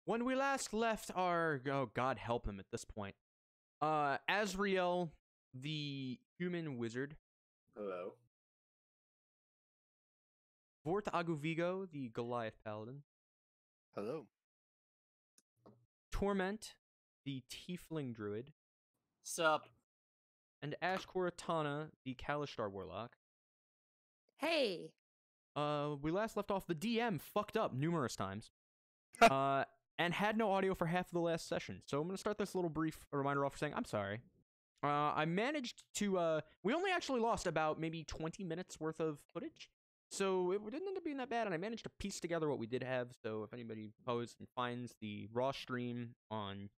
When we last left our, oh God help him at this point, Azrael, the human wizard, Hello. Vordt Vigo, the Goliath paladin, Hello. Torment, the tiefling druid, Sup? and Ash Koratana, the Kalishtar warlock. Hey. We last left off the DM fucked up numerous times. And had no audio for half of the last session. So I'm going to start this little brief reminder off saying I'm sorry. I managed to, we only actually lost about maybe 20 minutes worth of footage. So it didn't end up being that bad, and I managed to piece together what we did have. So if anybody goes and finds the raw stream on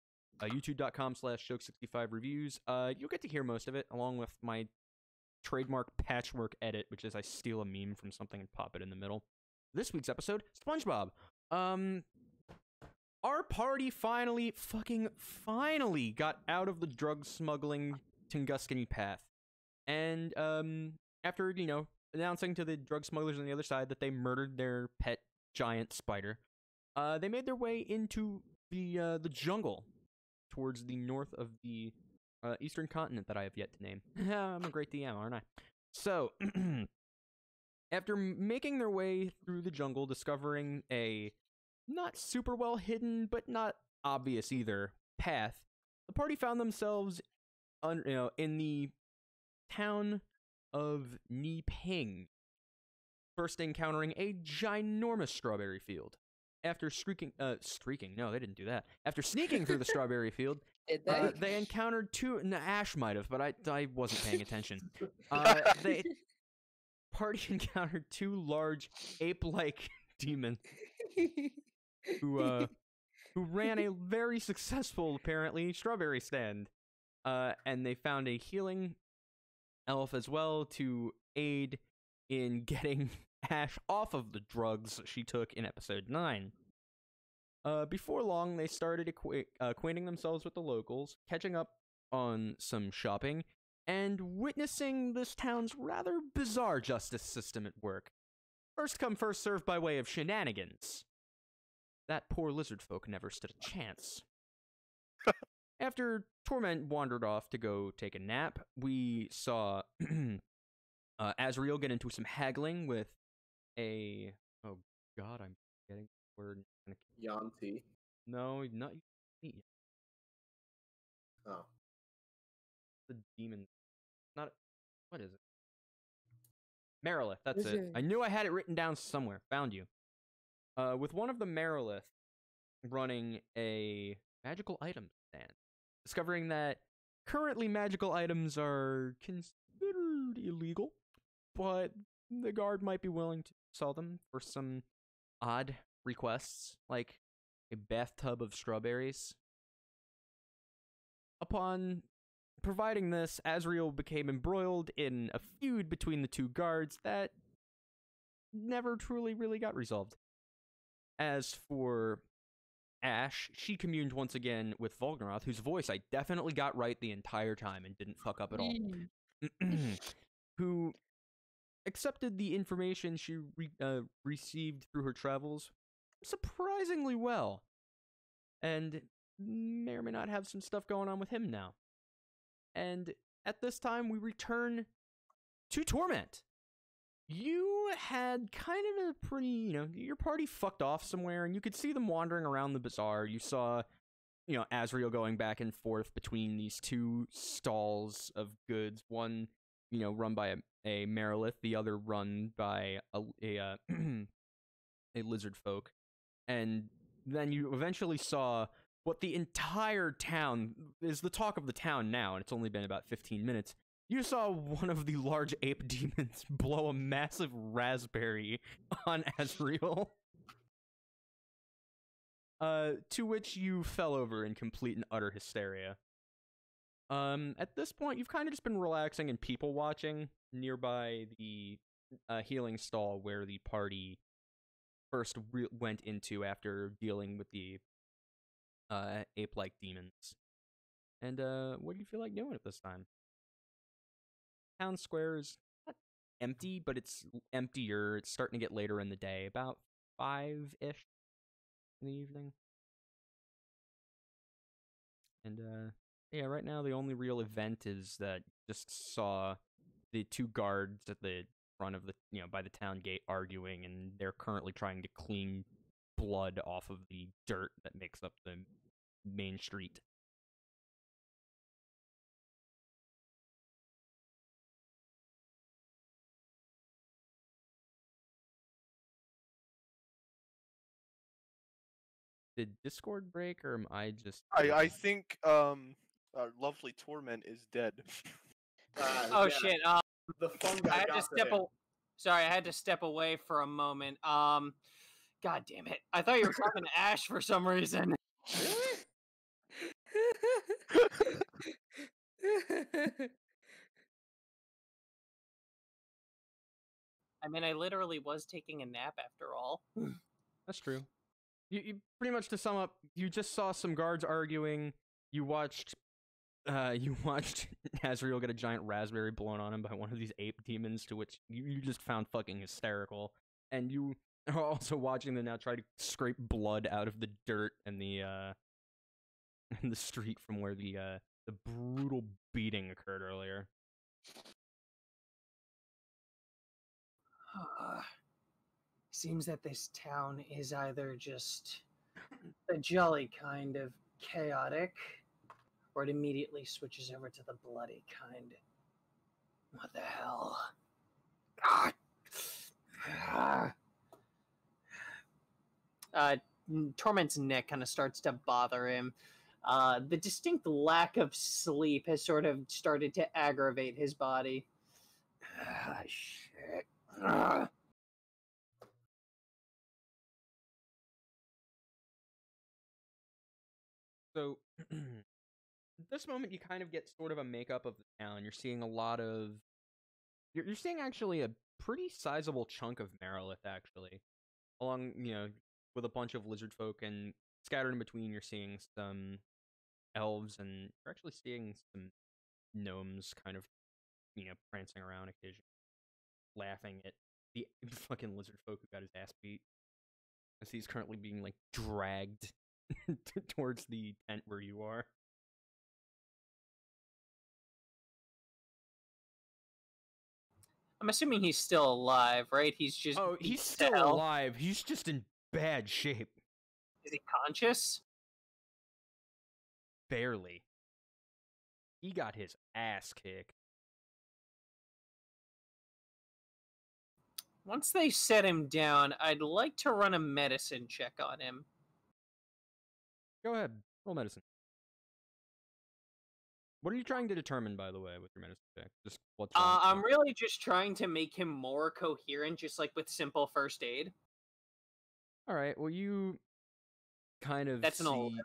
youtube.com/joke65reviews, you'll get to hear most of it, along with my trademark patchwork edit, which is I steal a meme from something and pop it in the middle. This week's episode, SpongeBob. Our party finally got out of the drug smuggling Tunguskany path. And, after, announcing to the drug smugglers on the other side that they murdered their pet giant spider, they made their way into the jungle towards the north of the eastern continent that I have yet to name. I'm a great DM, aren't I? So, after making their way through the jungle, discovering a not super well hidden, but not obvious either, path, the party found themselves in the town of Niping, first encountering a ginormous strawberry field. After no, they didn't do that. After sneaking through the strawberry field, they encountered two. No, Ash might have, but I wasn't paying attention. They party encountered two large ape-like demons who ran a very successful, apparently, strawberry stand. And they found a healing elf as well to aid in getting Ash off of the drugs she took in episode 9. Before long, they started acquainting themselves with the locals, catching up on some shopping, and witnessing this town's rather bizarre justice system at work. First come, first served by way of shenanigans. That poor lizard folk never stood a chance. After Torment wandered off to go take a nap, we saw Azrael get into some haggling with a... Oh God, I'm getting the word. Yanti. No, not... Oh. The demon. Not... What is it? Marilith, that's it. Wizard. I knew I had it written down somewhere. Found you. With one of the Marilith running a magical item stand, discovering that currently magical items are considered illegal, but the guard might be willing to sell them for some odd requests, like a bathtub of strawberries. Upon providing this, Azrael became embroiled in a feud between the two guards that never truly really got resolved. As for Ash, she communed once again with Volgnaroth, whose voice I definitely got right the entire time and didn't fuck up at all, who accepted the information she received through her travels surprisingly well, and may or may not have some stuff going on with him now. And at this time, we return to Torment. You had kind of a pretty, your party fucked off somewhere, and you could see them wandering around the bazaar. You saw, Azrael going back and forth between these two stalls of goods. One, run by a Marilith, the other run by a lizard folk. And then you eventually saw what the entire town is the talk of the town now, and it's only been about 15 minutes. You saw one of the large ape demons blow a massive raspberry on Azrael. To which you fell over in complete and utter hysteria. At this point, you've kind of just been relaxing and people watching nearby the healing stall where the party first went into after dealing with the ape-like demons. And what do you feel like doing at this time? Town square is not empty, but it's emptier. It's starting to get later in the day, about 5-ish in the evening. And yeah, right now the only real event is that just saw the two guards at the front of the by the town gate arguing, and they're currently trying to clean blood off of the dirt that makes up the main street. Did Discord break, or am I just... I think our lovely Torment is dead. Oh yeah, shit! The fun guy I had got to step. him. Sorry, I had to step away for a moment. God damn it! I thought you were talking to Ash for some reason. I mean, I literally was taking a nap after all. That's true. You pretty much, to sum up, you just saw some guards arguing. You watched Azrael get a giant raspberry blown on him by one of these ape demons, to which you just found fucking hysterical. And you are also watching them now try to scrape blood out of the dirt and the street from where the brutal beating occurred earlier. Seems that this town is either just the jolly kind of chaotic, or it immediately switches over to the bloody kind. What the hell? Torment's neck kind of starts to bother him. The distinct lack of sleep has sort of started to aggravate his body. Shit. So, at this moment, you kind of get sort of a makeup of the town. You're seeing a lot of... You're seeing actually a pretty sizable chunk of Marilith, actually. Along, with a bunch of lizard folk, and scattered in between, you're seeing some elves, and you're actually seeing some gnomes kind of, prancing around occasionally, laughing at the fucking lizard folk who got his ass beat. As he's currently being, dragged towards the tent where you are. I'm assuming he's still alive, right? He's just... Oh, he's still alive. He's just in bad shape. Is he conscious? Barely. He got his ass kicked. Once they set him down, I'd like to run a medicine check on him. Go ahead. Roll medicine. What are you trying to determine, by the way, with your medicine check? Just what's wrong? I'm really just trying to make him more coherent, just like with simple first aid. All right. Well, you kind of That's an 11.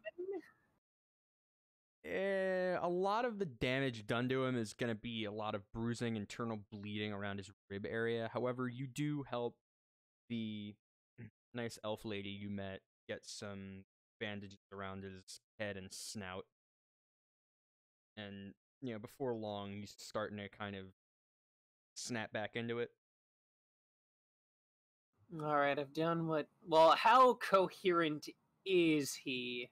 A lot of the damage done to him is going to be a lot of bruising, internal bleeding around his rib area. However, you do help the nice elf lady you met get some bandages around his head and snout. And, before long, he's starting to kind of snap back into it. Alright, I've done what... Well, how coherent is he?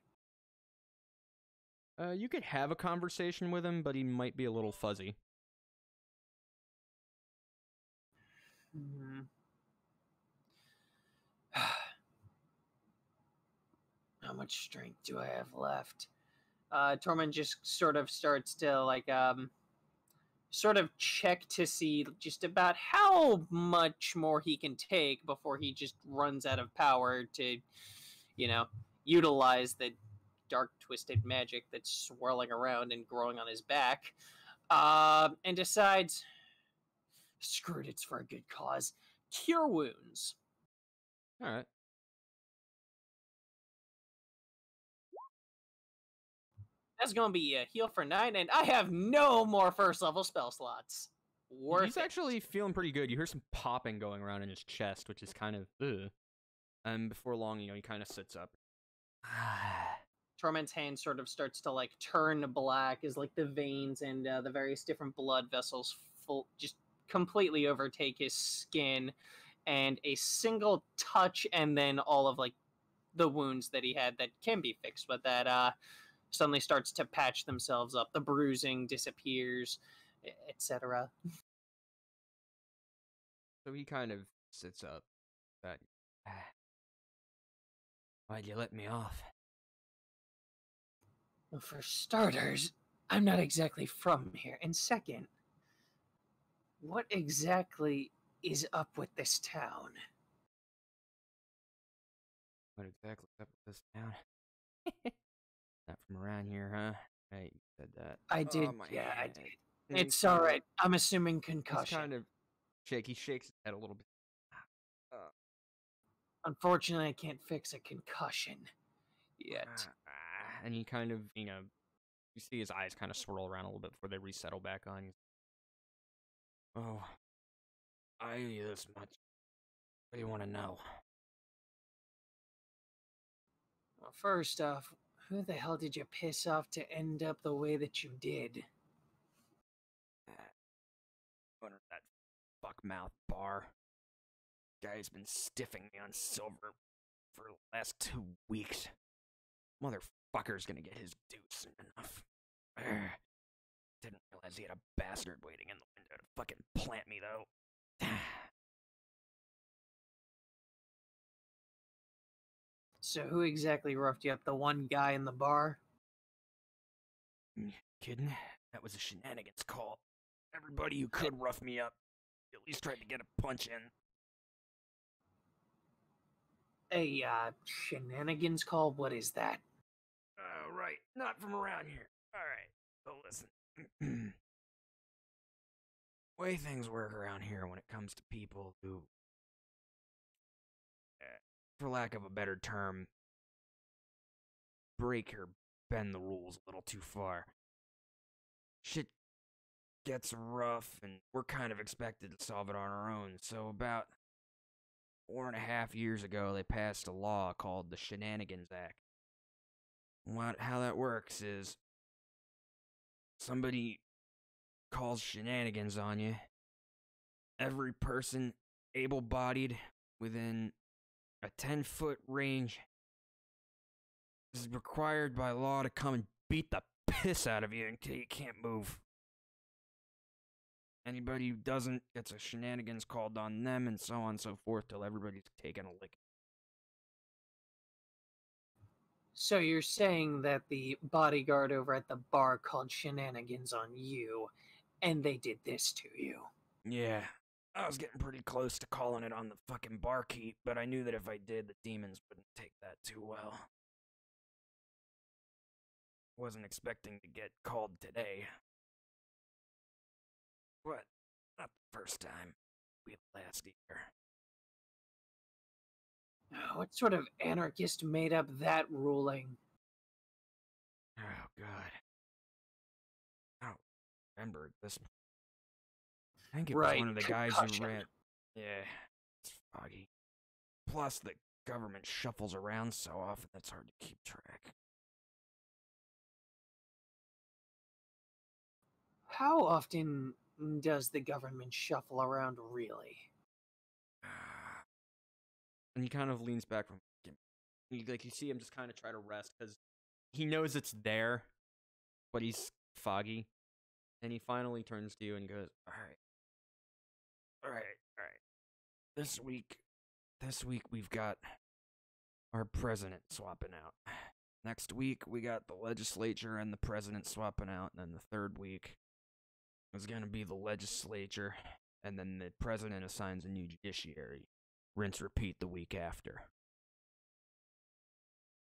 You could have a conversation with him, but he might be a little fuzzy. How much strength do I have left? Torment just sort of starts to, sort of check to see just about how much more he can take before he just runs out of power to, utilize the dark, twisted magic that's swirling around and growing on his back, and decides, screw it, it's for a good cause. Cure wounds. All right. That's going to be a heal for 9, and I have no more first-level spell slots. He's actually feeling pretty good. You hear some popping going around in his chest, which is kind of, ugh. And before long, he kind of sits up. Torment's hand sort of starts to, turn black as, the veins and the various different blood vessels just completely overtake his skin, and a single touch, and then all of, the wounds that he had that can be fixed with that, suddenly starts to patch themselves up. The bruising disappears, etc. So he kind of sits up. That, why'd you let me off? Well, for starters, I'm not exactly from here. And second, what exactly is up with this town? What exactly is up with this town? Not from around here, huh? Right, you said that. I did, Oh, my yeah, I head. did. And It's he's kind of- alright. I'm assuming He's concussion. kind of shaky. He shakes his head a little bit. Unfortunately, I can't fix a concussion yet. And he kind of, you see his eyes kind of swirl around a little bit before they resettle back on you. Oh, I owe you this much. What do you want to know? Well, first off, who the hell did you piss off to end up the way that you did? Owner of that fuck-mouth bar. Guy's been stiffing me on silver for the last 2 weeks. Motherfucker's gonna get his due soon enough. Didn't realize he had a bastard waiting in the window to fucking plant me, though. So who exactly roughed you up? The one guy in the bar? Kidding? That was a shenanigans call. Everybody who could rough me up at least tried to get a punch in. A, shenanigans call? What is that? Oh, right. Not from around here. Alright. So listen. Way things work around here when it comes to people who, for lack of a better term, break or bend the rules a little too far. Shit gets rough, and we're kind of expected to solve it on our own. So about 4.5 years ago, they passed a law called the Shenanigans Act. How that works is somebody calls shenanigans on you. Every person able-bodied within a 10-foot range is required by law to come and beat the piss out of you until you can't move. Anybody who doesn't gets a shenanigans called on them, and so on and so forth, till everybody's taken a lick. So you're saying that the bodyguard over at the bar called shenanigans on you, and they did this to you? Yeah, I was getting pretty close to calling it on the fucking barkeep, but I knew that if I did, the demons wouldn't take that too well. Wasn't expecting to get called today. But not the first time. We last year. What sort of anarchist made up that ruling? Oh, God. I don't remember at this point. I think it was one of the guys who concussion. ran. Yeah, it's foggy. Plus, the government shuffles around so often it's hard to keep track. How often does the government shuffle around, really? And he kind of leans back from. You see him just kind of try to rest because he knows it's there, but he's foggy. And he finally turns to you and goes, All right. This week we've got our president swapping out. Next week we got the legislature and the president swapping out, and then the third week is gonna be the legislature, and then the president assigns a new judiciary. Rinse repeat the week after.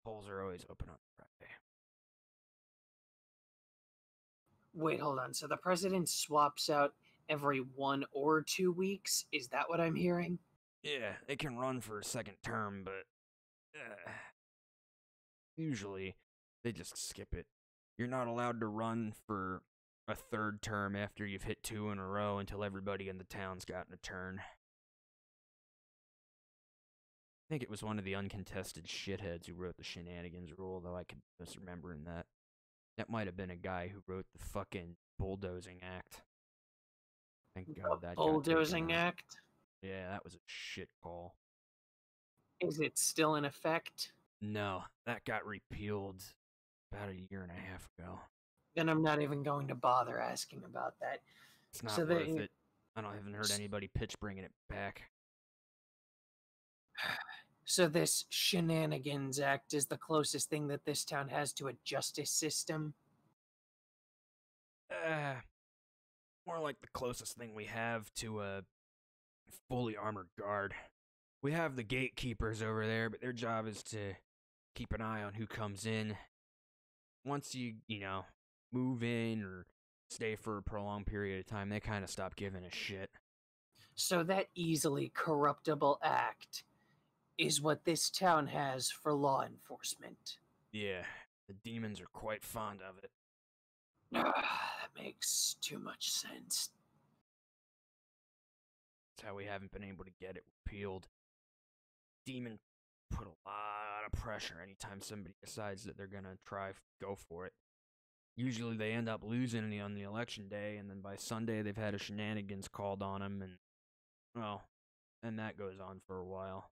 Polls are always open on Friday. Wait, hold on. So the president swaps out every 1 or 2 weeks? Is that what I'm hearing? Yeah, they can run for a second term, but usually they just skip it. You're not allowed to run for a third term after you've hit 2 in a row until everybody in the town's gotten a turn. I think it was one of the uncontested shitheads who wrote the shenanigans rule, though I could misremembering that. That might have been a guy who wrote the fucking bulldozing act. Thank God that got taken Bulldozing out. Act? Yeah, that was a shit call. Is it still in effect? No, that got repealed about a year and a half ago. Then I'm not even going to bother asking about that. It's not So worth the- it. I haven't heard anybody pitch bringing it back. So this Shenanigans Act is the closest thing that this town has to a justice system? More like the closest thing we have to a fully armored guard. We have the gatekeepers over there, but their job is to keep an eye on who comes in. Once you move in or stay for a prolonged period of time, they kind of stop giving a shit. So that easily corruptible act is what this town has for law enforcement. Yeah, the demons are quite fond of it. That makes too much sense. That's how we haven't been able to get it repealed. Demon put a lot of pressure anytime somebody decides that they're gonna go for it. Usually they end up losing on the election day, and then by Sunday they've had a shenanigans called on them, and that goes on for a while.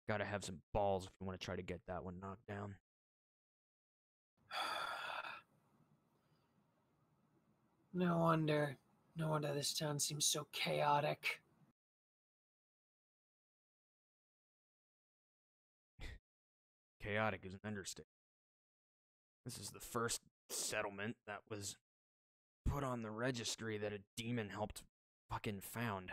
Gotta have some balls if you want to try to get that one knocked down. No wonder this town seems so chaotic. Chaotic is an understatement. This is the first settlement that was put on the registry that a demon helped fucking found.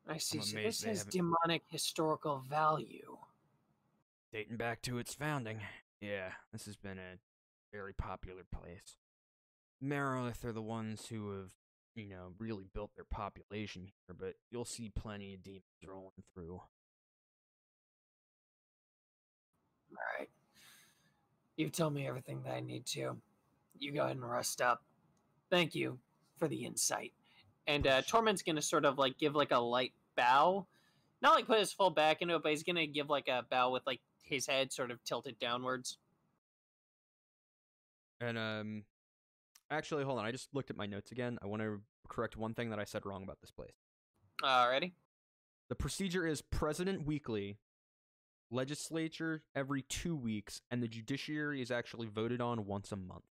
I see. I'm So amazed this they has haven't- demonic historical value. Dating back to its founding. Yeah, this has been a very popular place. Merilith are the ones who have, really built their population here, but you'll see plenty of demons rolling through. Alright. You've told me everything that I need to. You go ahead and rest up. Thank you for the insight. And Torment's gonna sort of like give like a light bow. Not like put his full back into it, but he's gonna give like a bow with like his head sort of tilted downwards. And, actually, hold on, I just looked at my notes again. I want to correct one thing that I said wrong about this place. Alrighty. The procedure is president weekly, legislature every 2 weeks, and the judiciary is actually voted on once a month.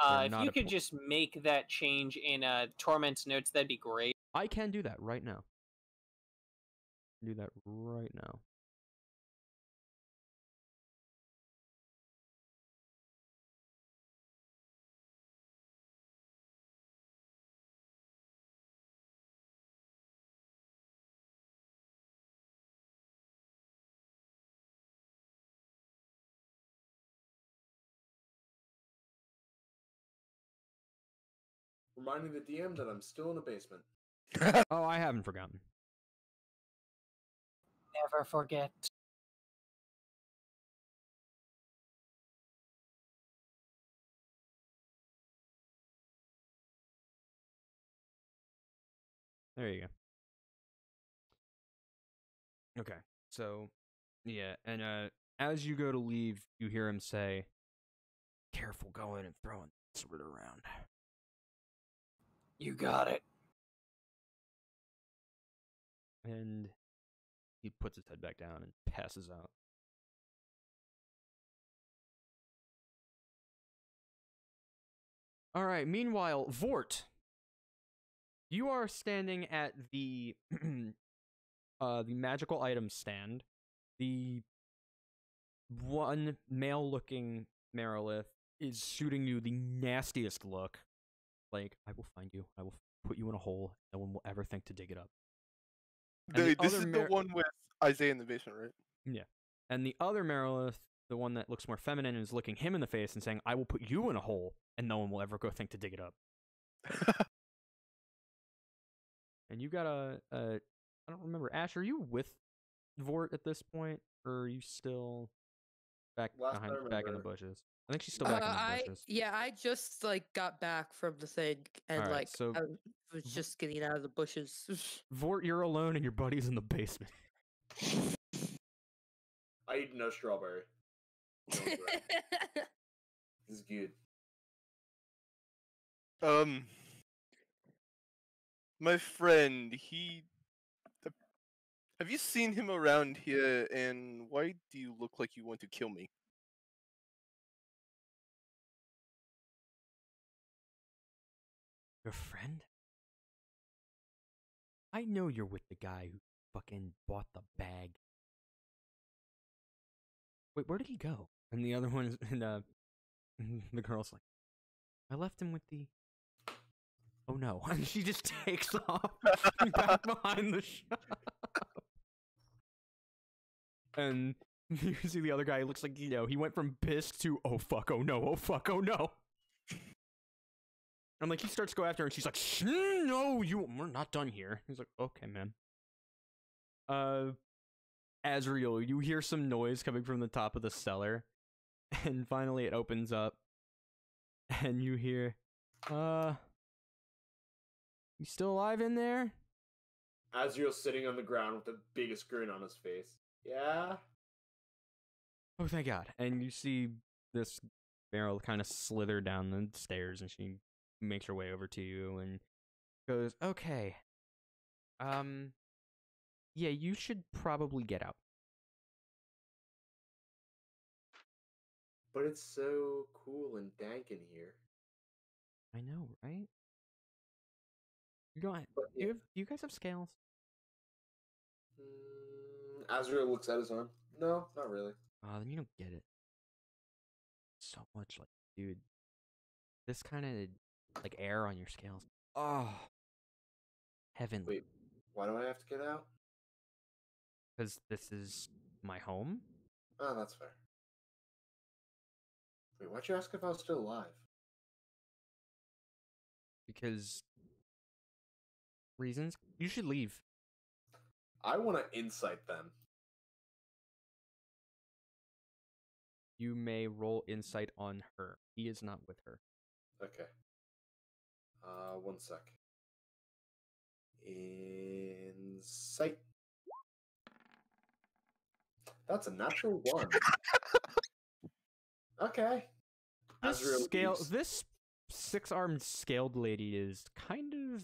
They're If not you could appo- just make that change in Torment's notes, that'd be great. I can do that right now. Do that right now. Reminding the DM that I'm still in the basement. Oh, I haven't forgotten. Never forget. There you go. Okay, so, yeah, and as you go to leave, you hear him say, "Careful going and throwing that sword around." You got it. And he puts his head back down and passes out. Alright, meanwhile, Vordt, you are standing at the the magical item stand. The one male-looking Merilith is shooting you the nastiest look. Like, I will find you. I will put you in a hole. No one will ever think to dig it up. And the This other is the one with Isaiah in the basement, right? Yeah. And the other Merilith, the one that looks more feminine, is looking him in the face and saying, I will put you in a hole, and no one will ever go think to dig it up. And you got I don't remember, Ash, are you with Vordt at this point? Or are you still back Last I back in the remember. bushes? I think she's still back in the bushes. I just like got back from the thing and Alright, like so I was just getting out of the bushes. Vordt, you're alone and your buddy's in the basement. I eat no strawberry. No bread. This is good. My friend, have you seen him around here, and why do you look like you want to kill me? Your friend? I know you're with the guy who fucking bought the bag. Wait, where did he go? And the other one is, and the girl's like, I left him with the. Oh no! And she just takes off back behind the shop. And you see the other guy looks like, he went from pissed to oh fuck, oh no, oh fuck, oh no. And like he starts to go after her and she's like, Shh, no, we're not done here. He's like, okay, man. Azrael, you hear some noise coming from the top of the cellar, and finally it opens up, and you hear, you still alive in there? Azrael's sitting on the ground with the biggest grin on his face. Yeah? Oh, thank God. And you see this barrel kind of slither down the stairs, and she makes her way over to you and goes, okay, yeah, you should probably get out. But it's so cool and dank in here. I know, right? You don't. But Do you guys have scales? Azrael looks at his arm. No, not really. Then you don't get it. So much like, dude, this kind of like air on your scales. Oh, heavenly. Wait, why do I have to get out? Because this is my home. Oh, that's fair. Wait, why'd you ask if I was still alive? Because reasons. You should leave. I want to insight them. You may roll insight on her. He is not with her. Okay. 1 sec. Insight. That's a natural 1. Okay. This 6-armed scaled lady is kind of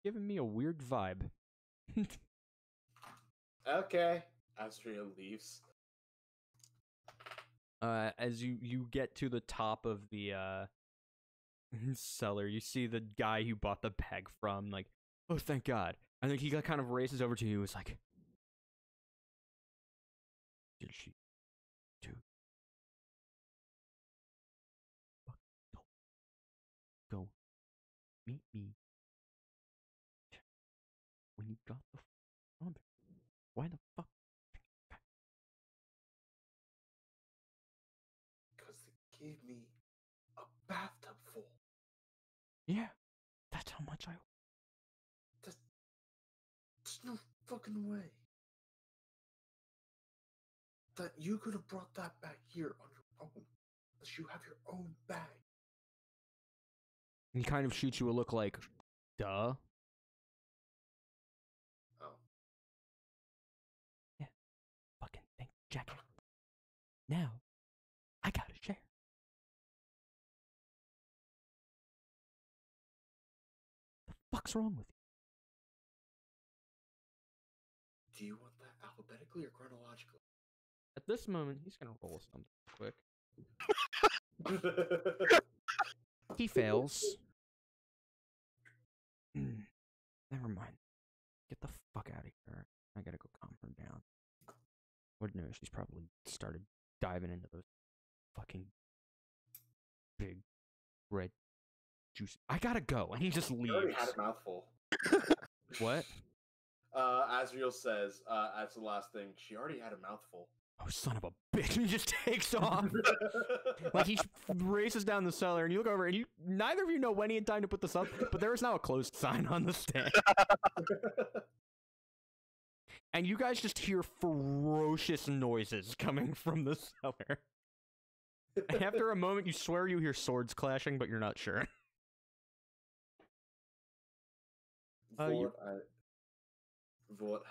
giving me a weird vibe. Okay. Azrael leaves. As you get to the top of the cellar, you see the guy who bought the bag from, like, oh, thank God. And then he kind of races over to you and is like, did she do? Go meet me when you got the father. Why the fuck? Because they gave me a bathtub full. Yeah, that's how much I. There's no fucking way that you could have brought that back here on your own. Unless you have your own bag. He kind of shoots you a look like, duh. Oh. Yeah. Fucking think, jacket. Now, I gotta share. The fuck's wrong with you? Do you want that alphabetically or chronologically? At this moment, he's gonna roll something quick. He fails. Never mind. Get the fuck out of here. I gotta go calm her down. Lord knows she's probably started diving into those fucking big red juicy. I gotta go, and he just He leaves. already had a mouthful. What? Azrael says, as the last thing, she already had a mouthful. Oh, son of a bitch! He just takes off. Like he races down the cellar, and you look over, and neither of you know when he had time to put this up, but there is now a closed sign on the stand. And you guys just hear ferocious noises coming from the cellar. And after a moment, you swear you hear swords clashing, but you're not sure. Vordt,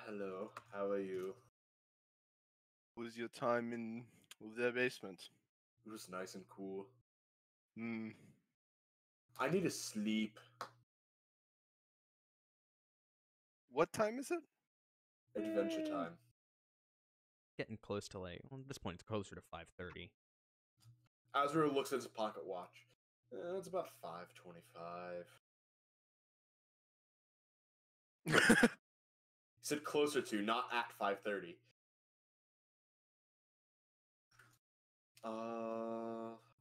hello. How are you? What was your time in their basement? It was nice and cool. Hmm. I need to sleep. What time is it? Adventure time. Getting close to like, well, at this point, it's closer to 5:30. Azrael looks at his pocket watch. It's about 5:25. He said closer to, not at 5:30.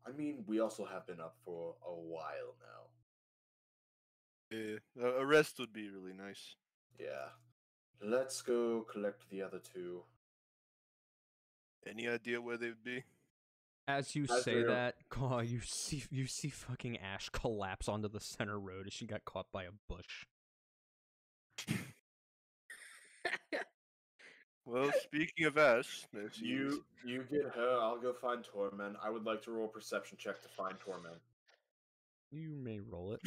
I mean, we also have been up for a while now. Yeah, a rest would be really nice. Yeah. Let's go collect the other two. Any idea where they'd be? As you As say they're- that, God, you see fucking Ash collapse onto the center road as she got caught by a bush. Well, speaking of Ash, there she is. You get her, I'll go find Torment. I would like to roll a perception check to find Torment. You may roll it.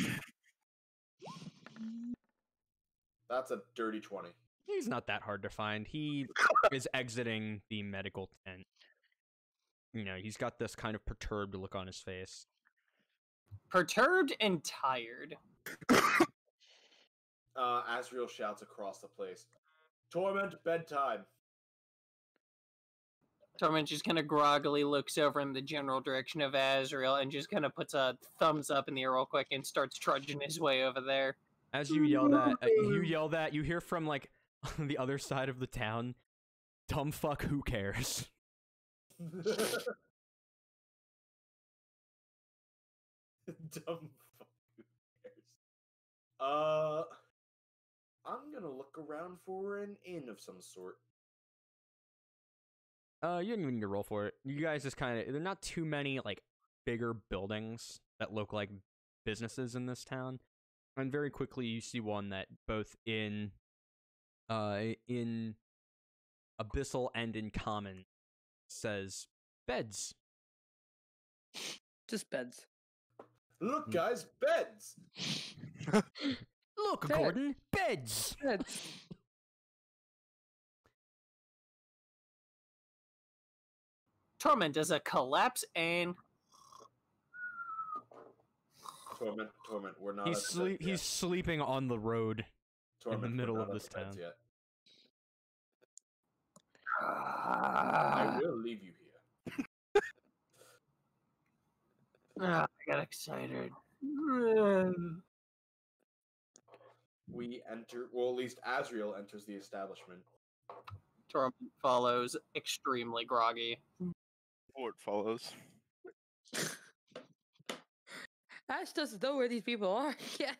That's a dirty 20. He's not that hard to find. He is exiting the medical tent. You know, he's got this kind of perturbed look on his face. Perturbed and tired. Azrael shouts across the place, Torment, bedtime. Torment just kind of groggily looks over in the general direction of Azrael and just kind of puts a thumbs up in the air real quick and starts trudging his way over there. As you yell that, you hear from like on the other side of the town, dumb fuck, who cares? Dumb fuck, who cares? I'm gonna look around for an inn of some sort. You didn't even need to roll for it. You guys just kind of, there are not too many like bigger buildings that look like businesses in this town. And very quickly you see one that both in Abyssal and in Common says beds. Just beds. Look, guys, beds! Look, Bed. Gordon, beds. Beds. Torment does a collapse and Torment, we're not He's at the beds yet. he's sleeping on the road. Torment, we're middle not of at this the beds town. Yet. I will leave you here. I got excited. We enter, well, at least Azrael enters the establishment. Torment follows, extremely groggy. Vordt follows. Ash doesn't know where these people are. Yeah.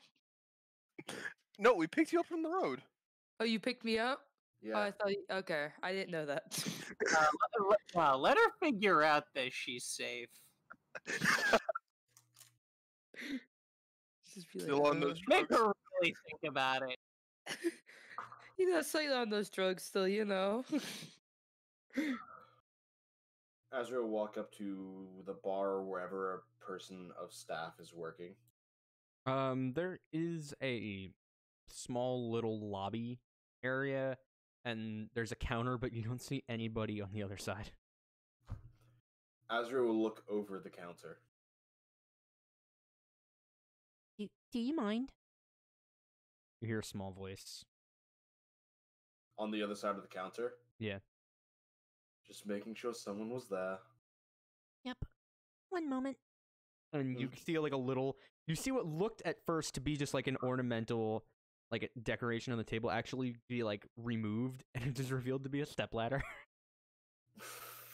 No, we picked you up from the road. Oh, you picked me up? Yeah. Oh, I thought. Okay, I didn't know that. Let her figure out that she's safe. Just be Still on those Make drugs. her really think about it. You got sight on those drugs still, you know. Azrael walk up to the bar or wherever a person of staff is working. There is a small little lobby area, and there's a counter, but you don't see anybody on the other side. Azrael will look over the counter. Do you mind? You hear a small voice. On the other side of the counter? Yeah. Just making sure someone was there. Yep. One moment. And you see like a little, you see what looked at first to be just like an ornamental, like a decoration on the table actually be like removed, and it is revealed to be a stepladder.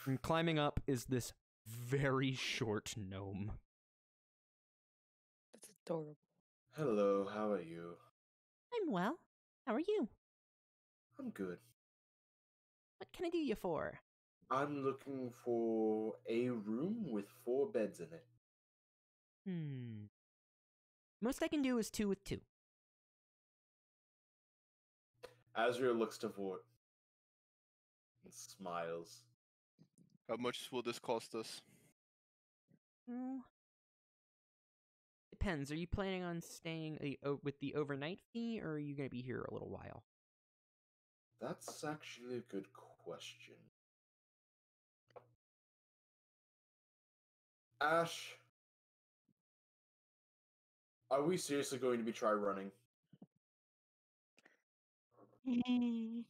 And climbing up is this very short gnome. That's adorable. Hello, how are you? I'm well. How are you? I'm good. What can I do you for? I'm looking for a room with 4 beds in it. Most I can do is 2 with 2. Azrael looks to Vordt and smiles. How much will this cost us? Depends. Are you planning on staying with the overnight fee, or are you going to be here a little while? That's actually a good question. Ash, are we seriously going to be try running? Hmm.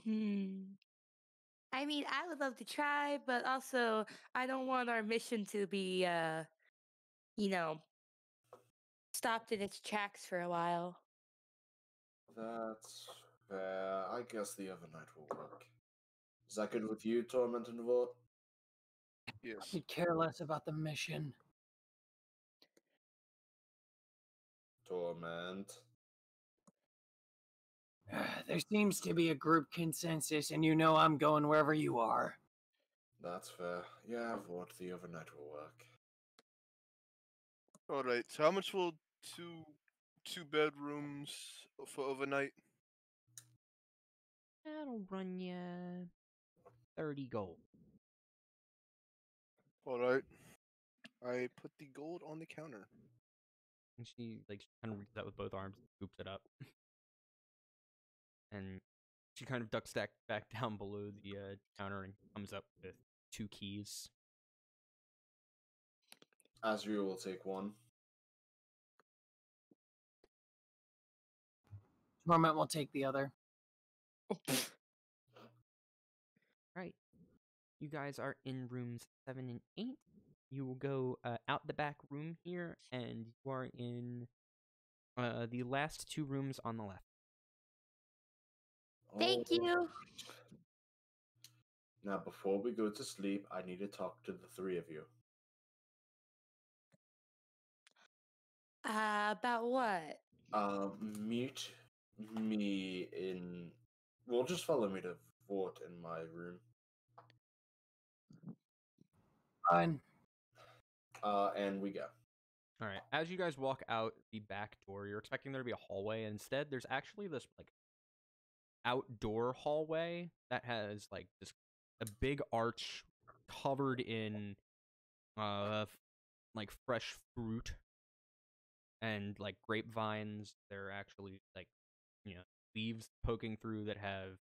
Hmm. I mean, I would love to try, but also I don't want our mission to be, you know, stopped in its tracks for a while. That's fair. I guess the other night will work. Is that good with you, Torment and Vordt? Yes. Could care less about the mission. Torment. There seems to be a group consensus, and you know I'm going wherever you are. That's fair. Yeah, Vordt, the other night will work. All right. So how much will two bedrooms for overnight? That'll run you 30 gold. All right. I put the gold on the counter. And she kind of reaches out with both arms, and scoops it up, and she kind of ducks back down below the counter and comes up with 2 keys. Azrael will take one. Torment will take the other. Right. You guys are in rooms 7 and 8. You will go out the back room here, and you are in the last 2 rooms on the left. Thank you. Alright. Now, before we go to sleep, I need to talk to the 3 of you. About what? Meet me in. Well, just follow me to Vordt in my room. Fine. And we go. All right. As you guys walk out the back door, you're expecting there to be a hallway. Instead, there's actually this outdoor hallway that has this a big arch covered in fresh fruit and grapevines. There are actually leaves poking through that have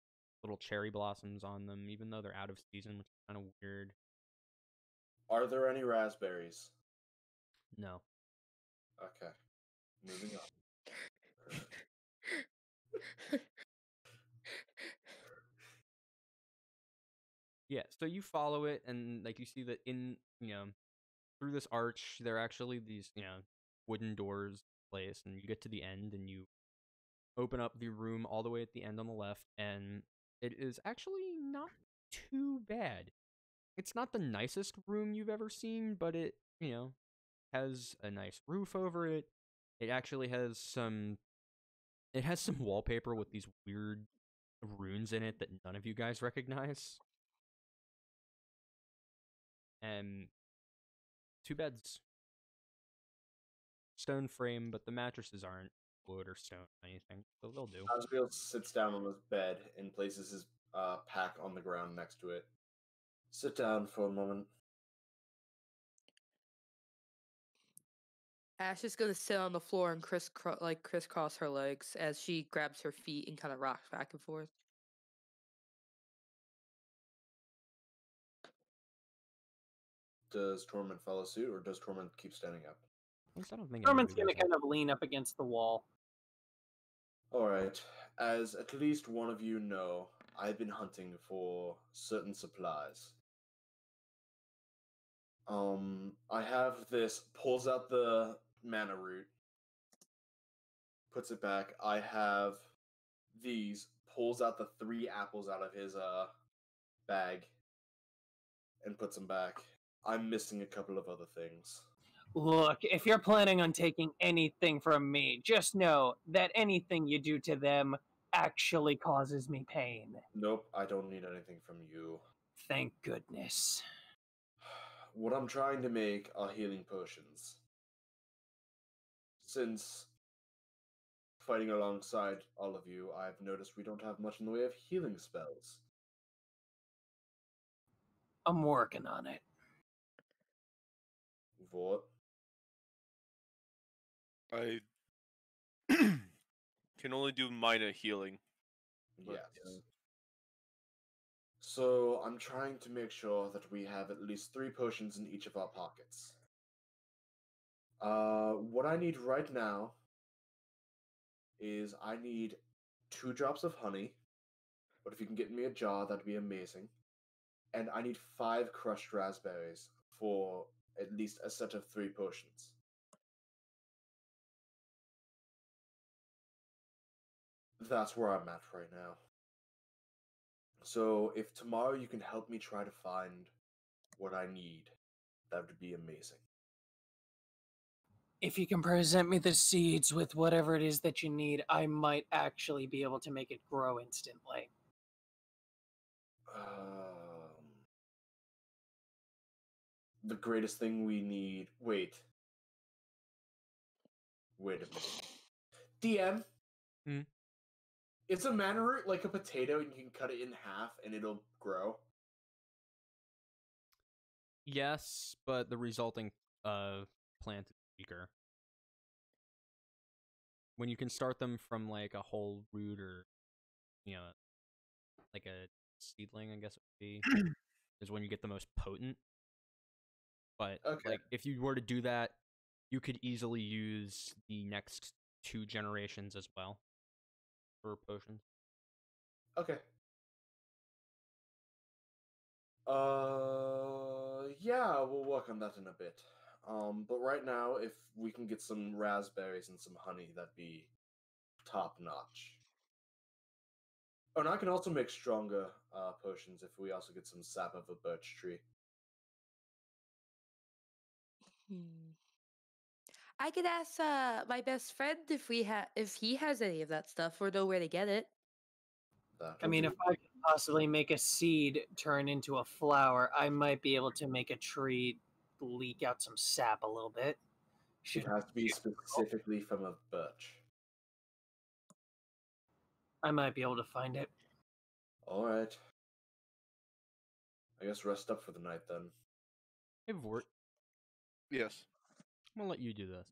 little cherry blossoms on them, even though they're out of season, which is kind of weird. Are there any raspberries? No. Okay. Moving on. Yeah, so you follow it, and you see that in through this arch there are actually these wooden doors place, and you get to the end and you open up the room all the way at the end on the left, and it is actually not too bad. It's not the nicest room you've ever seen, but it has a nice roof over it. It actually has some wallpaper with these weird runes in it that none of you guys recognize. And 2 beds. Stone frame, but the mattresses aren't wood or stone or anything, so they'll do. Azrael sits down on his bed and places his pack on the ground next to it. Sit down for a moment. Ash is gonna sit on the floor and crisscross her legs as she grabs her feet and kind of rocks back and forth. Does Torment follow suit, or does Torment keep standing up? At least I don't think Torment's anybody gonna does kind of lean up against the wall. Alright. As at least one of you know, I've been hunting for certain supplies. I have this, pulls out the mana root, puts it back. I have these, pulls out the 3 apples out of his bag, and puts them back. I'm missing a couple of other things. Look, if you're planning on taking anything from me, just know that anything you do to them actually causes me pain. Nope, I don't need anything from you. Thank goodness. What I'm trying to make are healing potions. Since fighting alongside all of you, I've noticed we don't have much in the way of healing spells. I'm working on it. Vordt? I can only do minor healing. But, Yes. So I'm trying to make sure that we have at least 3 potions in each of our pockets. What I need right now is I need 2 drops of honey, but if you can get me a jar, that'd be amazing. And I need 5 crushed raspberries for at least a set of 3 potions. That's where I'm at right now. So if tomorrow you can help me try to find what I need, that would be amazing. If you can present me the seeds with whatever it is that you need, I might actually be able to make it grow instantly. The greatest thing we need. Wait a minute. DM. Hmm? It's a mana root like a potato, and you can cut it in half, and it'll grow. Yes, but the resulting plant is weaker. When you can start them from like a whole root or like a seedling, I guess it would be, is when you get the most potent. But Okay. like if you were to do that, you could easily use the next 2 generations as well for potions. Okay. Yeah, we'll work on that in a bit. But right now, if we can get some raspberries and some honey, that'd be top notch. Oh, and I can also make stronger potions if we also get some sap of a birch tree. I could ask my best friend if he has any of that stuff or know where to get it. I mean, if I could possibly make a seed turn into a flower, I might be able to make a tree leak out some sap a little bit. It has to be specifically from a birch. I might be able to find it. Alright. I guess rest up for the night then. Hey, Vordt, Yes. I'm gonna let you do this.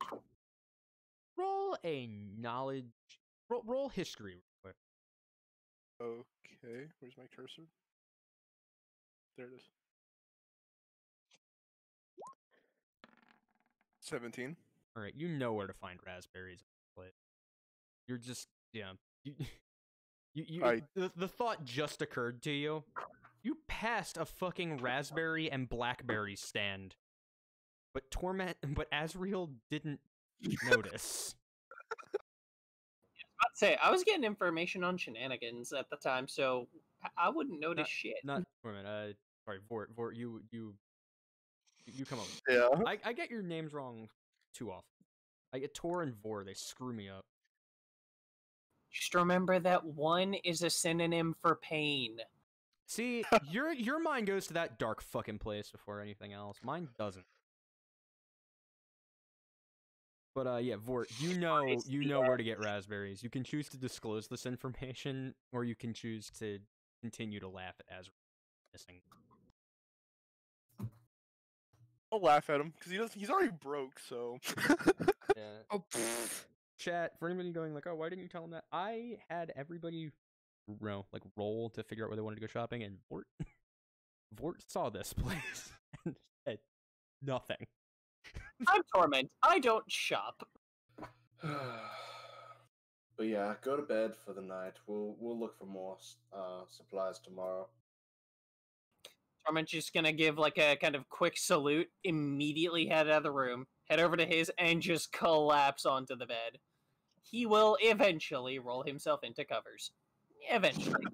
Roll a knowledge. Roll history real quick. Okay. Where's my cursor? There it is. 17. All right, you know where to find raspberries. But you're just the thought just occurred to you. You passed a fucking raspberry and blackberry stand, but Azrael didn't notice. I'd say I was getting information on shenanigans at the time, so I wouldn't notice shit. Not Torment. Sorry, Vordt. You come over. Yeah. I get your names wrong too often. I get Tor and Vor. They screw me up. Just remember that one is a synonym for pain. See, your mind goes to that dark fucking place before anything else. Mine doesn't. But yeah, Vordt, you know where to get raspberries. You can choose to disclose this information, or you can choose to continue to laugh at Azrael missing. I'll laugh at him because he's already broke. So. Yeah. Oh, Chat, for anybody going like, oh, why didn't you tell him that? I had everybody, roll to figure out where they wanted to go shopping, and Vordt saw this place and said nothing. I'm Torment. I don't shop. But yeah, go to bed for the night. We'll look for more supplies tomorrow. Torment's just gonna give like a kind of quick salute, immediately head out of the room, head over to his, and just collapse onto the bed. He will eventually roll himself into covers. Eventually.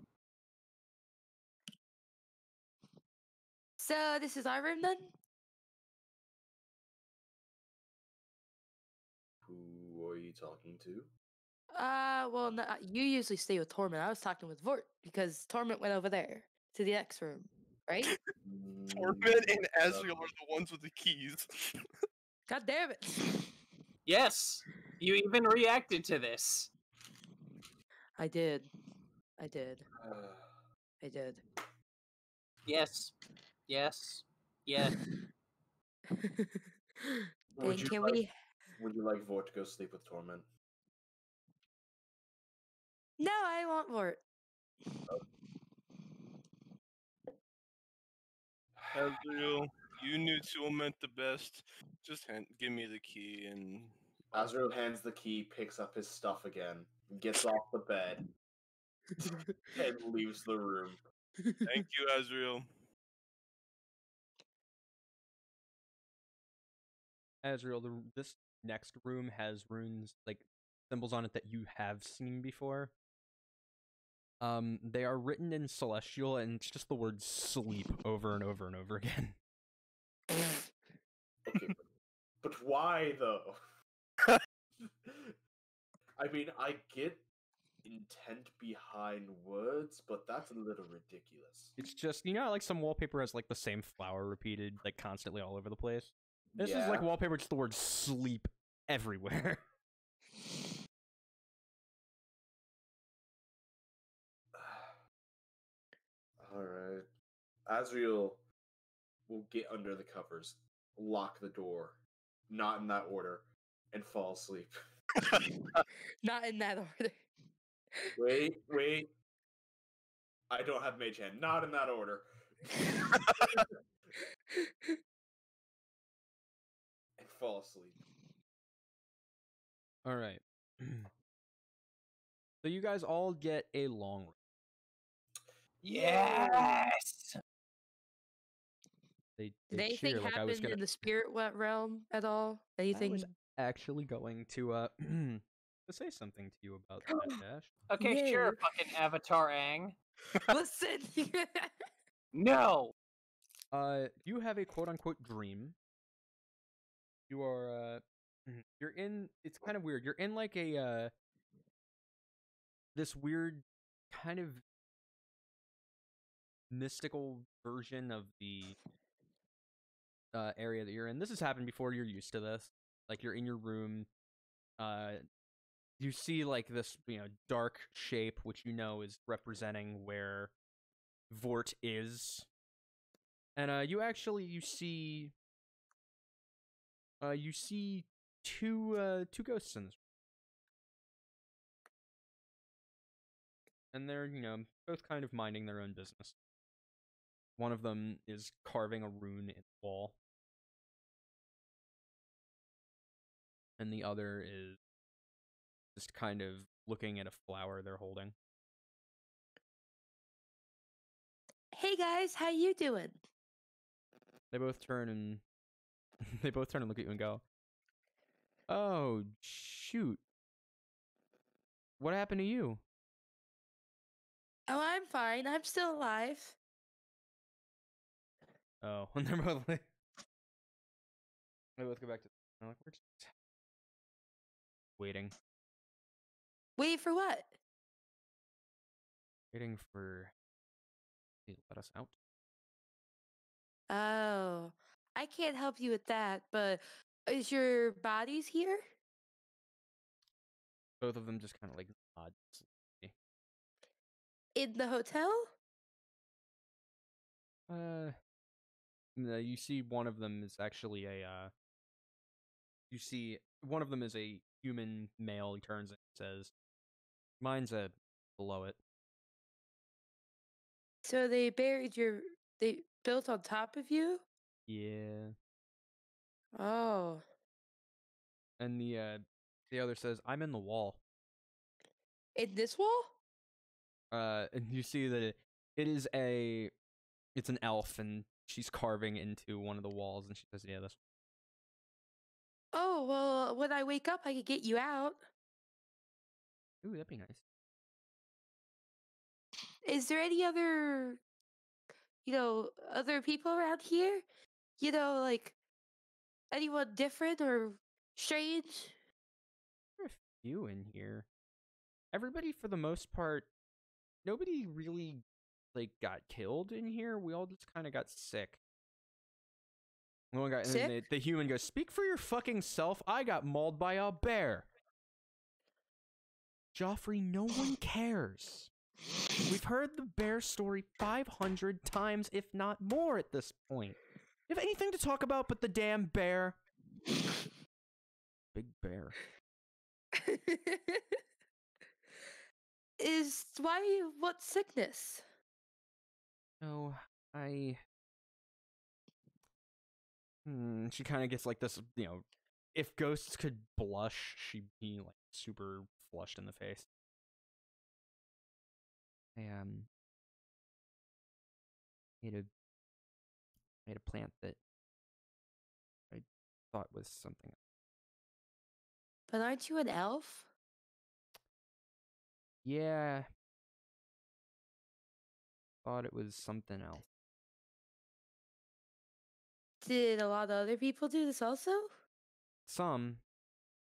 so this is our room then? Who are you talking to? Well, no, you usually stay with Torment. I was talking with Vordt because Torment went over there to the next room, right? Torment and Azrael are the ones with the keys. God damn it! Yes, you even reacted to this. I did. I did. Yes. Yes. Yes. Then can we? Would you like Vordt to go sleep with Torment? No, I want Vordt. Azrael, you knew Torment the best. Just give me the key and Azrael hands the key, picks up his stuff again, gets off the bed, and leaves the room. Thank you, Azrael. Azrael, this next room has runes, like symbols on it that you have seen before. They are written in Celestial, and it's just the word sleep over and over and over again. Okay, but why though? I mean, I get intent behind words, but that's a little ridiculous. It's just, like some wallpaper has like the same flower repeated like constantly all over the place. This is Yeah. like wallpaper, just the word sleep everywhere. Alright. Azrael will get under the covers, lock the door, not in that order, and fall asleep. Not in that order. Wait. I don't have Mage Hand. Not in that order. And fall asleep. All right. So you guys all get a long rest. Yes. They Did anything cheer like I was happen gonna. in the spirit realm at all? I Anything? was actually going to to say something to you about that, Dash. Okay, Yay. sure, fucking Avatar Aang. Listen. No. You have a quote unquote dream. You are you're in. It's kind of weird. You're in like a this weird kind of mystical version of the area that you're in. This has happened before. You're used to this. Like you're in your room. You see like this, dark shape, which is representing where Vordt is, and you see two ghosts in this, and they're both kind of minding their own business. One of them is carving a rune in the wall, and the other is just kind of looking at a flower they're holding. Hey guys, how you doing? They both turn and look at you and go, "Oh shoot! What happened to you?" Oh, I'm fine. I'm still alive. Oh, and they're both like, they both go back to. I'm like, we're just waiting Wait for what? for they to let us out. Oh, I can't help you with that, but is your bodies here? Both of them just kind of like nod. In the hotel? No, you see one of them is actually you see one of them is a human male. He turns and says, "Mine's below it." So they they built on top of you? Yeah. Oh. And the other says, "I'm in the wall." In this wall? And you see that it's an elf, and she's carving into one of the walls, and she says, "Yeah, this." Oh, well, when I wake up, I could get you out. Ooh, that'd be nice. Is there any other, other people around here? Like anyone different or strange? There are a few in here. Everybody, for the most part, nobody really like got killed in here. We all just kind of got sick. One guy, and then Sick? the human goes, "Speak for your fucking self. I got mauled by a bear." Joffrey, no one cares. We've heard the bear story 500 times, if not more, at this point. You have anything to talk about but the damn bear? Big bear. What sickness? No, she kind of gets like this, if ghosts could blush, she'd be like super flushed in the face. I made a plant that I thought was something. But aren't you an elf? Yeah, thought it was something else. Did a lot of other people do this also? Some.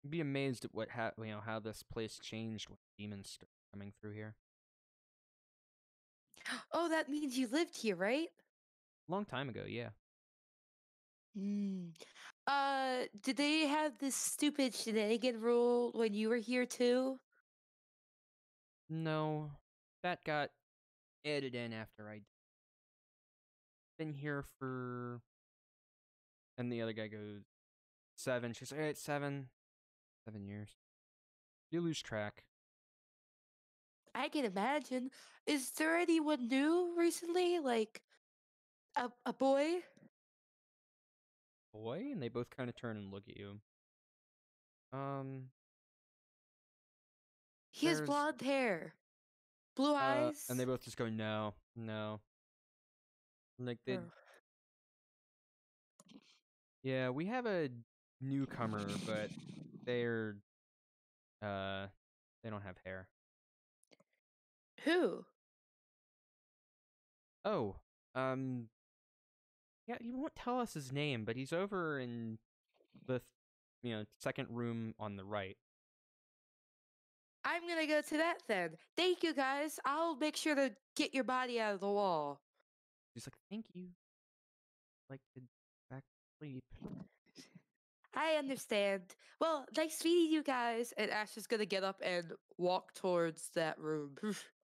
You'd be amazed at what how this place changed when demons started coming through here. Oh, that means you lived here, right? Long time ago, yeah. Hmm. Did they have this stupid shenanigan rule when you were here too? No, that got added in after I'd been here for. And the other guy goes 7. She's like, all right, 7 years. You lose track. I can imagine. Is there anyone new recently? Like a boy? Boy, and they both kind of turn and look at you. He has There's blonde hair, blue eyes. and they both just go no. Like they, Oh. yeah, we have a newcomer, but they're they don't have hair. Who? Oh, yeah, he won't tell us his name, but he's over in the second room on the right. I'm gonna go to that then. Thank you guys. I'll make sure to get your body out of the wall. He's like, thank you. Like to back to sleep. I understand. Well, nice meeting you guys. And Ash is gonna get up and walk towards that room.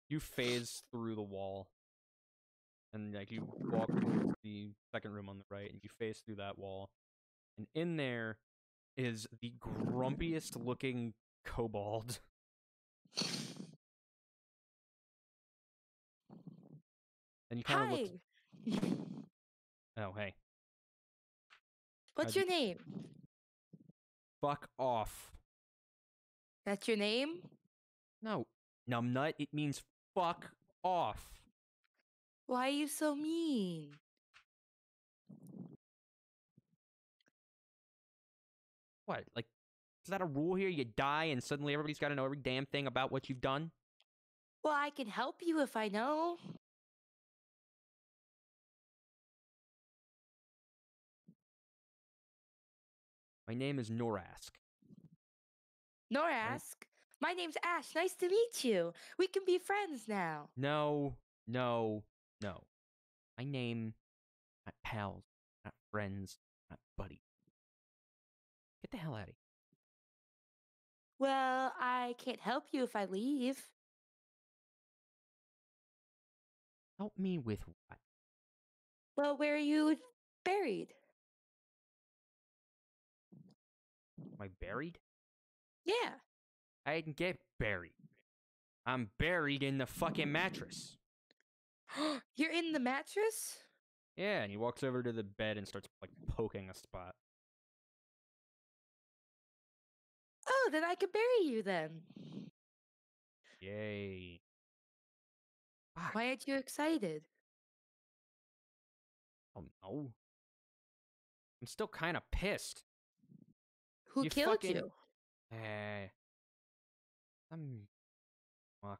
You phase through the wall, and like you walk towards the second room on the right, and you phase through that wall, and in there is the grumpiest looking kobold. And you kind of look. Hi. Oh, hey. What's your name? Fuck off. That's your name? No, numbnut. It means fuck off. Why are you so mean? What? Like, is that a rule here? You die and suddenly everybody's got to know every damn thing about what you've done? Well, I can help you if I know. My name is Norask. Norask. My name's Ash. Nice to meet you. We can be friends now. No. My name, not pals, not friends, not buddy. Get the hell out of here. Well, I can't help you if I leave. Help me with what? Well, where are you buried? Am I buried? Yeah. I didn't get buried. I'm buried in the fucking mattress. You're in the mattress? Yeah, and he walks over to the bed and starts like poking a spot. Oh, then I can bury you then. Yay. Fuck. Why aren't you excited? Oh no. I'm still kind of pissed. Who You killed fucking- you? Some fuck.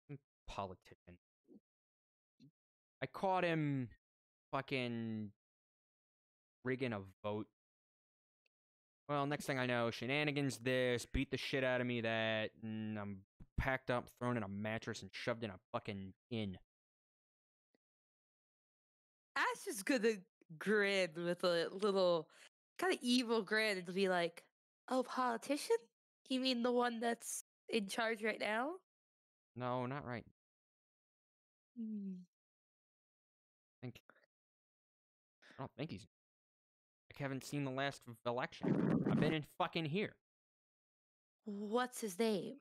Some politician. I caught him fucking rigging a vote. Well, next thing I know, shenanigans this, beat the shit out of me that, and I'm packed up, thrown in a mattress, and shoved in a fucking inn. Ash is gonna grin with a little kind of evil grin and be like, "Oh, politician? You mean the one that's in charge right now?" No, not right. Hmm. I don't think he's. I haven't seen the last election. I've been in fucking here. What's his name?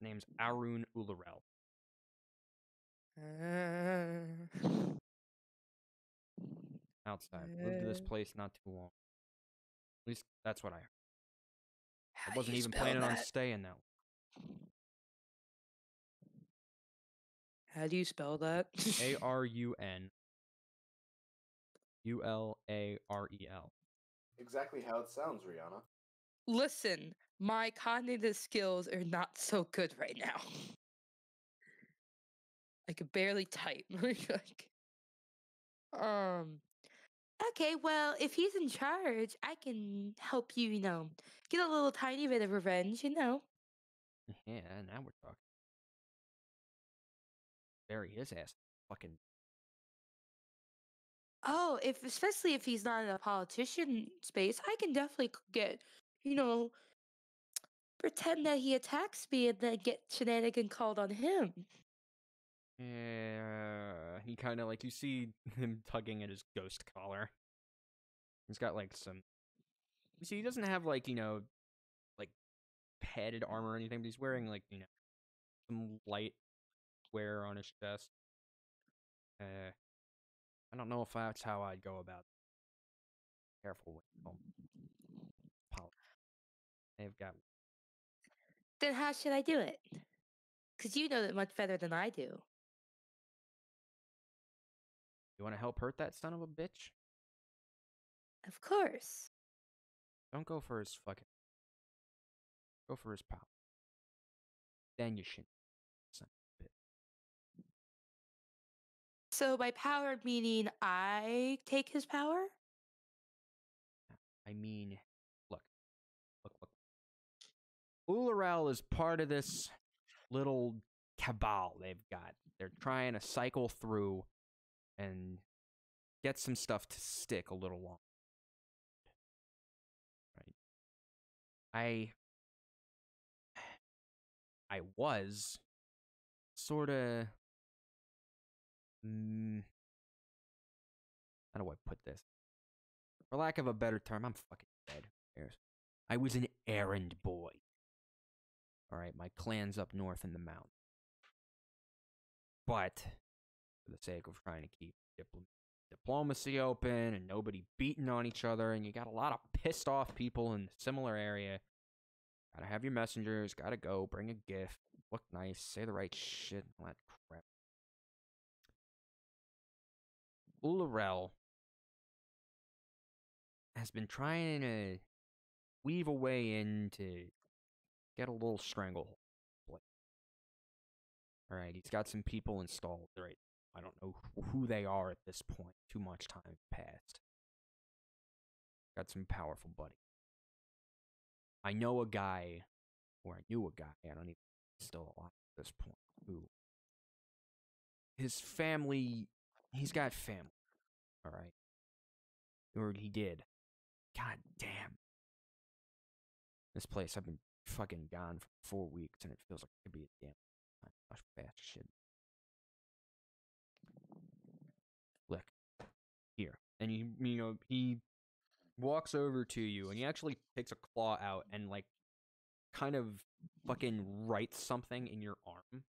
Name's Arun Ularel. Outside. Moved to this place not too long. At least that's what I heard. I How do wasn't you even spell planning on that? staying that How do you spell that? Arunullarel. Exactly how it sounds, Rihanna. Listen, my cognitive skills are not so good right now. I could barely type. Like, okay, well, if he's in charge, I can help you, get a little tiny bit of revenge. Yeah, now we're talking. Bury his ass. Fucking. Oh, especially if he's not in a politician space, I can definitely get, you know, pretend that he attacks me and then get shenanigan called on him. Yeah, he kind of like you see him tugging at his ghost collar. He's got like some. You see, he doesn't have like like padded armor or anything, but he's wearing like some light wear on his chest. I don't know if that's how I'd go about it. Careful with them. They've got. Then how should I do it? Because you know it much better than I do. You want to help hurt that son of a bitch? Of course. Don't go for his fucking. Go for his power. Then you shouldn't. Son of a bitch. So by power meaning I take his power? I mean, look. Ullarel is part of this little cabal they've got. They're trying to cycle through and get some stuff to stick a little long. Right. I was sort of how do I put this? For lack of a better term, I'm fucking dead. I was an errand boy. All right, my clan's up north in the mountain. But for the sake of trying to keep diplomacy open and nobody beating on each other, and you got a lot of pissed off people in a similar area, gotta have your messengers, gotta go, bring a gift, look nice, say the right shit, all that crap. Ullarel has been trying to weave a way in to get a little stranglehold. Alright, he's got some people installed. Right, I don't know who they are at this point. Too much time passed. Got some powerful buddy. I know a guy, or I knew a guy, I don't even he's still alive at this point, who his family, he's got family, alright? Or he did. God damn. This place, I've been fucking gone for 4 weeks, and it feels like it could be a damn time. How fast shit. Look, here. And he walks over to you, and he actually takes a claw out and, like, kind of fucking writes something in your arm.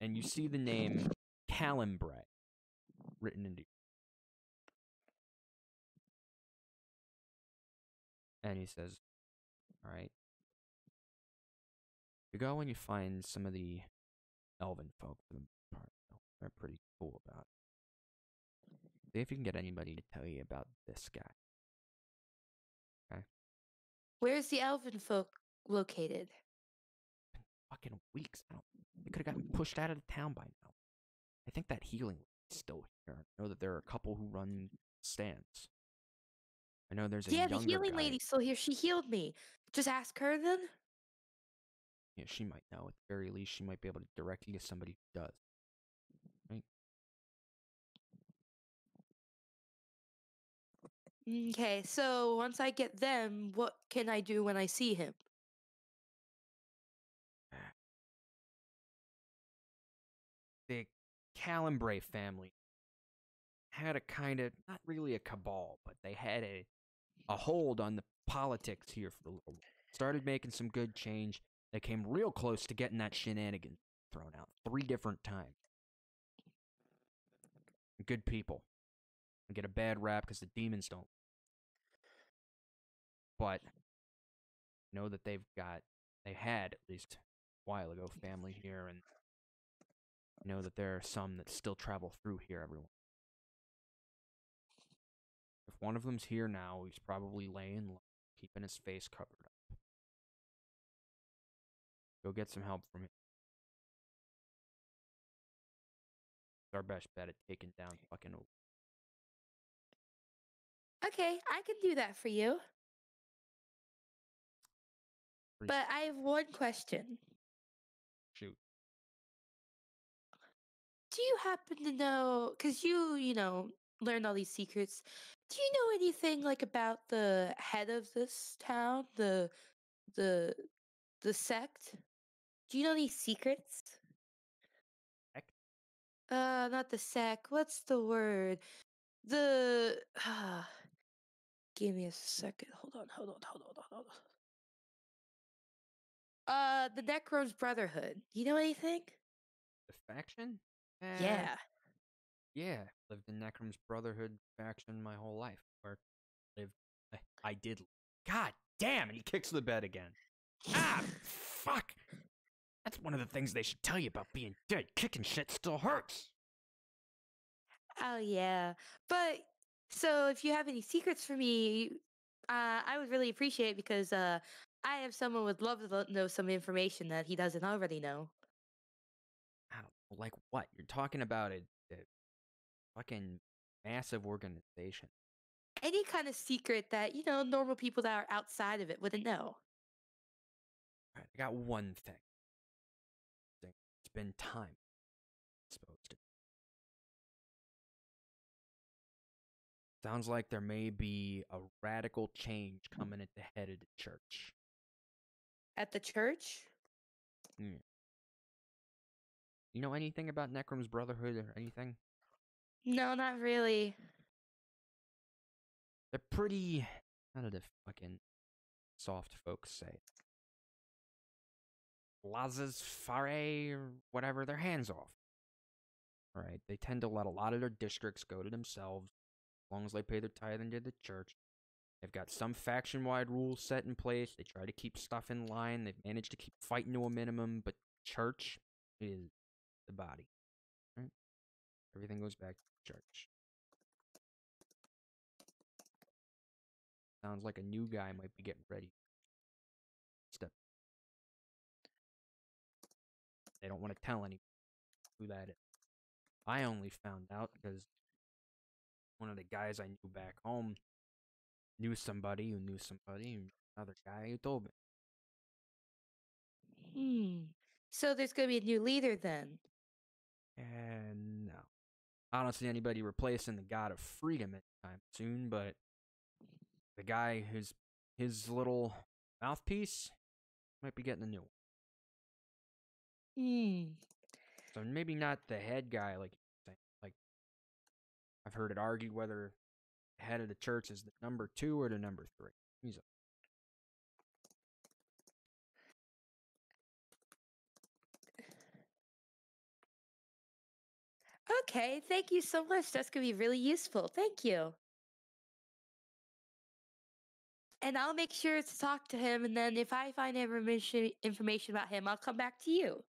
And you see the name Calimbray written into you. And he says, alright. You go and you find some of the elven folk for the most part. They're pretty cool about it. See if you can get anybody to tell you about this guy. Okay? Where's the elven folk located? Fucking weeks. They could have gotten pushed out of the town by now. I think that healing is still here. I know that there are a couple who run stands. I know there's a Yeah, the younger healing guy. lady's still here. She healed me. Just ask her then. Yeah, she might know. At the very least, she might be able to direct you to somebody who does. Right? Okay, so once I get them, what can I do when I see him? The Calimbray family had a kind of, not really a cabal, but they had a hold on the politics here for a little while. Started making some good change. They came real close to getting that shenanigans thrown out 3 different times. Good people. They get a bad rap because the demons don't. But know that they had at least a while ago family here, and know that there are some that still travel through here everyone. If one of them's here now, he's probably laying low, keeping his face covered up. Go get some help from him. It's our best bet at taking down fucking. Okay, I can do that for you. But I have one question. Shoot. Do you happen to know, because you learned all these secrets, do you know anything like about the head of this town, the sect? Do you know any secrets? Sect? Not the sect. What's the word? The give me a second. Hold on. The Necrom's Brotherhood. Do you know anything? The faction? Yeah. Yeah, lived in Necrom's Brotherhood faction my whole life. Or lived. I did. God damn! And he kicks the bed again. Ah, fuck! That's one of the things they should tell you about being dead. Kicking shit still hurts. Oh yeah. But so if you have any secrets for me, I would really appreciate it because I have someone would love to know some information that he doesn't already know. I don't know, like what? You're talking about a fucking massive organization. Any kind of secret that, normal people that are outside of it wouldn't know. Alright, I got one thing. It's been time. Supposed to. Sounds like there may be a radical change coming at the head of the church. At the church? You know anything about Necrom's Brotherhood or anything? No, not really. They're pretty. How did the fucking soft folks say? Lazes fare or whatever. Their hands off. Alright, they tend to let a lot of their districts go to themselves as long as they pay their tithe into the church. They've got some faction-wide rules set in place. They try to keep stuff in line. They've managed to keep fighting to a minimum, but church is the body. Right? Everything goes back to church. Sounds like a new guy might be getting ready. Step. They don't want to tell anybody who that is. I only found out because one of the guys I knew back home knew somebody who knew somebody, and another guy who told me. So there's going to be a new leader then? And no. I don't see anybody replacing the god of freedom anytime soon, but the guy who's his little mouthpiece might be getting a new one. So maybe not the head guy, like you're saying. Like, I've heard it argued whether the head of the church is the number 2 or the number 3. He's a Okay, thank you so much. That's going to be really useful. Thank you. And I'll make sure to talk to him, and then if I find information about him, I'll come back to you.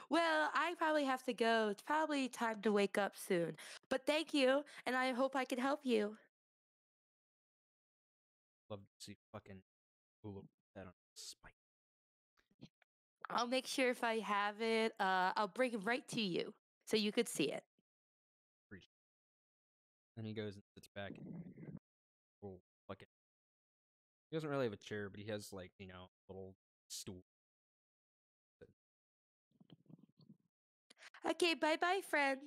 Well, I probably have to go. It's probably time to wake up soon. But thank you, and I hope I can help you. love to see fucking Hulu with that on spike. I'll make sure if I have it, I'll bring it right to you so you could see it. Then he goes and sits back and fucking. He doesn't really have a chair, but he has like, a little stool. Okay, bye-bye, friend.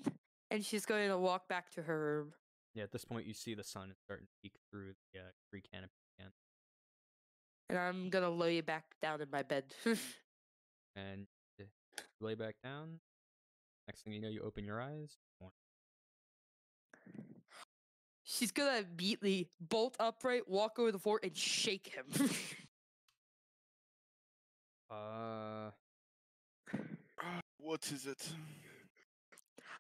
And she's going to walk back to her room. Yeah, at this point you see the sun is starting to peek through the tree canopy again. And I'm going to lay back down in my bed. And you lay back down. Next thing you know, you open your eyes. she's gonna immediately bolt upright, walk over the Vordt, and shake him. What is it?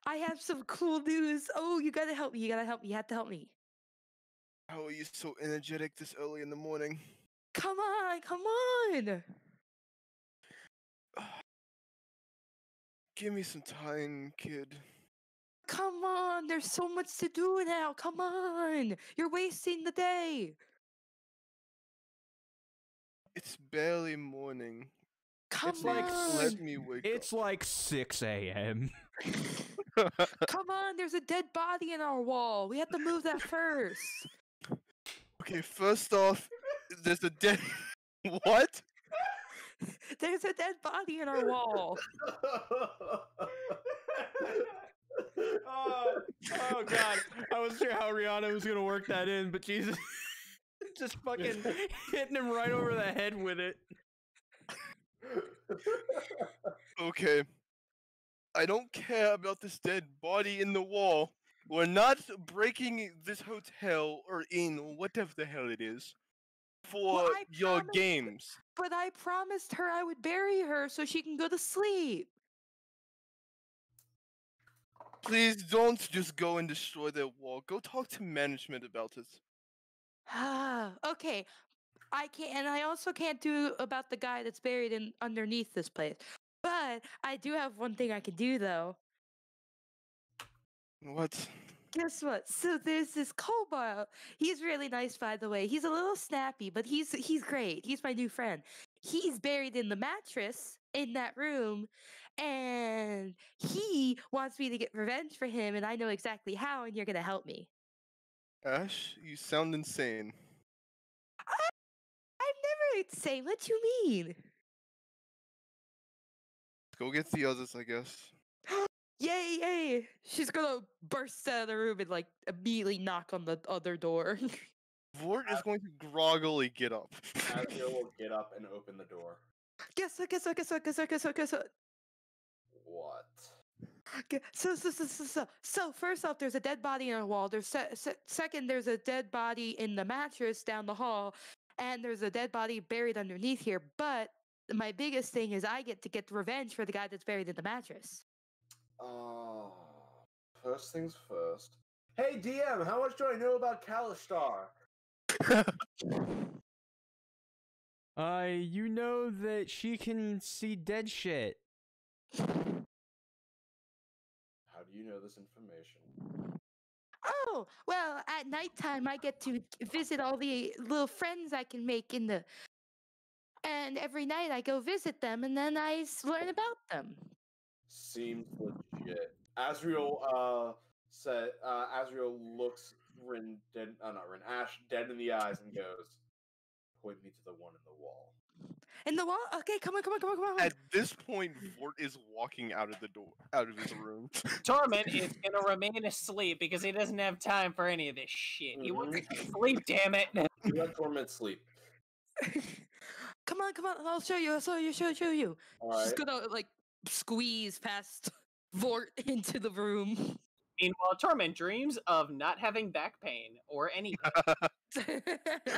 I have some cool news. Oh, you gotta help me. You gotta help me. You have to help me. How are you so energetic this early in the morning? Come on, come on. Give me some time, kid. Come on. There's so much to do now. Come on. You're wasting the day. It's barely morning. Come It's like on. Let me wake It's like 6 a.m. up. Come on. There's a dead body in our wall. We have to move that first. Okay, first off, there's a dead. What? There's a dead body in our wall. oh god. I wasn't sure how Rihanna was gonna work that in, but Jesus. Just fucking hitting him right over the head with it. Okay. I don't care about this dead body in the wall. We're not breaking this hotel or inn, whatever the hell it is, for Well, I your promised- games. But I promised her I would bury her so she can go to sleep. Please don't just go and destroy their wall. Go talk to management about it. Ah, okay. I can't, and I also can't do about the guy that's buried in underneath this place. But I do have one thing I can do though. What? Guess what? So there's this kobold. He's really nice, by the way. He's a little snappy, but he's great. He's my new friend. He's buried in the mattress in that room, and he wants me to get revenge for him, and I know exactly how, and you're gonna help me. Ash, you sound insane. I'm never insane. What you mean? Go get the others, I guess. Yay, yay! She's gonna burst out of the room and like immediately knock on the other door. Vordt is going to groggily get up. Azrael will get up and open the door. Guess what? Guess what? Guess what? Guess what? Guess what? Guess what? What? So first off, there's a dead body in a wall. There's second, there's a dead body in the mattress down the hall, and there's a dead body buried underneath here. But my biggest thing is I get to get revenge for the guy that's buried in the mattress. Oh, first things first. Hey DM, how much do I know about Kalistar? You know that she can see dead shit. How do you know this information? Oh, well, at nighttime I get to visit all the little friends I can make in the. And every night I go visit them, and then I learn about them. Seems legit. Azrael Azrael looks Ash dead in the eyes and goes, point me to the one in the wall. In the wall? Okay, come on. At this point, Vordt is walking out of the door, out of his room. Torment is gonna remain asleep because he doesn't have time for any of this shit. He wants to sleep, damn it. You let Torment sleep. Come on, I'll show you. Show you. She's Alright. gonna like squeeze past Vordt into the room. Meanwhile, Torment dreams of not having back pain or anything.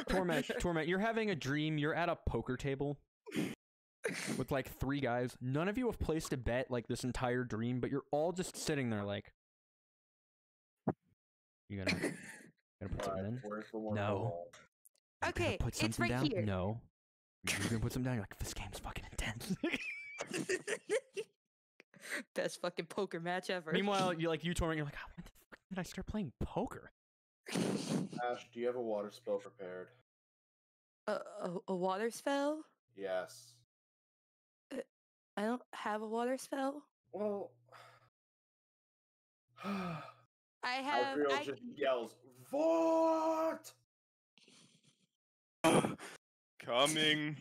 Torment, you're having a dream. You're at a poker table with like 3 guys. None of you have placed a bet like this entire dream, but you're all just sitting there like, you gonna put something in? Where's the one No. on the wall? You gonna Okay, put it's something right down? here. No. You're gonna put something down. You're like, this game's fucking intense. Best fucking poker match ever. Meanwhile, you Torment, you're like, oh, when the fuck did I start playing poker? Ash, do you have a water spell prepared? A water spell? Yes. I don't have a water spell. Well, I have. Azrael just yells, Vordt! Coming.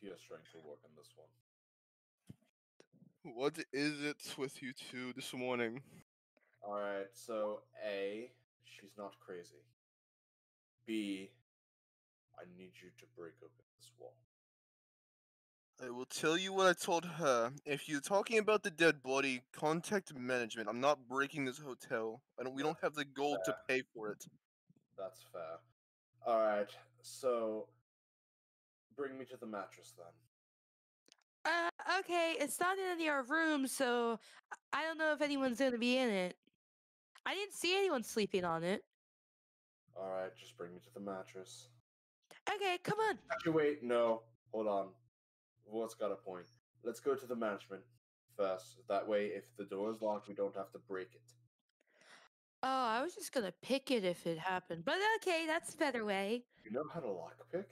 He has strength to work on this one. What is it with you two this morning? Alright, so A, she's not crazy. B, I need you to break open this wall. I will tell you what I told her. If you're talking about the dead body, contact management. I'm not breaking this hotel. We don't have the gold to pay for it. That's fair. Alright, so bring me to the mattress then. Okay, it's not in your room, so I don't know if anyone's gonna be in it. I didn't see anyone sleeping on it. Alright, just bring me to the mattress. Okay, come on. Actually, wait, no. Hold on. Vort's got a point. Let's go to the management first. That way, if the door is locked, we don't have to break it. Oh, I was just gonna pick it if it happened, but okay, that's a better way. You know how to lockpick?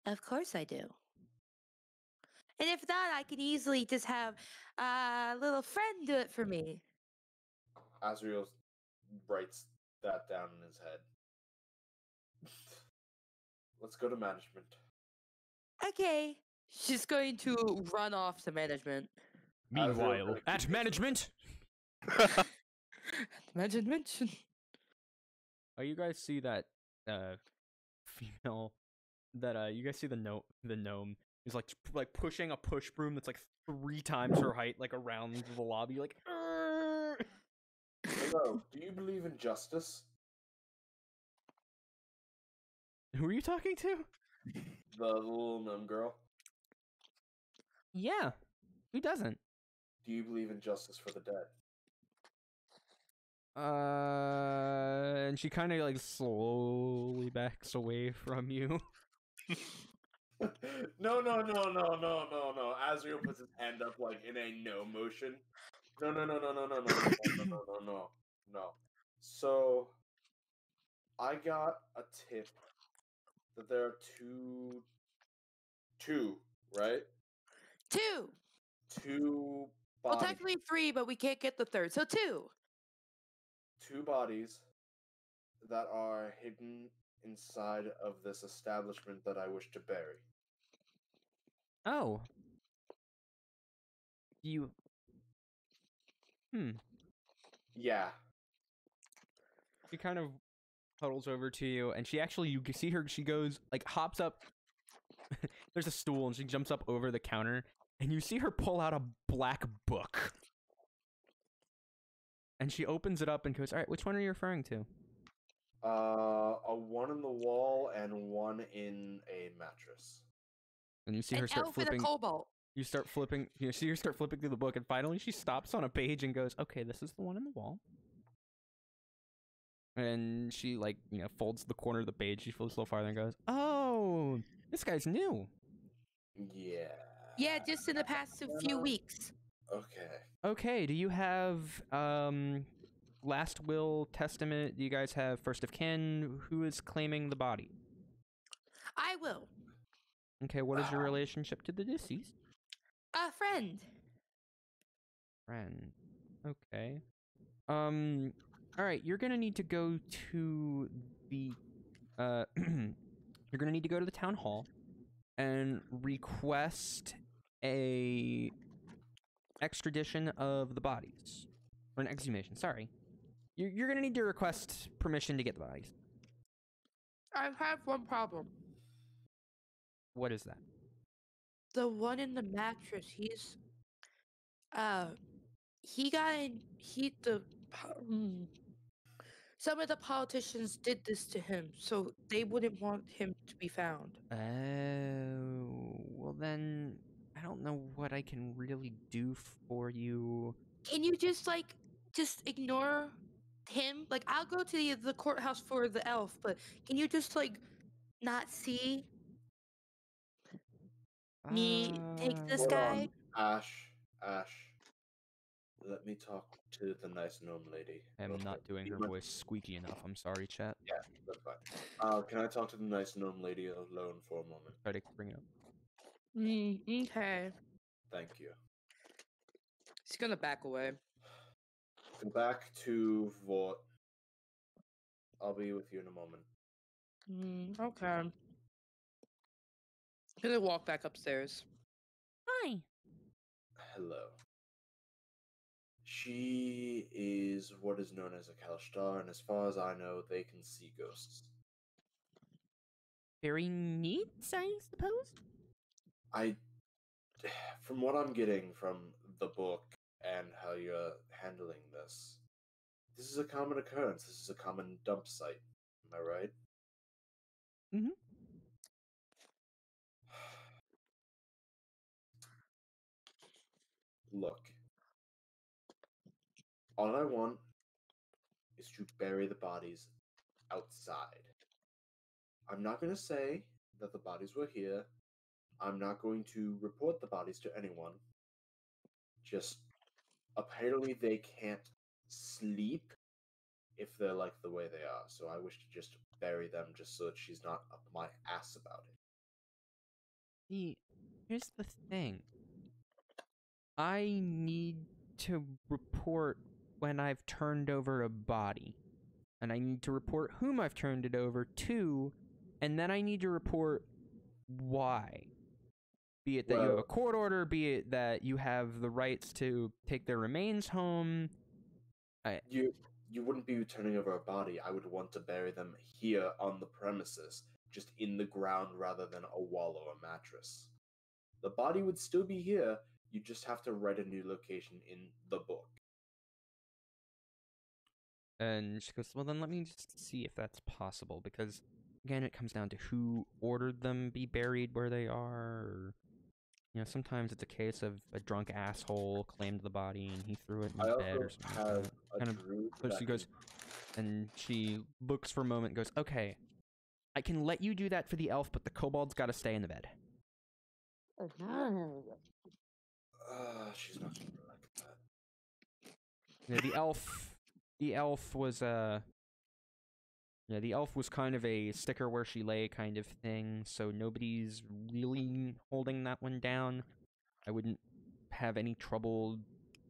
Of course I do. And if not, I could easily just have a little friend do it for me. Azrael writes that down in his head. Let's go to management. Okay. She's going to run off to management. Meanwhile, at management. Management. Oh, you guys see that female that you guys see the gnome is like pushing a push broom that's like 3 times her height like around the lobby like Hello, do you believe in justice? Who are you talking to? The little gnome girl. Yeah. Who doesn't? Do you believe in justice for the dead? And she kind of like slowly backs away from you. No. Azrael puts his hand up like in a no motion. No. So, I got a tip that there are two, right? 2. 2 Well, bodies. technically 3, but we can't get the third, so 2. 2 bodies that are hidden inside of this establishment that I wish to bury. Oh. You. Yeah. She kind of huddles over to you, and she actually, you can see her, she goes, like, hops up. There's a stool, and she jumps up over the counter, and you see her pull out a black book. And she opens it up and goes, alright, which one are you referring to? A one in the wall and one in a mattress. And you see An her start elf and a flipping. cobalt. You start flipping. You see her start flipping through the book, and finally she stops on a page and goes, "Okay, this is the one in the wall." And she like folds the corner of the page. She folds a little farther and goes, "Oh, this guy's new." Yeah. Yeah, just in the past few weeks. Okay. Okay, do you have last will, testament? Do you guys have first of kin? Who is claiming the body? I will. Okay, what is your relationship to the deceased? A friend. Friend. Okay. All right, you're gonna need to go to the you're gonna need to go to the town hall and request a extradition of the bodies, or an exhumation. Sorry, you're gonna need to request permission to get the bodies. I have one problem. What is that? The one in the mattress, he got in, some of the politicians did this to him, so they wouldn't want him to be found. Oh, well then, I don't know what I can really do for you. Can you just ignore him? Like, I'll go to the courthouse for the elf, but can you just not see me take this Hold guy? on. Ash. Let me talk to the nice gnome lady. I'm not doing her voice squeaky enough. I'm sorry, chat. Yeah, that's fine. Can I talk to the nice gnome lady alone for a moment? Try to bring it up. Okay. Thank you. He's gonna back away. Go back to Vordt. I'll be with you in a moment. Okay. I'm gonna walk back upstairs. Hi. Hello. She is what is known as a Kalstar, and as far as I know, they can see ghosts. Very neat, I suppose. I from what I'm getting from the book and how you're handling this, this is a common occurrence. This is a common dump site. Am I right? Mhm. Look, all I want is to bury the bodies outside. I'm not going to say that the bodies were here. I'm not going to report the bodies to anyone. Just apparently they can't sleep if they're like the way they are. So I wish to just bury them just so that she's not up my ass about it. See, here's the thing. I need to report when I've turned over a body. And I need to report whom I've turned it over to, and then I need to report why. Be it that you have a Well- court order, be it that you have the rights to take their remains home. You wouldn't be turning over a body. I would want to bury them here on the premises, just in the ground rather than a wall or a mattress. The body would still be here. You just have to write a new location in the book. And she goes, well, then let me just see if that's possible, because, again, it comes down to who ordered them be buried where they are, or, you know, sometimes it's a case of a drunk asshole claimed the body and he threw it in I the bed or also something like have that. a Kind of, druid so that she can- goes, and she looks for a moment and goes, okay, I can let you do that for the elf, but the kobold's gotta stay in the bed. She's not gonna like that. You know, the elf was, yeah, the elf was kind of a sticker where she lay kind of thing, so nobody's really holding that one down. I wouldn't have any trouble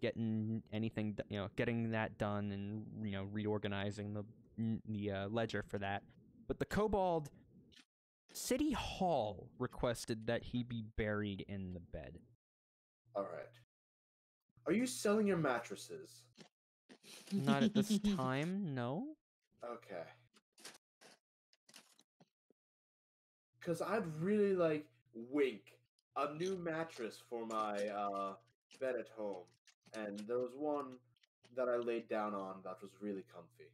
getting anything, you know, getting that done and, you know, reorganizing the ledger for that. But the kobold, City Hall requested that he be buried in the bed. Alright. Are you selling your mattresses? Not at this time, no. Okay. Because I'd really like, wink, a new mattress for my bed at home. And there was one that I laid down on that was really comfy.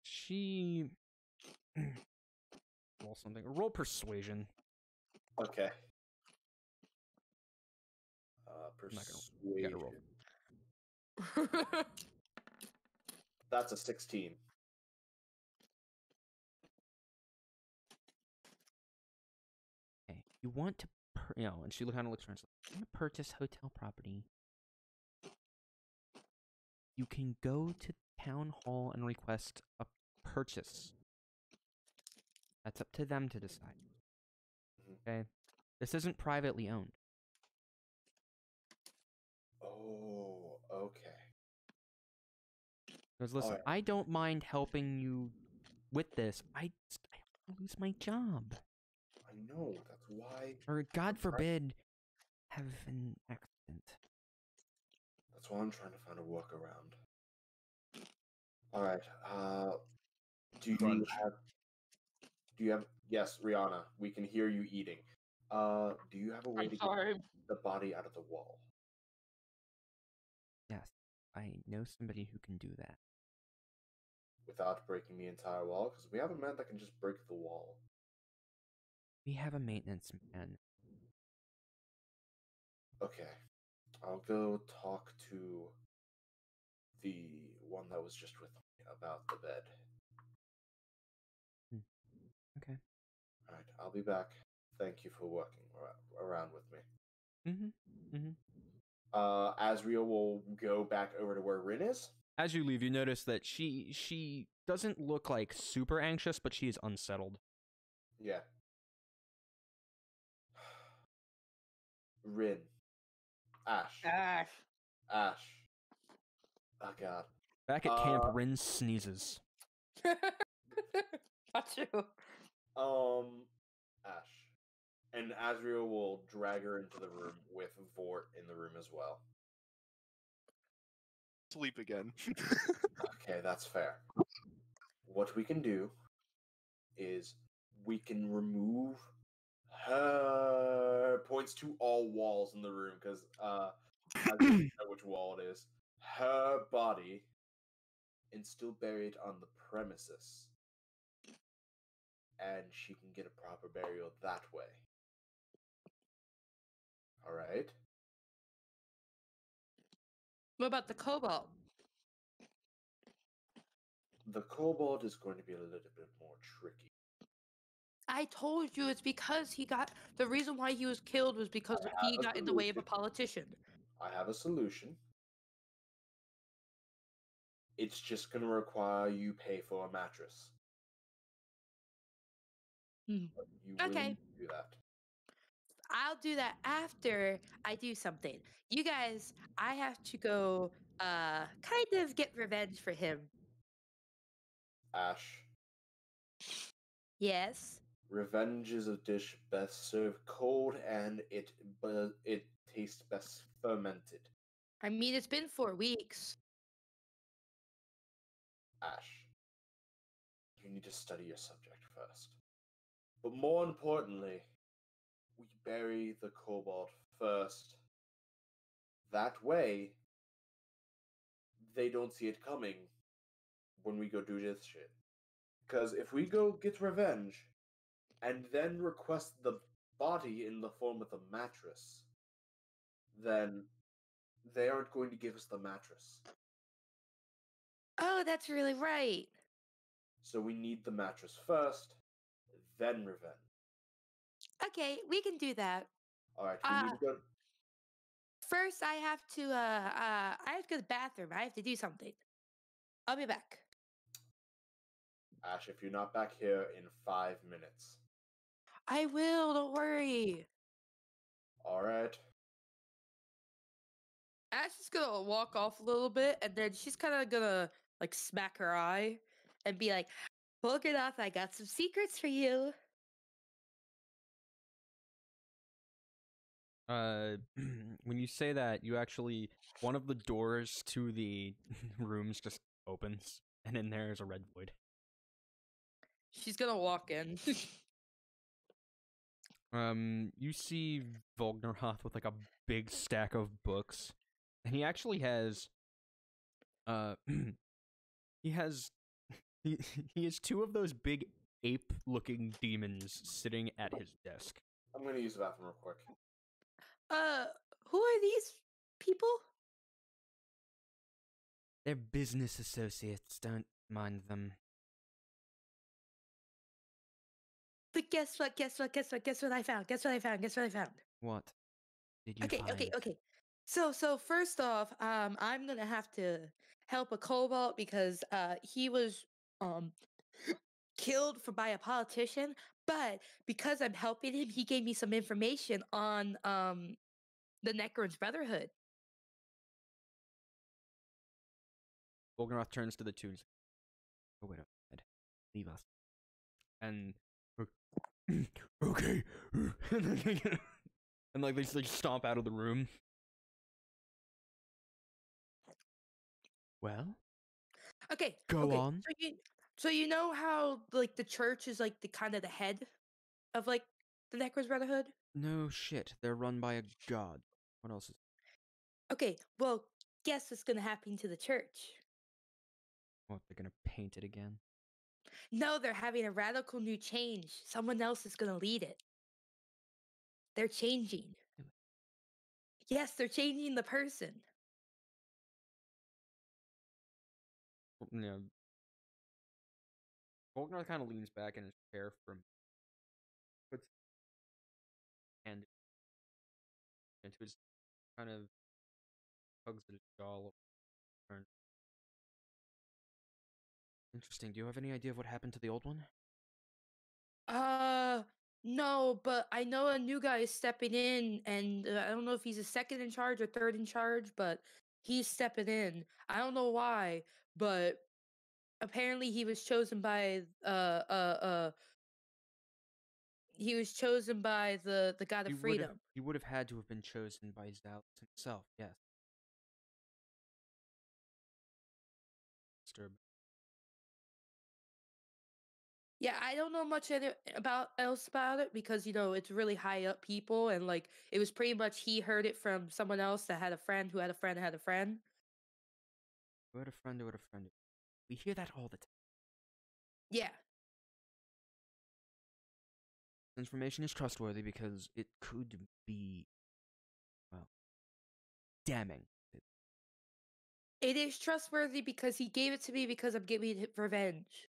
She roll something. Roll persuasion. Okay. I'm not gonna. You gotta Persuasion. roll. That's a 16. Okay, you want to, you know, and she kind of looks around. You want to purchase hotel property? You can go to town hall and request a purchase. That's up to them to decide. Okay, this isn't privately owned. Oh, okay. Because listen, Alright. I don't mind helping you with this. I lose my job, I know, that's why. or God forbid, have an accident. That's why I'm trying to find a workaround. Alright, do you Crunch. have yes, Rihanna, we can hear you eating. Do you have a way I'm to sorry. get the body out of the wall? Yes, I know somebody who can do that. Without breaking the entire wall? Because we have a man that can just break the wall. We have a maintenance man. Okay. I'll go talk to the one that was just with me about the bed. Okay. Alright, I'll be back. Thank you for working around with me. Mm-hmm. Mm-hmm. Azrael will go back over to where Rin is. As you leave, you notice that she doesn't look like super anxious, but she is unsettled. Yeah. Rin. Ash. Ash. Ash. Oh god. Back at camp, Rin sneezes. Not true. Ash. And Azrael will drag her into the room with Vordt in the room as well. Sleep again. Okay, that's fair. What we can do is we can remove Her points to all walls in the room because I don't know which wall it is. Her body is still buried on the premises, and she can get a proper burial that way. All right. What about the cobalt? The kobold is going to be a little bit more tricky. I told you it's because he got the reason why he was killed was because he got in the way of a politician. I have a solution. It's just going to require you pay for a mattress. Hmm. You Okay. will do that. I'll do that after I do something. You guys, I have to go kind of get revenge for him. Ash, Yes. revenge is a dish best served cold, and it tastes best fermented. I mean, it's been 4 weeks. Ash, you need to study your subject first. But more importantly, we bury the kobold first. That way, they don't see it coming when we go do this shit. Because if we go get revenge and then request the body in the form of a mattress, then they aren't going to give us the mattress. Oh, that's really right. So we need the mattress first, then revenge. Okay, we can do that. Alright, we need to go. First, I have to I have to go to the bathroom. I have to do something. I'll be back. Ash, if you're not back here in 5 minutes. I will, don't worry. Alright. Ash is gonna walk off a little bit, and then she's kind of gonna like smack her eye and be like, "Polkadot, I got some secrets for you." When you say that, you actually one of the doors to the rooms just opens, and in there is a red void. She's gonna walk in. You see Volgnerhoth with like a big stack of books, and he actually has, he has, he, he has two of those big ape-looking demons sitting at his desk. I'm going to use the bathroom real quick. Who are these people? They're business associates. Don't mind them. But guess what? Guess what? Guess what? Guess what I found? Guess what I found? Guess what I found? What did you Okay, find? okay. So first off, I'm gonna have to help a cobalt because he was killed by a politician. But because I'm helping him, he gave me some information on the Necron's Brotherhood. Volgneroth turns to the two and says, "Oh wait, Ed, leave us." And okay, and like they stomp out of the room. Well, Okay, go okay. on. So you know how like the church is like the kind of the head of like the Necron's Brotherhood? No shit, they're run by a god. What else is? Okay, well, guess what's gonna happen to the church? What, they're gonna paint it again? No, they're having a radical new change. Someone else is gonna lead it. They're changing. Yes, they're changing the person. Yeah. Volgneroth kind of leans back in his chair from puts hand into his kind of hugs at his jaw. Turn. Interesting. Do you have any idea of what happened to the old one? No, but I know a new guy is stepping in, and I don't know if he's a second in charge or third in charge, but he's stepping in. I don't know why, but apparently he was chosen by he was chosen by the god of freedom. He would have had to have been chosen by Zalus himself. Yes. Disturb. Yeah, I don't know much else about it because it's really high up people, and like it was pretty much he heard it from someone else that had a friend who had a friend who had a friend. Who had a friend who had a friend. We hear that all the time. Yeah. Information is trustworthy because it could be, well, damning. It is trustworthy because he gave it to me because I'm giving him revenge.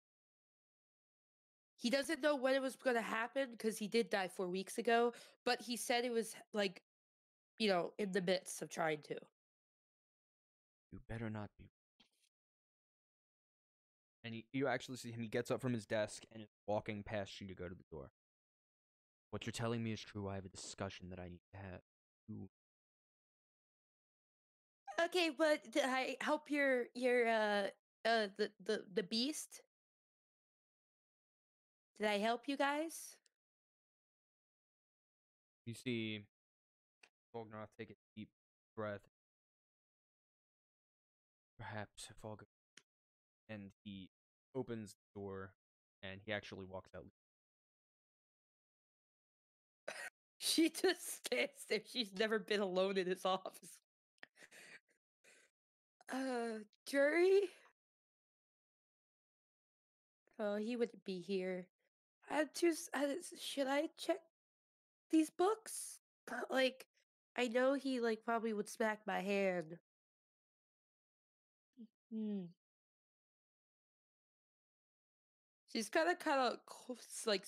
He doesn't know when it was going to happen because he did die 4 weeks ago, but he said it was like, in the midst of trying to. You better not be. And you actually see him. He gets up from his desk and is walking past you to go to the door. What you're telling me is true. I have a discussion that I need to have. Ooh. Okay, but did I help the beast? Did I help you guys? You see Volgnaroth take a deep breath. Perhaps if all goes, and he opens the door, and he actually walks out. She just stands there. She's never been alone in his office. Jury? Oh, he wouldn't be here. Should I check these books? But, like, I know he, like, probably would smack my hand. Hmm. She's kind of, like,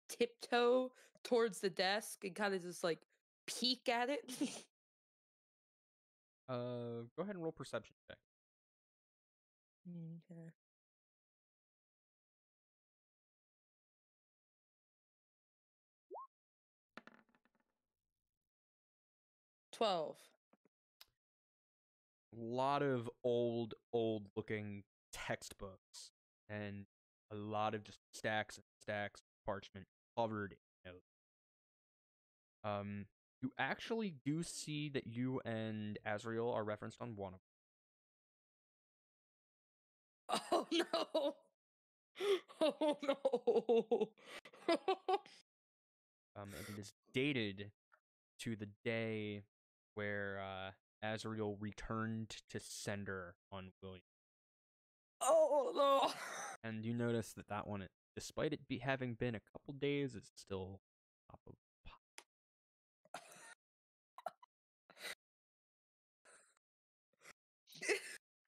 tiptoe towards the desk and kind of just, like, peek at it. Go ahead and roll perception check. Okay. 12. A lot of old looking textbooks and a lot of just stacks and stacks of parchment covered in notes. You actually do see that you and Azrael are referenced on one of them. Oh no! Oh no! And it is dated to the day where Azrael returned to sender on William. Oh no! And you notice that one, despite it having been a couple days, is still top of the pile.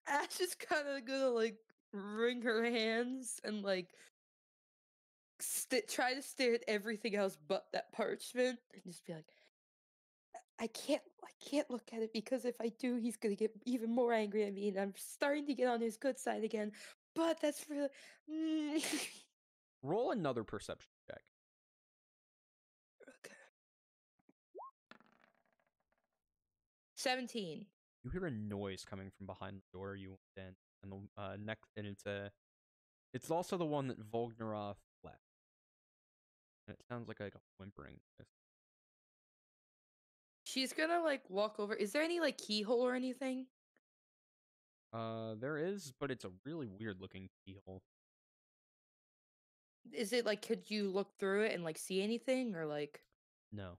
Ash is kind of gonna like wring her hands and like try to stare at everything else but that parchment and just be like, I can't look at it because if I do, he's gonna get even more angry at me, and I'm starting to get on his good side again. But that's really. Roll another perception check. Okay. 17. You hear a noise coming from behind the door you went in, and the next, and it's also the one that Volgnaroth left, and it sounds like a whimpering noise. She's gonna like walk over. Is there any like keyhole or anything? There is, but it's a really weird looking keyhole. Is it like, could you look through it and like see anything, or like? No.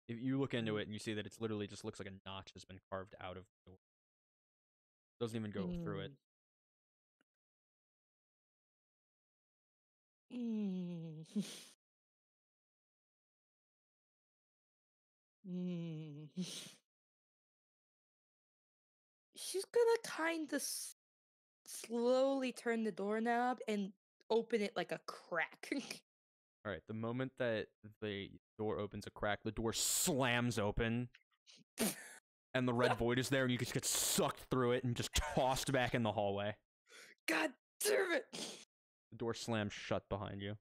If you look into it and you see that it's literally just looks like a notch has been carved out of the door. Doesn't even go through it. Mm. Mm. She's gonna kind of slowly turn the doorknob and open it like a crack. All right, the moment that the door opens a crack, the door slams open, and the red void is there, and you just get sucked through it and just tossed back in the hallway. God damn it! The door slams shut behind you.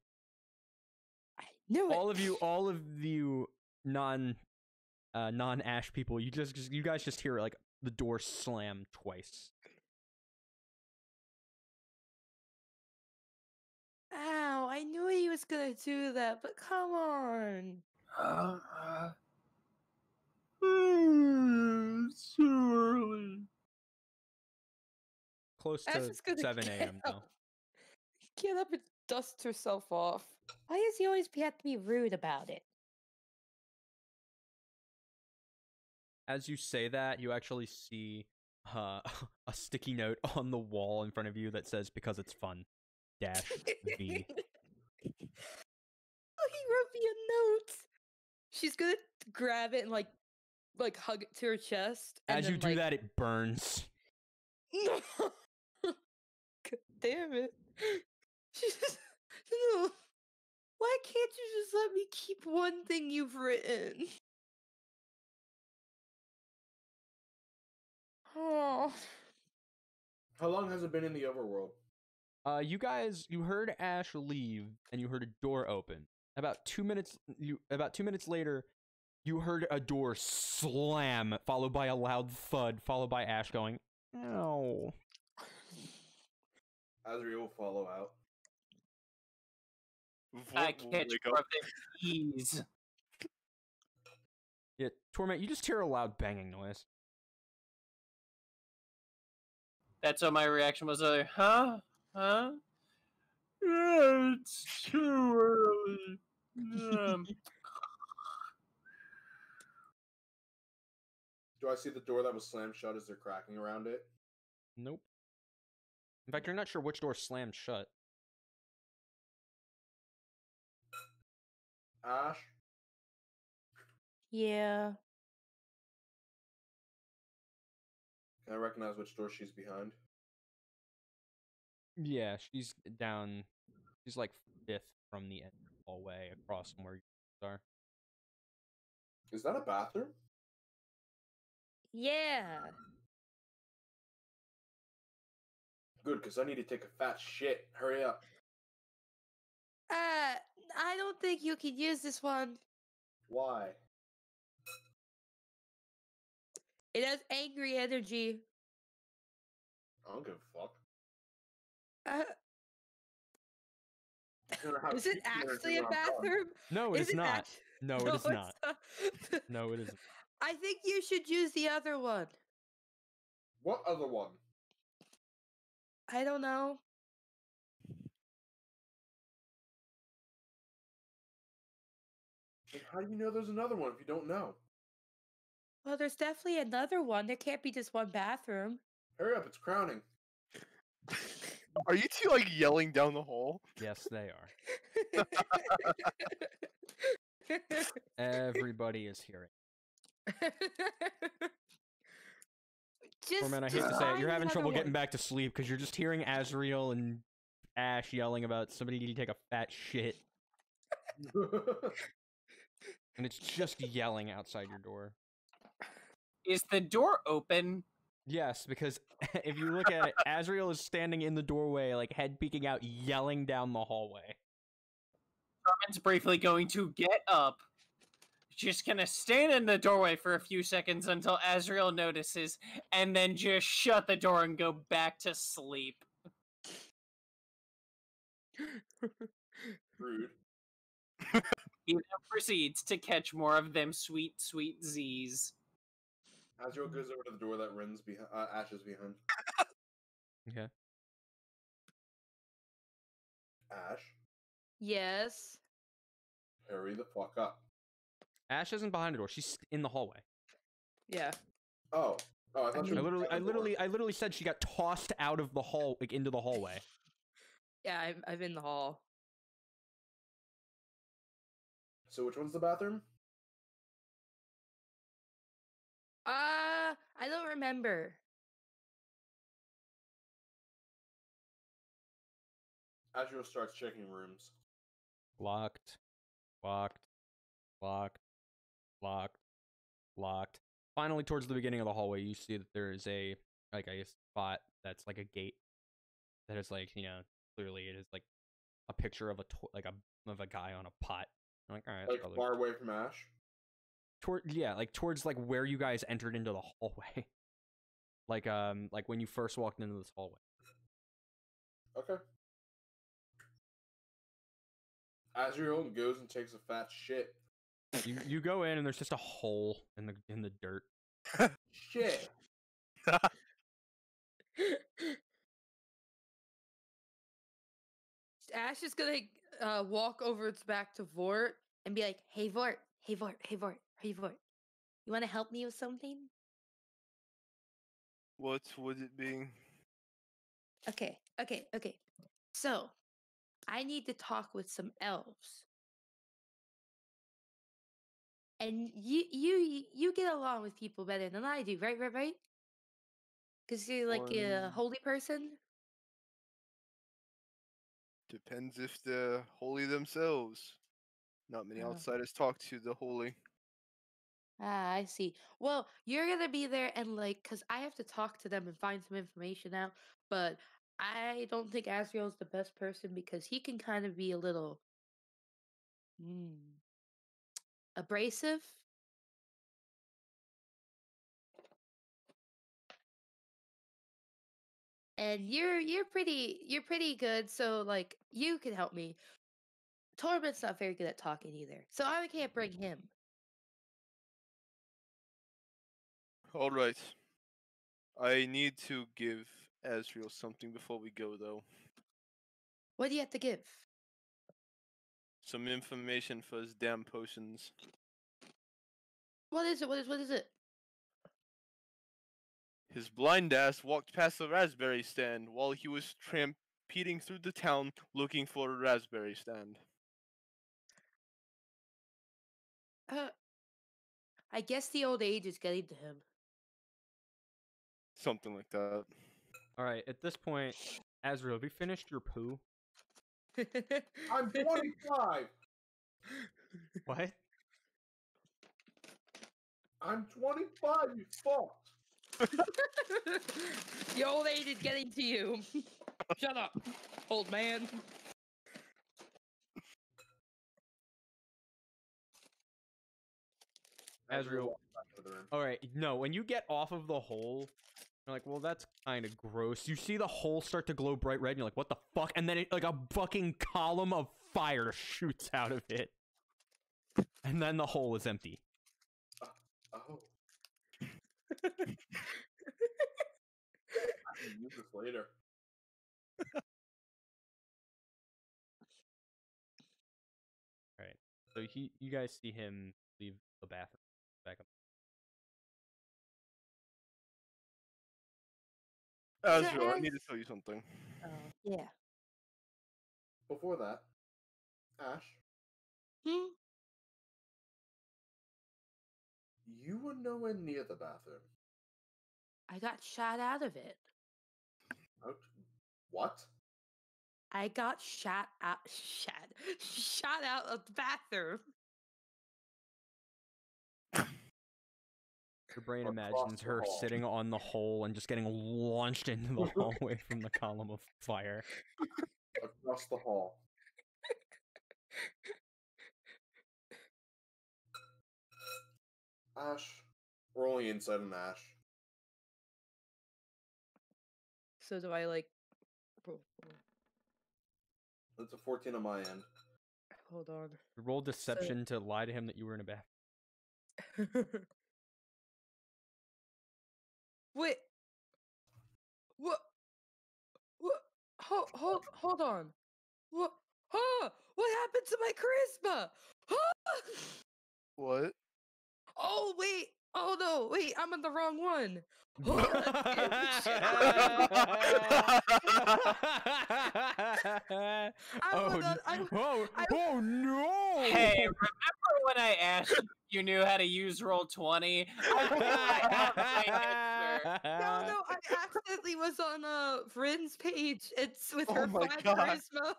I knew it. All of you non-Ash people, you guys just hear like the door slam twice. Ow! I knew he was gonna do that, but come on. It's too early. Close Ash to is gonna 7 a.m. now. Get up and dusts herself off. Why does he always have to be rude about it? As you say that, you actually see a sticky note on the wall in front of you that says "Because it's fun." Dash V. Oh, he wrote me a note. She's gonna grab it and like hug it to her chest. And As then, you do that, it burns. God damn it! She's just, no. Why can't you just let me keep one thing you've written? Oh. How long has it been in the overworld? You heard Ash leave, and you heard a door open. About 2 minutes later, you heard a door slam, followed by a loud thud, followed by Ash going, "Ow." Azrael will follow out. I Vordt will catch wake more up. of the keys. Yeah, Torment, you just hear a loud banging noise. That's what my reaction was. Huh? Huh? Yeah, it's too early. Do I see the door that was slammed shut? Is there cracking around it? Nope. In fact, you're not sure which door slammed shut. Ash? Yeah. Can I recognize which door she's behind? Yeah, she's down. She's like 5th from the end of the hallway across from where you are. Is that a bathroom? Yeah. Good, because I need to take a fat shit. Hurry up. I don't think you can use this one. Why? It has angry energy. I don't give a fuck. Uh, It's gonna have is it peak energy actually a when I'm done. bathroom? No, it is not. act- No, it is it's not. No, it isn't. I think you should use the other one. What other one? I don't know. How do you know there's another one if you don't know? Well, there's definitely another one. There can't be just one bathroom. Hurry up, it's crowning. Are you two like yelling down the hall? Yes, they are. Everybody is hearing. Torment, I hate to say it, you're having trouble getting back to sleep because you're just hearing Azrael and Ash yelling about somebody need to take a fat shit. And it's just yelling outside your door. Is the door open? Yes, because if you look at it, Azrael is standing in the doorway, like head peeking out, yelling down the hallway. Torment's briefly going to get up. Just gonna stand in the doorway for a few seconds until Azrael notices, and then just shut the door and go back to sleep. Rude. He then proceeds to catch more of them sweet, sweet Z's. Azrael goes over to the door that Rin's behind. Ash is behind. Okay. Ash, Yes. hurry the fuck up. Ash isn't behind the door. She's in the hallway. Yeah. Oh, I thought you I were literally said she got tossed out of the hall, like into the hallway. Yeah, I'm in the hall. So which one's the bathroom? I don't remember. Azrael starts checking rooms. Locked. Locked. Locked. Locked. Locked. Finally, towards the beginning of the hallway, you see that there is a spot that's like a gate. That is like, clearly it is like a picture of of a guy on a pot. I'm like, all right, Like probably far away from Ash. towards like where you guys entered into the hallway. like when you first walked into this hallway. Okay. Azrael goes and takes a fat shit. You go in and there's just a hole in the dirt. Shit. Ash is gonna walk over its back to Vordt and be like, "Hey Vordt, hey Vordt, hey Vordt, hey Vordt, you want to help me with something?" What would it be? Okay. So, I need to talk with some elves. And you get along with people better than I do, right? Because you're like a One holy person. depends if they're holy themselves. Not many Oh. outsiders talk to the holy. Ah, I see. Well, you're gonna be there and like, cause I have to talk to them and find some information out. But I don't think Azrael's the best person because he can kind of be a little abrasive. And you're pretty good, so like you can help me. Torment's not very good at talking either, so I can't bring him. All right. I need to give Azrael something before we go, though. What do you have to give? Some information for his damn potions. What is it? What is it? His blind ass walked past the raspberry stand while he was trampeding through the town looking for a raspberry stand. I guess the old age is getting to him. Something like that. All right, at this point, Azrael, have you finished your poo? I'm 25. What? I'm 25. You fuck. The old age is getting to you. Shut up, old man. Azrael. walks back into the room. All right, no, when you get off of the hole, you're like, well, that's kind of gross. You see the hole start to glow bright red, and you're like, what the fuck? And then like a fucking column of fire shoots out of it. And then the hole is empty. Oh. I can use this later. Alright, so you guys see him leave the bathroom, back up. Azrael, I Az- need to tell you something. Oh, yeah. Before that, Ash, you were nowhere near the bathroom. I got shot out of it. Out? What? I got shot out of the bathroom. Your brain Across imagines the her hall. sitting on the hole and just getting launched into the hallway from the column of fire. Across the hall. Ash. We're only inside an Ash. So do I like? That's a 14 on my end. Hold on. Roll deception to lie to him that you were in a bathroom. Wait. What? What? Hold on. What? Huh? What happened to my charisma? Huh? What? Oh wait. Oh no. Wait. I'm on the wrong one. Oh, oh no! Hey, remember when I asked you if you knew how to use Roll20? I think I have my answer. No, I accidentally was on Vryn's page. It's with Oh her my 5 God. charisma.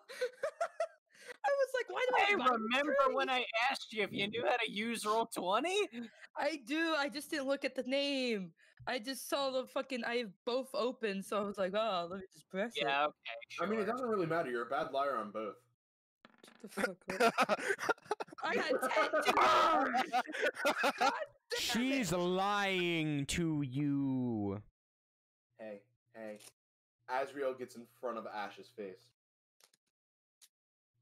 I was like, why do I Hey, buy this remember journey? when I asked you if you knew how to use Roll20? I do. I just didn't look at the name. I just saw the fucking. I have both open, so I was like, oh, let me just press it. Yeah, okay, sure. I mean, it doesn't really matter. You're a bad liar on both. Shut the fuck up. I got 10 to God damn She's it. lying to you. Hey. Azrael gets in front of Ash's face.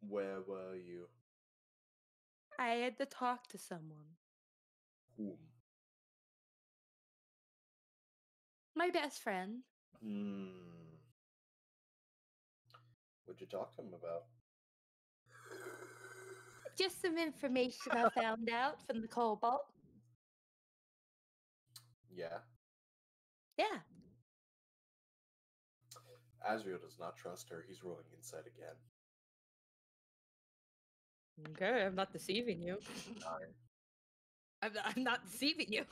Where were you? I had to talk to someone. Whom? My best friend. What'd you talk to him about? just some information I found out from the Cobalt. Yeah. Yeah. Azrael does not trust her. He's rolling insight again. Okay, I'm not deceiving you. I'm not deceiving you.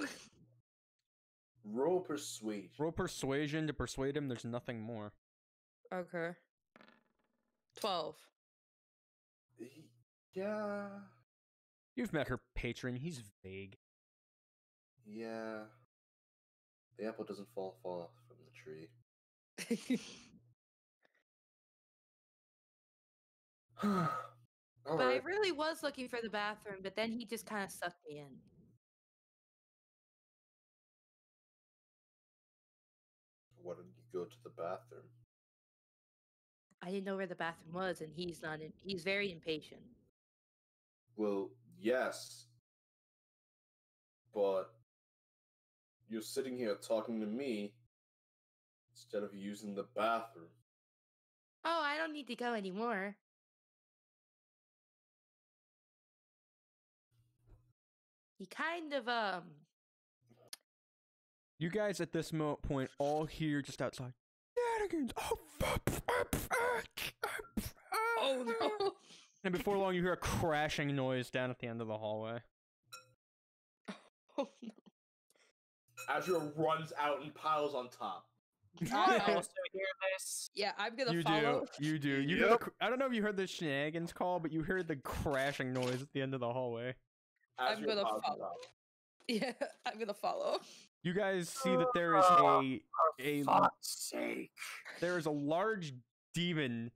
Roll persuasion. Roll persuasion to persuade him. There's nothing more. Okay. 12. Yeah. You've met her patron. He's vague. Yeah. The apple doesn't fall off from the tree. All But I right. really was looking for the bathroom, but then he just kind of sucked me in. Why didn't you go to the bathroom? I didn't know where the bathroom was, and he's not. He's very impatient. Well, yes. But you're sitting here talking to me instead of using the bathroom. Oh, I don't need to go anymore. He kind of You guys at this point all hear just outside. Shenanigans! Oh no. And before long, you hear a crashing noise down at the end of the hallway. Oh no. Azrael runs out and piles on top. I also hear this. Yeah, I'm gonna You follow. do. You do. You hear the, I don't know if you heard the shenanigans call, but you heard the crashing noise at the end of the hallway. I'm Azrael gonna piles on follow. top. Yeah, I'm gonna follow. You guys see that there is a Fuck's sake. there is a large demon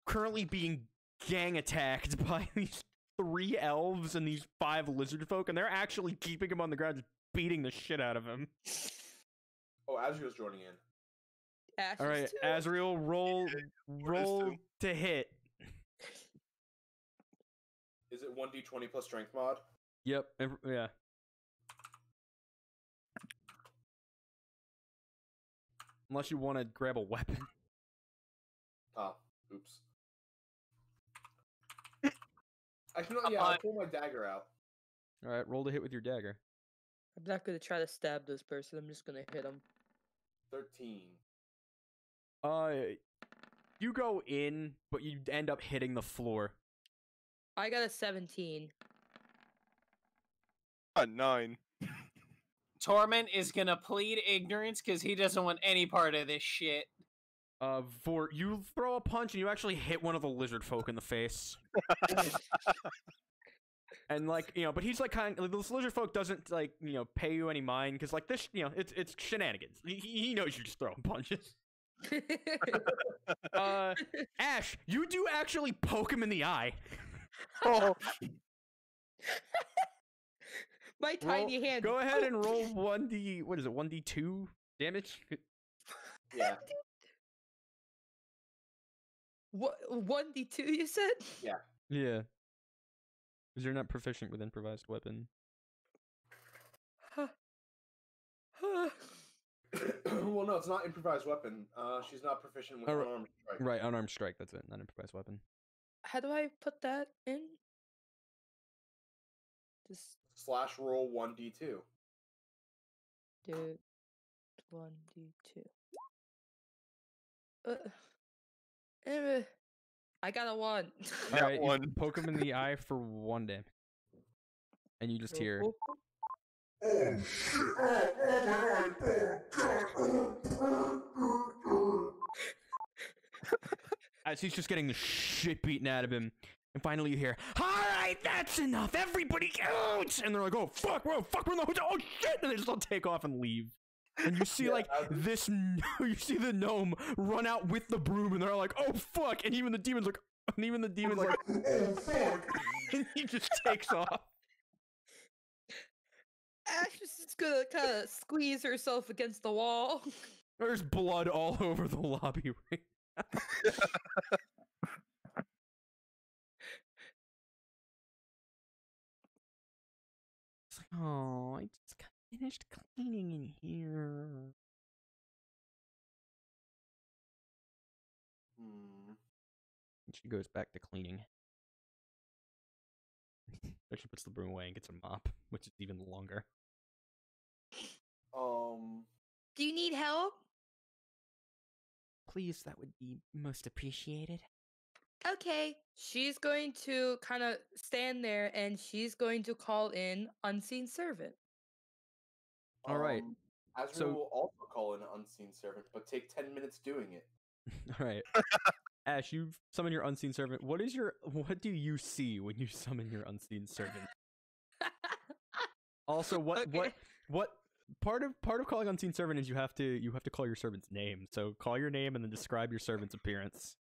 currently being gang attacked by these 3 elves and these 5 lizard folk, and they're actually keeping him on the ground, just beating the shit out of him. Oh, Azrael's joining in. Ash All right, is too. Azrael, roll too. to hit. Is it 1d20 plus strength mod? Yep. Yeah. Unless you want to grab a weapon. Oh, oops. Actually, I'll pull my dagger out. All right, roll to hit with your dagger. I'm not gonna try to stab this person. I'm just gonna hit him. 13. You go in, but you end up hitting the floor. I got a 17. 9. Torment is gonna plead ignorance because he doesn't want any part of this shit. Vordt, you throw a punch and you actually hit one of the lizard folk in the face. And like, you know, but he's like this lizard folk doesn't like, you know, pay you any mind because like this, you know, it's shenanigans. He knows you're just throwing punches. Ash, you do actually poke him in the eye. Oh, My tiny hand. Go ahead and roll 1d. What is it? 1d2 damage. Yeah. What 1d2 you said? Yeah. Yeah. Because you're not proficient with improvised weapon. Well, no, it's not improvised weapon. She's not proficient with Oh, unarmed strike. Right, unarmed strike. That's it. Not improvised weapon. How do I put that in? Just / roll 1d2. do 1d2. I got a 1. All right, one. you poke him in the eye for 1 damage, and you just hear. Oh shit! Oh my god! As he's just getting the shit beaten out of him, and finally you hear, "All right, that's enough. Everybody out!" And they're like, "Oh fuck, whoa, fuck, we're in the hotel. Oh shit!" And they just all take off and leave. And you see like this, you see the gnome run out with the broom, and they're all like, "Oh fuck!" And even the demon's like, Oh fuck! and he just takes off. Ash is just gonna kind of squeeze herself against the wall. There's blood all over the lobby right now. It's like, oh, I just got finished cleaning in here. And she goes back to cleaning. Actually puts the broom away and gets a mop, which is even longer. Do you need help? Please, that would be most appreciated. Okay. She's going to kind of stand there and she's going to call in unseen servant. All right. Azrael So- will also call in an unseen servant, but take 10 minutes doing it. All right. Ash, you summon your unseen servant. What do you see when you summon your unseen servant? Also, what part of calling unseen servant is you have to call your servant's name. So call your name and then describe your servant's appearance.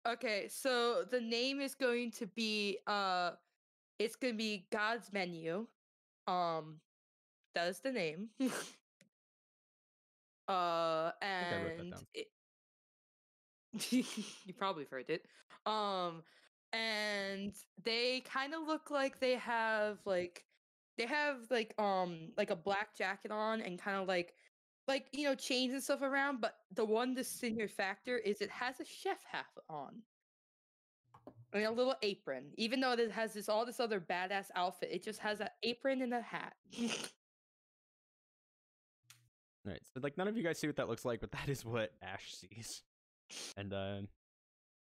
Okay, so the name is going to be it's going to be God's menu. That is the name. I think I wrote that And down. you probably heard it. And they kind of look like they have like a black jacket on and kind of like chains and stuff around, but the one distinguishing factor is it has a chef hat on. I mean, a little apron. Even though it has all this other badass outfit, it just has an apron and a hat. All right. So like none of you guys see what that looks like, but that is what Ash sees. And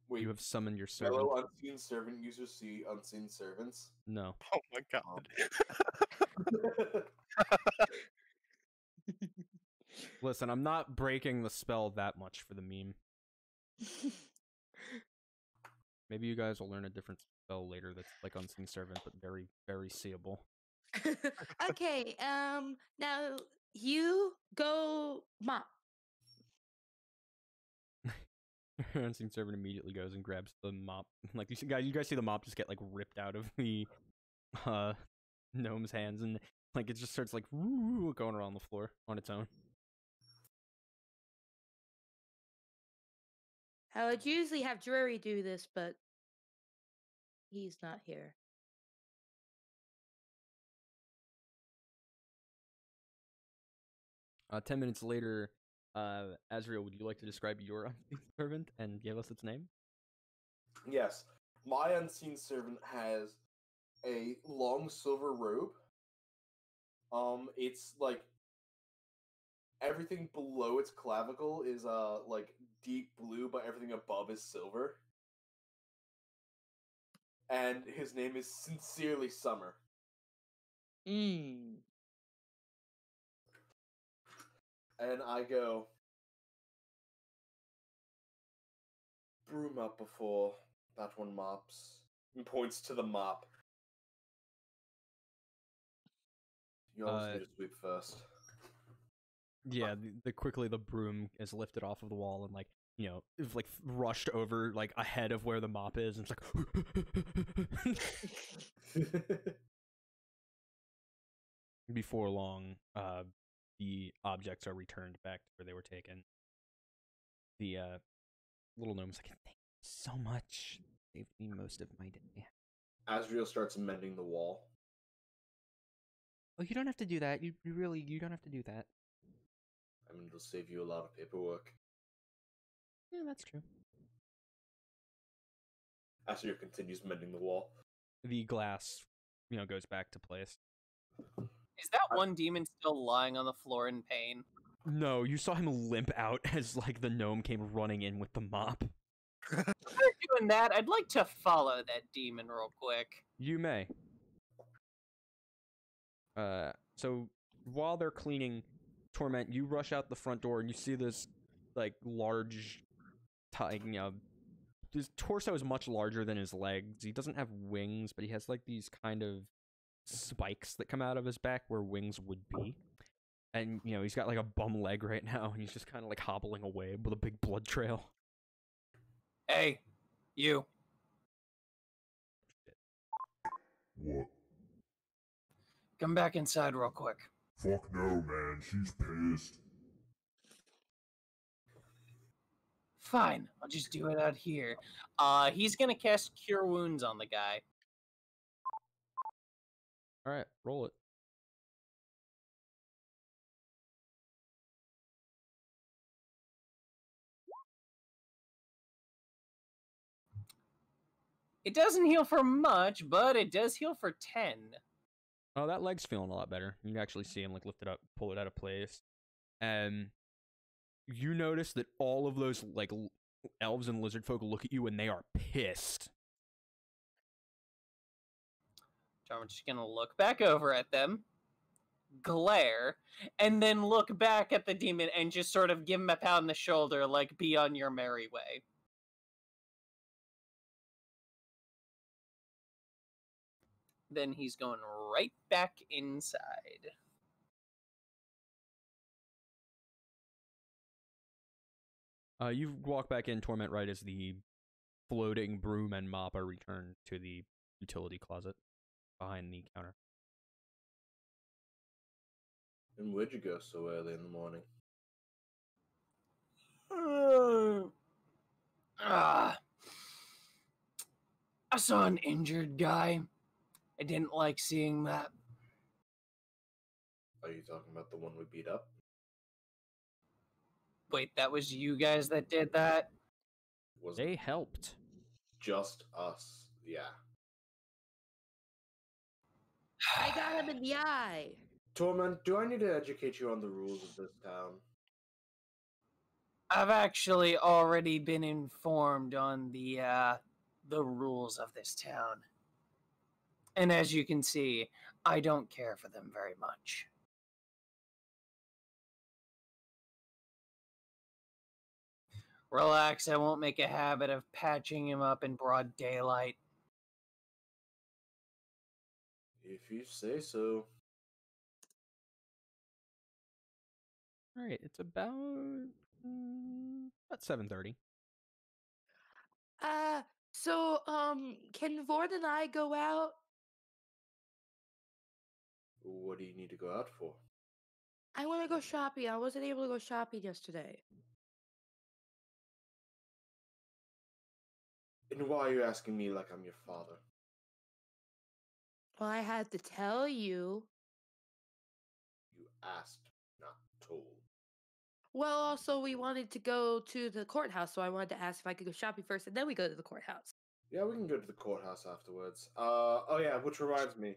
Wait, you have summoned your servant. fellow unseen servant users see unseen servants? No. Oh my god. Listen, I'm not breaking the spell that much for the meme. Maybe you guys will learn a different spell later that's like unseen servant, but very, very seeable. Okay, now you go mop. Unseen servant immediately goes and grabs the mop. Like you guys see the mop just get like ripped out of the gnome's hands, and like it just starts like woo, going around the floor on its own. I would usually have Drury do this, but he's not here. 10 minutes later, Azrael, would you like to describe your unseen servant and give us its name? Yes. My unseen servant has a long silver robe. It's like everything below its clavicle is like deep blue, but everything above is silver. And his name is Sincerely Summer. Mm. And I go, broom up before that one mops. And points to the mop. You always need to sweep first. Yeah, quickly the broom is lifted off of the wall and like it's like rushed over like ahead of where the mop is, and it's like before long, the objects are returned back to where they were taken. The little gnome's like, thank you so much. Saved me most of my day. Azrael starts mending the wall. Oh, you don't have to do that. You don't have to do that. I mean, it'll save you a lot of paperwork. Yeah, that's true. Azrael continues mending the wall. The glass, goes back to place. Is that one demon still lying on the floor in pain? No, you saw him limp out as like the gnome came running in with the mop. If they're doing that, I'd like to follow that demon real quick. You may. So while they're cleaning Torment, you rush out the front door and you see this like large, his torso is much larger than his legs. He doesn't have wings, but he has like these kind of spikes that come out of his back where wings would be. And he's got like a bum leg right now, and he's just kind of like hobbling away with a big blood trail. Hey, you. What? Come back inside real quick. Fuck no, man. She's pissed. Fine, I'll just do it out here. He's gonna cast Cure Wounds on the guy. Alright, roll it. It doesn't heal for much, but it does heal for 10. Oh, that leg's feeling a lot better. You can actually see him like lift it up, pull it out of place. And you notice that all of those like elves and lizard folk look at you and they are pissed. Torment's just gonna look back over at them, glare, and then look back at the demon and just sort of give him a pat on the shoulder, like, be on your merry way. Then he's going right back inside. You walk back in, Torment, right as the floating broom and mop are returned to the utility closet behind the counter. And where'd you go so early in the morning? I saw an injured guy. I didn't like seeing that. Are you talking about the one we beat up? Wait, that was you guys that did that? Was They helped. just us? Yeah. I got him in the eye. Torment, do I need to educate you on the rules of this town? I've actually already been informed on the rules of this town. And as you can see, I don't care for them very much. Relax, I won't make a habit of patching him up in broad daylight. If you say so. All right, it's about 7:30. So can Vordt and I go out? What do you need to go out for? I want to go shopping. I wasn't able to go shopping yesterday. And why are you asking me like I'm your father? Well, I had to tell you. You asked, not told. Well, also, we wanted to go to the courthouse, so I wanted to ask if I could go shopping first, and then we go to the courthouse. Yeah, we can go to the courthouse afterwards. Oh yeah, which reminds me.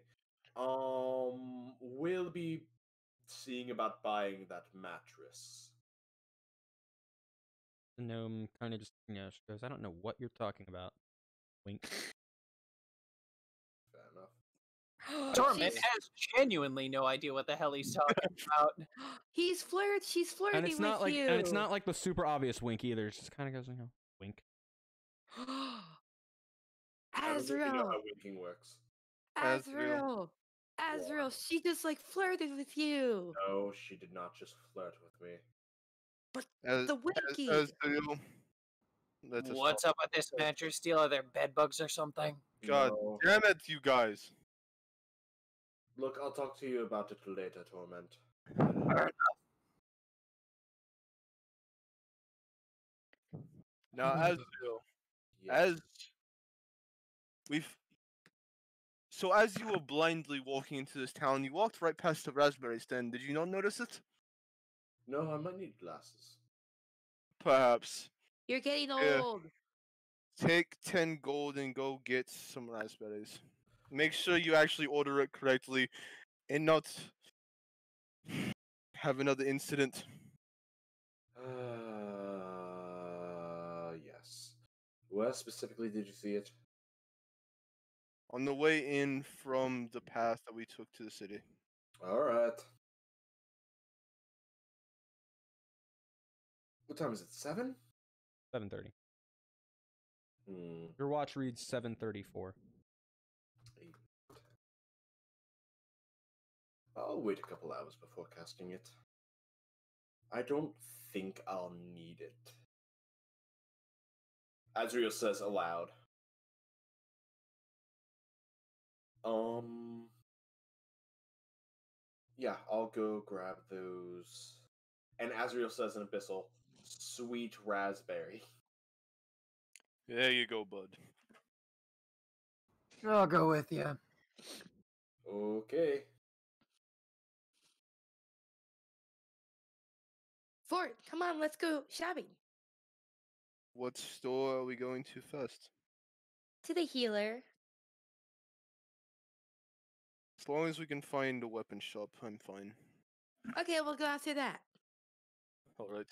We'll be seeing about buying that mattress. The gnome kind of just, she goes, I don't know what you're talking about. Wink. Fair enough. Torment has genuinely no idea what the hell he's talking about. She's flirting And it's not with like, you. and it's not like the super obvious wink either. It just kind of goes, wink. I don't think you know Azrael, how winking works. Azrael, she just like flirted with you. No, she did not just flirt with me. But As, the winky. What's up with this mattress deal? Are there bed bugs or something? God No. damn it, you guys. Look, I'll talk to you about it later, Torment. Now, Azrael, Yes. as as you were blindly walking into this town, you walked right past the raspberry stand. Did you not notice it? No, I might need glasses. Perhaps. You're getting Yeah. old. Take 10 gold and go get some raspberries. Make sure you actually order it correctly and not have another incident. Yes. Where specifically did you see it? On the way in from the path that we took to the city. Alright. What time is it? 7? 7:30. Hmm. Your watch reads 7:34. I'll wait a couple hours before casting it. I don't think I'll need it. Azrael says aloud. Yeah, I'll go grab those. And Azrael says in Abyssal, sweet raspberry. There you go, bud. I'll go with you. Okay. Vordt, come on, let's go shopping. What store are we going to first? to the healer. As long as we can find a weapon shop, I'm fine. Okay, we'll go after that. Alright.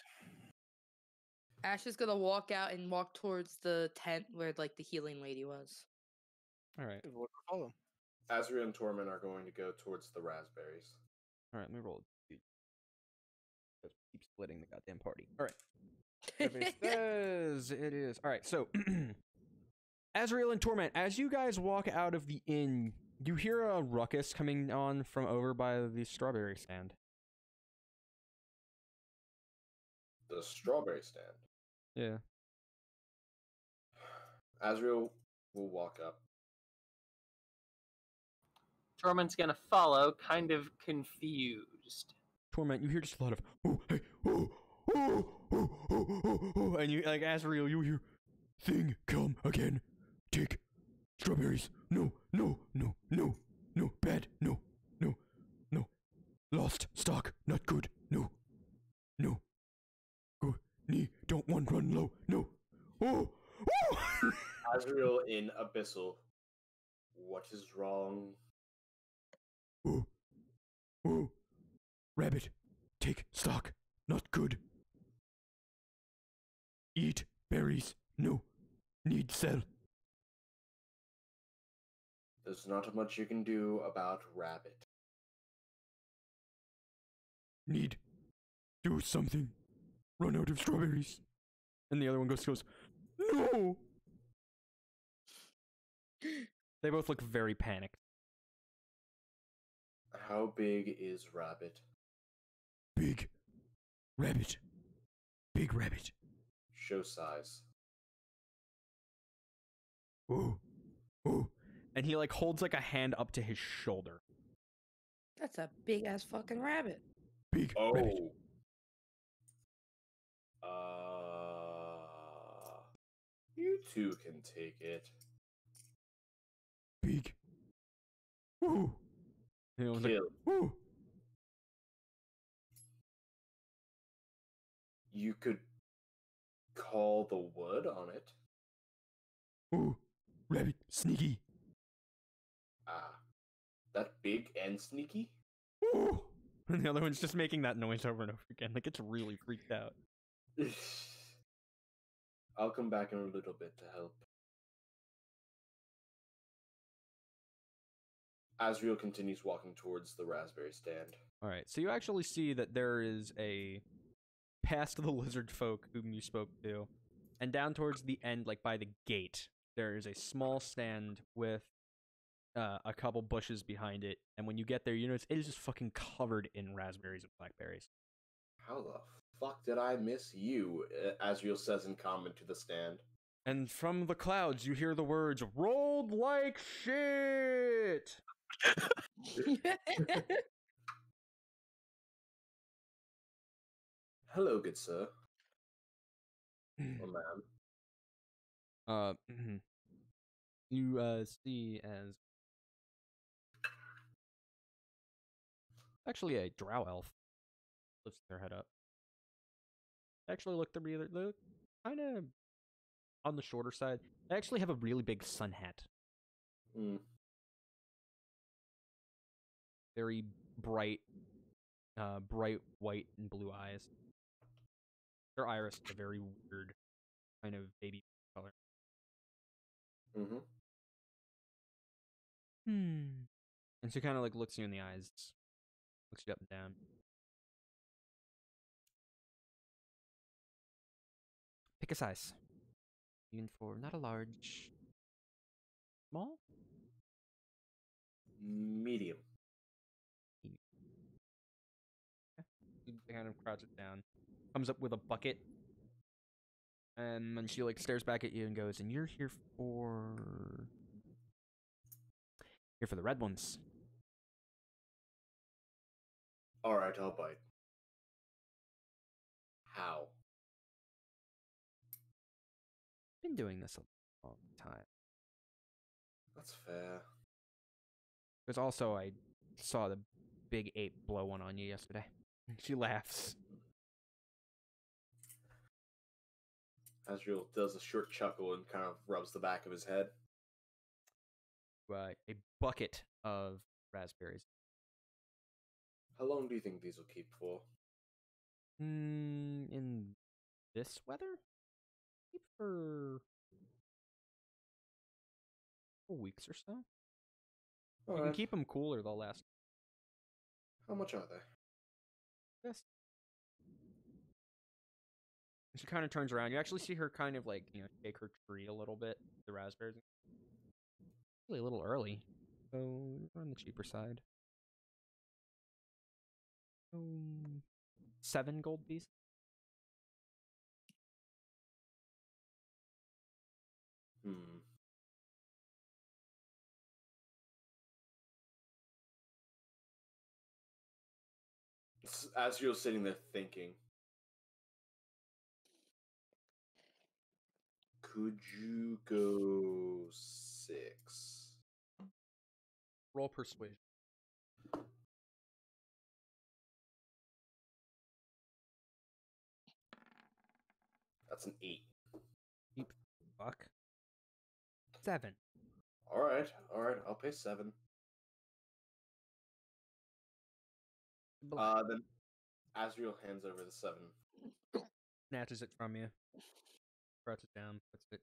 Ash is gonna walk out and walk towards the tent where like the healing lady was. All right. Follow. Azrael and Torment are going to go towards the raspberries. All right. Let me roll. Dude. Just keep splitting the goddamn party. All right. Everybody says it is. All right. So, Azrael and Torment, as you guys walk out of the inn, you hear a ruckus coming on from over by the strawberry stand. The strawberry stand. Yeah. Azrael will walk up. Torment's gonna follow, kind of confused. Torment, you hear just a lot of oh, hey, oh, oh, oh, oh, oh, oh, and you like Azrael, you hear thing come again. Take strawberries. No, no, no, no, no, bad. No, no, no. Lost stock, not good. No, no. Go, knee, don't want run low. No. Oh, oh. Azrael in Abyssal. What is wrong? Oh, oh. Rabbit, take stock, not good. Eat berries. No, need sell. There's not much you can do about rabbit. Need do something. Run out of strawberries. And the other one goes, no! They both look very panicked. How big is rabbit? Big rabbit. Big rabbit. Show size. Oh, oh. And he like holds like a hand up to his shoulder. That's a big ass fucking rabbit. Big Oh. rabbit. You two can take it. Big. Ooh. And like, Kill. ooh. You could call the wood on it. Ooh. Rabbit. Sneaky. Ah. That big and sneaky? Ooh. And the other one's just making that noise over and over again. Like it's really freaked out. I'll come back in a little bit to help. Azrael continues walking towards the raspberry stand. Alright, so you actually see that there is a past the lizard folk whom you spoke to, and down towards the end, like by the gate, there is a small stand with a couple bushes behind it, and when you get there, you notice it is just fucking covered in raspberries and blackberries. How the fuck did I miss you? Azrael says in comment to the stand. And from the clouds, you hear the words, rolled like shit! Hello, good sir. Or ma'am. You see as actually a drow elf lifts their head up. Actually, look, they're kind of on the shorter side. They actually have a really big sun hat. Mm. Very bright, bright white and blue eyes. Their iris is a very weird kind of baby color. Mm-hmm. And she kind of like looks you in the eyes, looks you up and down. Pick a size. Even for not a large, small, Medium. He kind of crouches down, comes up with a bucket, and then she like stares back at you and goes, "And you're here for the red ones." All right, I'll bite. How? Been doing this a long time. That's fair. Because also I saw the big ape blow one on you yesterday. She laughs. Azrael does a short chuckle and kind of rubs the back of his head. a bucket of raspberries. How long do you think these will keep for? In this weather? Keep for 4 weeks or so. You can Alright. keep them cooler, they'll last. How much are they? Yes. She kind of turns around. You actually see her kind of like, shake her tree a little bit, the raspberries. Really a little early, so we're on the cheaper side. 7 gold pieces. As you're sitting there thinking, could you go 6? Roll persuasion. That's an 8. Cheap fuck. 7. Alright, I'll pay 7. Then Azrael hands over the 7. Snatches it from you. Throws it down, puts it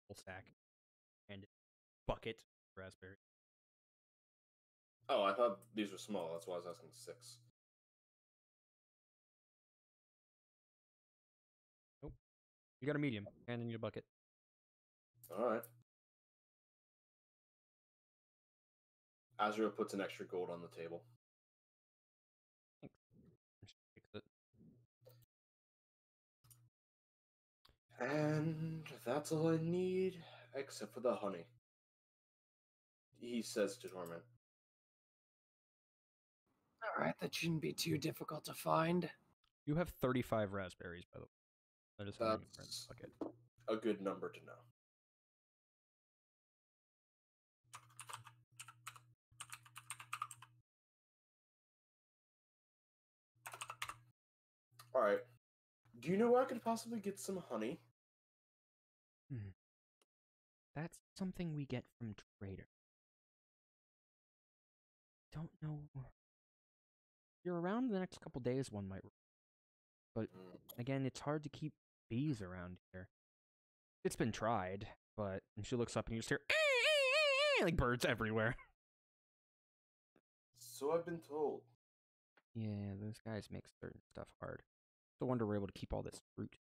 full stack. And bucket raspberry. Oh, I thought these were small. That's why I was asking 6. Nope. You got a medium. And then you a bucket. Alright. Azrael puts an extra gold on the table. Thanks. She takes it. And that's all I need, except for the honey. He says to Torment. Alright, that shouldn't be too difficult to find. You have 35 raspberries, by the way. That is how many are in the That's bucket. a good number to know. Alright. Do you know where I could possibly get some honey? That's something we get from trader. Don't know. If you're around the next couple days, one might. But again, it's hard to keep bees around here. It's been tried, but and she looks up and you just hear like birds everywhere. So I've been told. Yeah, those guys make certain stuff hard. No wonder we're able to keep all this fruit.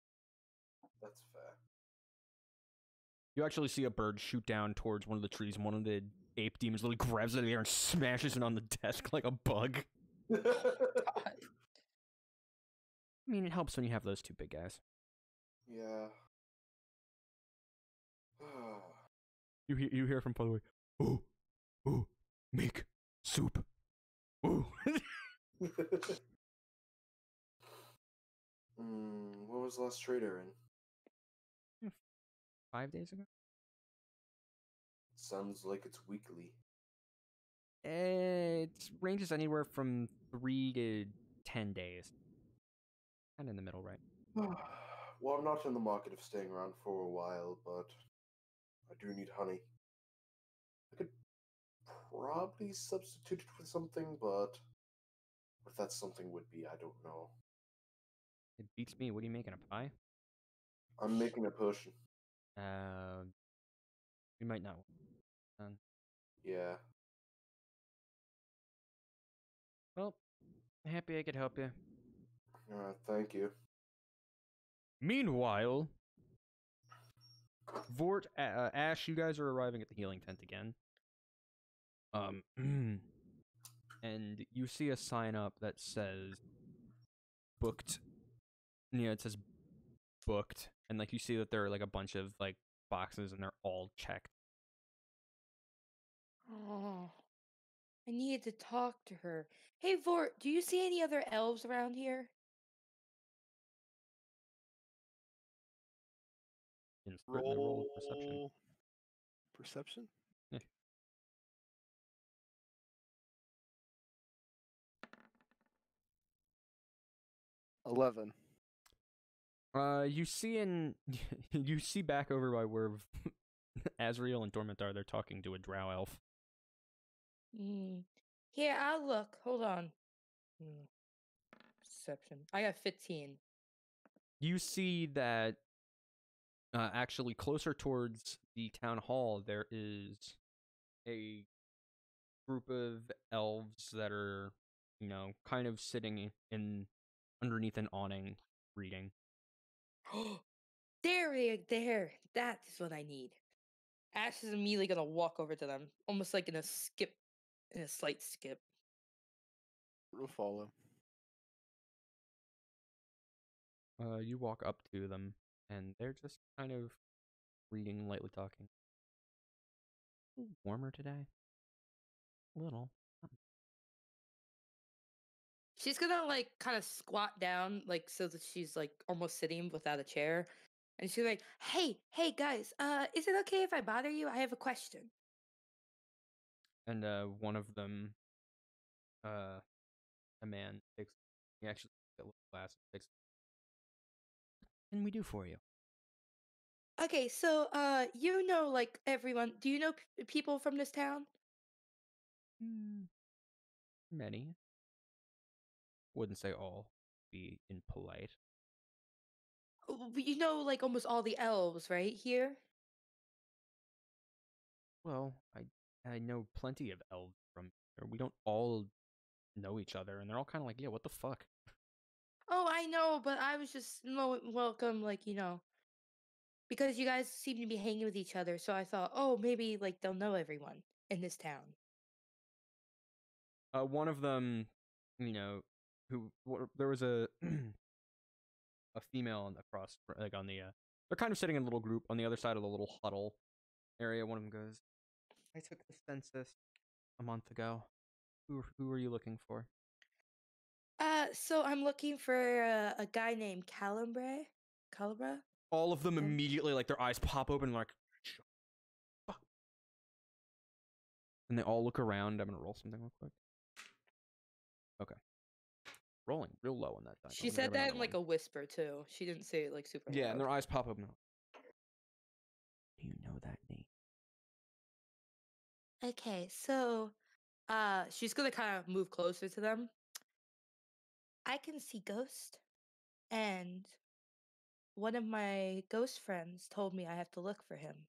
That's fair. You actually see a bird shoot down towards one of the trees, and one of the ape demons literally grabs it in the air and smashes it on the desk like a bug. I mean, it helps when you have those two big guys. Yeah. You hear from Parler, ooh, make soup. Ooh. What was the last trader in? 5 days ago? Sounds like it's weekly. It ranges anywhere from 3 to 10 days. Kind of in the middle, right? Well, I'm not in the market of staying around for a while, but I do need honey. I could probably substitute it with something, but what that something would be, I don't know. It beats me. What are you making, a pie? I'm making a potion. You might not. Yeah. Well, happy I could help you. Thank you. Meanwhile, Vordt, Ash, you guys are arriving at the healing tent again. And you see a sign up that says booked. Yeah, it says booked, and like you see that there are like a bunch of like boxes, and they're all checked. Oh, I needed to talk to her. Hey, Vordt, do you see any other elves around here? Roll perception. Perception? Yeah. 11. You see you see back over by where Azrael and Torment are. They're talking to a drow elf. Mm. Here, I'll look. Hold on. Mm. Perception. I got 15. You see that actually closer towards the town hall, there is a group of elves that are, kind of sitting in underneath an awning reading. There. That is what I need. Ash is immediately gonna walk over to them, almost like in a slight skip. We'll follow. You walk up to them, and they're just kind of reading, lightly talking. Warmer today? A little. She's gonna like kind of squat down, like so that she's like almost sitting without a chair, and she's like, "Hey guys, is it okay if I bother you? I have a question." And one of them, a man, he actually takes a little glass and takes. What can we do for you? Okay, so like everyone. Do you know people from this town? Many. Wouldn't say all. Be impolite. You know, like almost all the elves, right here. Well, I know plenty of elves from here. We don't all know each other, and they're all kind of like, yeah, what the fuck? Oh, I know, but I was just welcome, like because you guys seem to be hanging with each other, so I thought, oh, maybe like they'll know everyone in this town. One of them, there was a a female on across, like on the. They're kind of sitting in a little group on the other side of the little huddle area. One of them goes, "I took the census a month ago. Who are you looking for?" So I'm looking for a guy named Calibra. All of them And- immediately, like their eyes pop open, like, fuck. And they all look around. I'm gonna roll something real quick. Okay, rolling real low on that die. She said that in like a whisper too. She didn't say it like super Yeah, loud. and their eyes pop open. Do you know that name? Okay, so she's gonna kind of move closer to them. I can see ghost, and one of my ghost friends told me I have to look for him.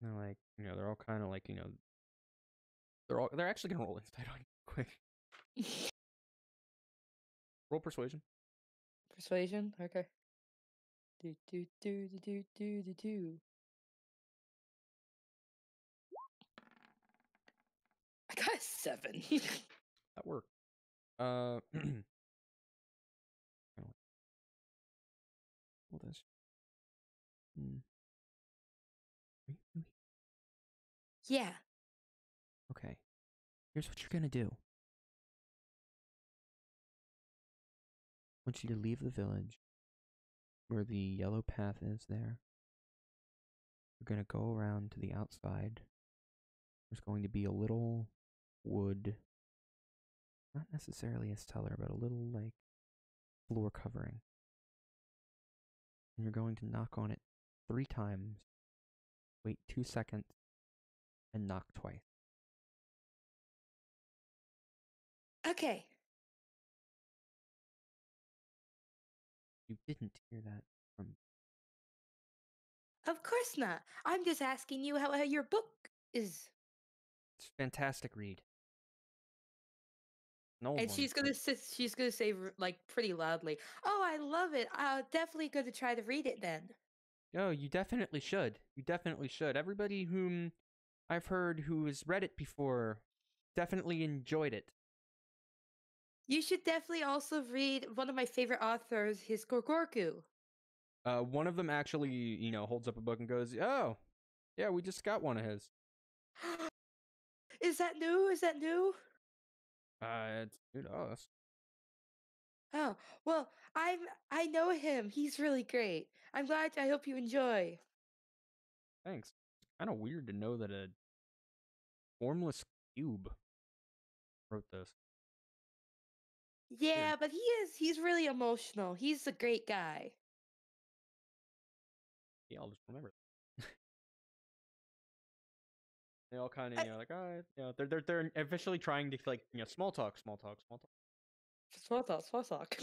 They're like, they're all kind of like, they're actually gonna roll insight on you quick. Roll persuasion. Persuasion? Okay. Do. I got a 7. That worked. Roll this. Are you Yeah. Okay. Here's what you're gonna do. I want you to leave the village where the yellow path is there. You're gonna go around to the outside. There's going to be a little wood, not necessarily a cellar, but a little like floor covering. And you're going to knock on it 3 times, wait 2 seconds, and knock twice. Okay. You didn't hear that from me. Of course not. I'm just asking you how your book is. It's a fantastic read. No And one. she's gonna say like pretty loudly, "Oh, I love it. I'll definitely going to try to read it then." Oh, you definitely should. You definitely should. Everybody whom I've heard who has read it before definitely enjoyed it. You should definitely also read one of my favorite authors, his Gorgorku. One of them actually, holds up a book and goes, "Oh, yeah, we just got one of his." Is that new? Is that new? It's new to us. Oh, well, I know him. He's really great. I'm glad. I hope you enjoy. Thanks. It's kind of weird to know that a formless cube wrote this. Yeah, but he's really emotional. He's a great guy. Yeah, I'll just remember. They all kind of, like, all right, they're officially trying to, like, small talk. Small talk, small talk.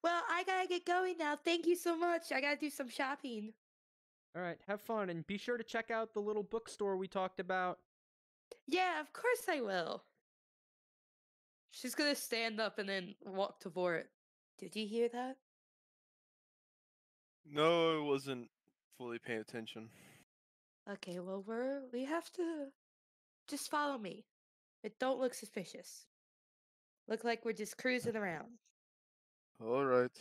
Well, I gotta get going now. Thank you so much. I gotta do some shopping. All right, have fun, and be sure to check out the little bookstore we talked about. Yeah, of course I will. She's gonna stand up and then walk to Vordt. Did you hear that? No, I wasn't fully paying attention. Okay, well we have to just follow me. It don't look suspicious. Look like we're just cruising around. All right.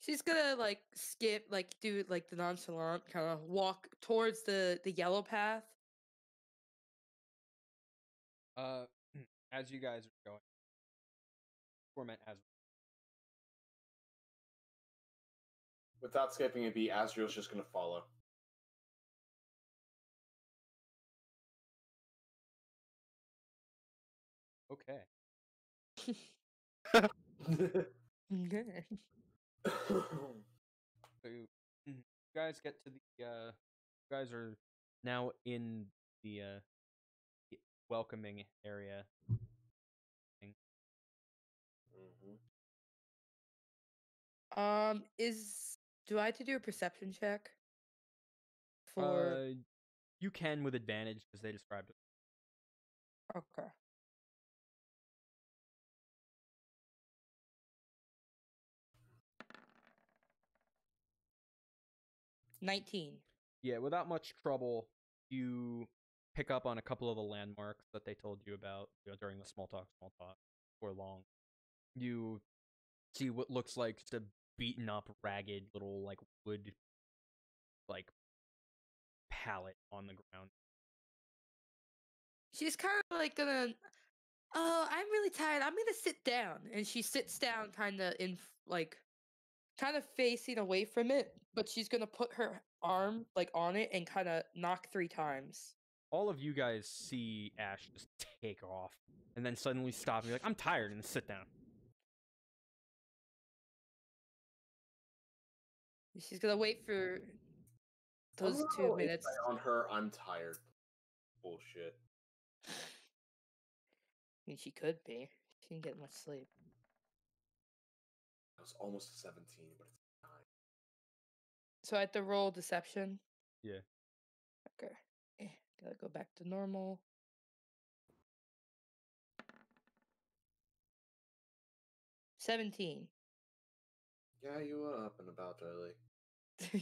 She's gonna like skip, like do like the nonchalant kind of walk towards the yellow path. As you guys are going, Torment Azrael. Without skipping a beat, Azrael's just gonna follow. Okay. Okay. So you guys get to the you guys are now in the welcoming area. Do I have to do a perception check? For You can with advantage because they described it. okay. 19. Yeah, without much trouble, you pick up on a couple of the landmarks that they told you about during the small talk for long. You see what looks like just a beaten up, ragged little like wood like pallet on the ground. She's kind of like gonna. Oh, I'm really tired. I'm gonna sit down, and she sits down, kind of kind of facing away from it. But she's gonna put her arm like on it and kind of knock 3 times. All of you guys see Ash just take off and then suddenly stop and be like, I'm tired, and sit down. She's gonna wait for those 2 minutes. On her, I'm tired. Bullshit. I mean, she could be. She didn't get much sleep. I was almost 17, but it's 9. So I have to roll deception. Yeah. Okay. Gotta go back to normal. 17. Yeah, you were up and about early. I'm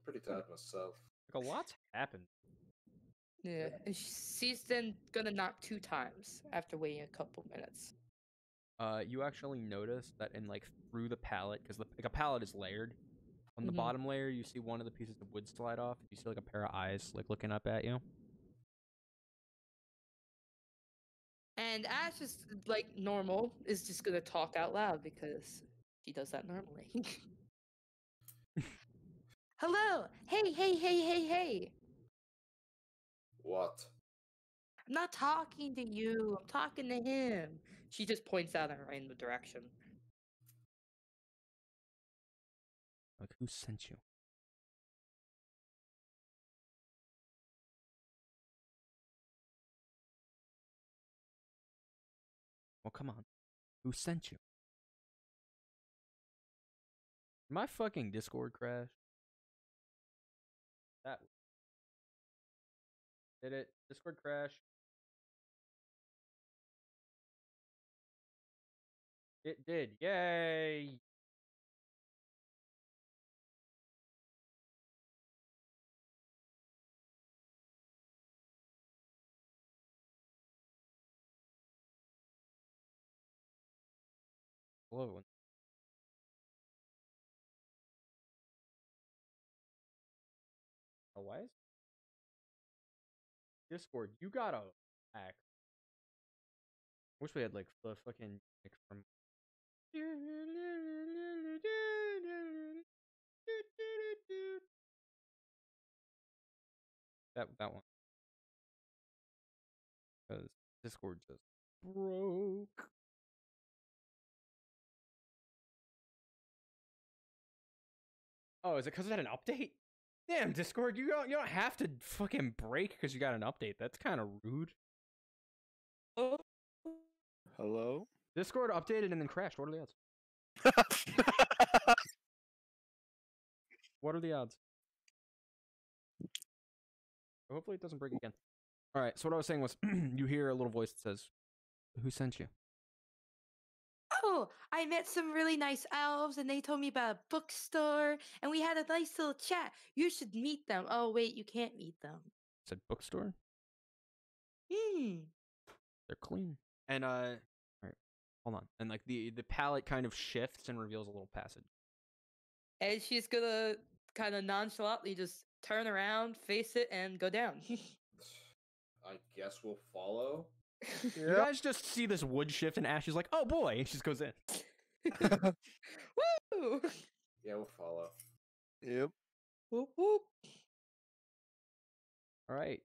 pretty tired myself. Like, a lot's happened. Yeah, and she's then gonna knock 2 times after waiting a couple minutes. You actually notice that in like through the pallet, because like a pallet is layered. On the bottom layer, you see one of the pieces of wood slide off. You see like a pair of eyes like looking up at you. And Ash is like normal, is just gonna talk out loud because she does that normally. Hello! Hey, hey, hey, hey, hey! What? I'm not talking to you, I'm talking to him. She just points out in a random direction. Like, who sent you? Well, come on. Who sent you? My fucking Discord crashed. That did it. Discord crash. It did. Yay! Hello, everyone. Oh, why is Discord? You gotta hack. Wish we had like the fucking like from. That one. Because Discord just broke. Oh, is it because it had an update? Damn, Discord, you don't have to fucking break because you got an update. That's kind of rude. Oh, Hello? Discord updated and then crashed. What are the odds? What are the odds? Hopefully it doesn't break again. All right. So what I was saying was, you hear a little voice that says, "Who sent you?" oh, I met some really nice elves, and they told me about a bookstore, and we had a nice little chat. You should meet them. Oh, wait, you can't meet them. Said bookstore. Hmm. They're clean. And all right, hold on. And like the palette kind of shifts and reveals a little passage. And she's gonna kind of nonchalantly just turn around, face it, and go down. I guess we'll follow. You guys just see this wood shift, and Ash is like, "Oh boy!" and she just goes in. Woo! Yeah, we'll follow. Yep. Whoop, whoop. All right.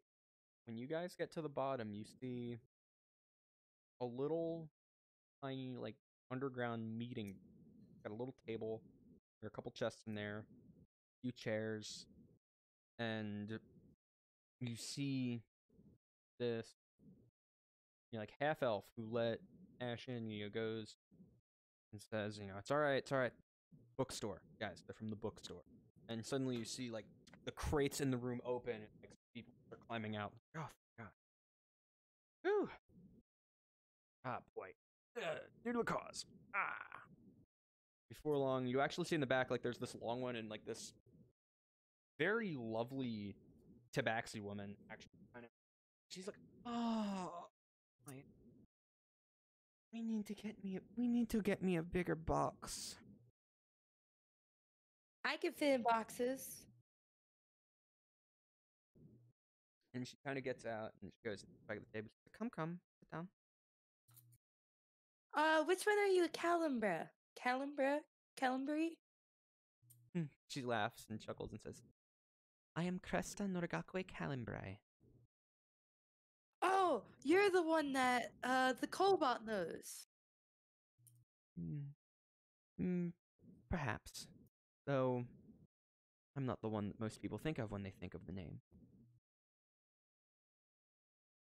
When you guys get to the bottom, you see a little tiny like underground meeting. Got a little table. There are a couple chests in there, a few chairs, and you see this like half elf who let Ash in, goes and says, "It's all right, it's all right. Bookstore, guys, they're from the bookstore." And suddenly you see like the crates in the room open and like people are climbing out. Oh god. Whew. Ah boy. Due to the cause. Ah. Before long, you actually see in the back like there's this long one and like this very lovely tabaxi woman actually kind of. She's like, "Oh, we need to get me a bigger box." I can fit in boxes. And she kind of gets out and she goes back to the table. She's like, come, sit down. Which one are you, Calimbra? Calimbri? She laughs and chuckles and says, "I am Cresta Norgakwe Calimbri." Oh, you're the one that the Cobalt knows. Perhaps. Though, I'm not the one that most people think of when they think of the name.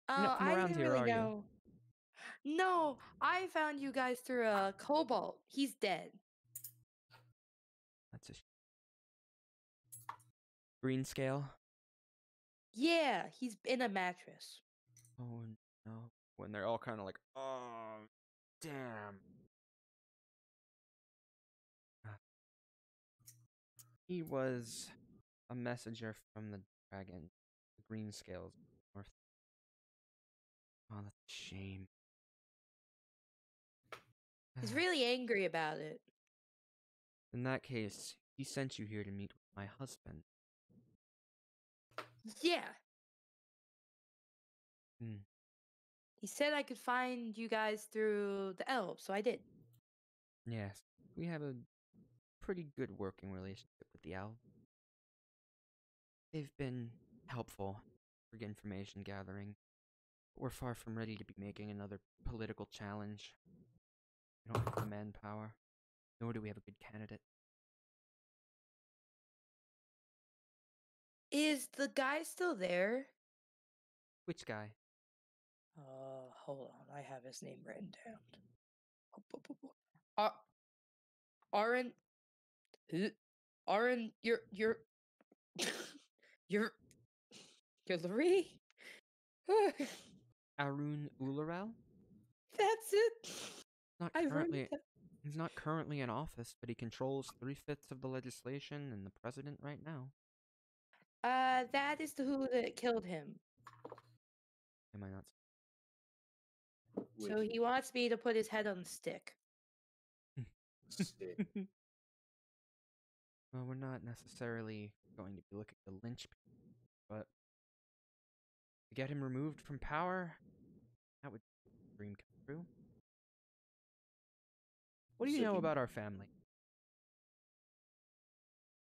You're not from I around didn't here, really are you? know. No, I found you guys through a Cobalt. He's dead. That's a green scale. Yeah, he's in a mattress. Oh no. When they're all kind of like, "Oh, damn." He was a messenger from the dragon, the green scales north. Oh, that's a shame. He's really angry about it. In that case, he sent you here to meet with my husband. Yeah. Hmm. He said I could find you guys through the elves, so I did. Yes, we have a pretty good working relationship with the elves. They've been helpful for information gathering, but we're far from ready to be making another political challenge. We don't have the manpower, nor do we have a good candidate. Is the guy still there? Which guy? Hold on. I have his name written down. Aaron. Aaron, you're you're Hillary? Arun Ularel? That's it. Not I wrote currently. it down. He's not currently in office, but he controls 3/5 of the legislation and the president right now. That is the who that killed him. Am I not? So he wants me to put his head on a stick. Stick. Well, we're not necessarily going to be looking to lynch people, but to get him removed from power, that would be a dream come true. What do you know about our family?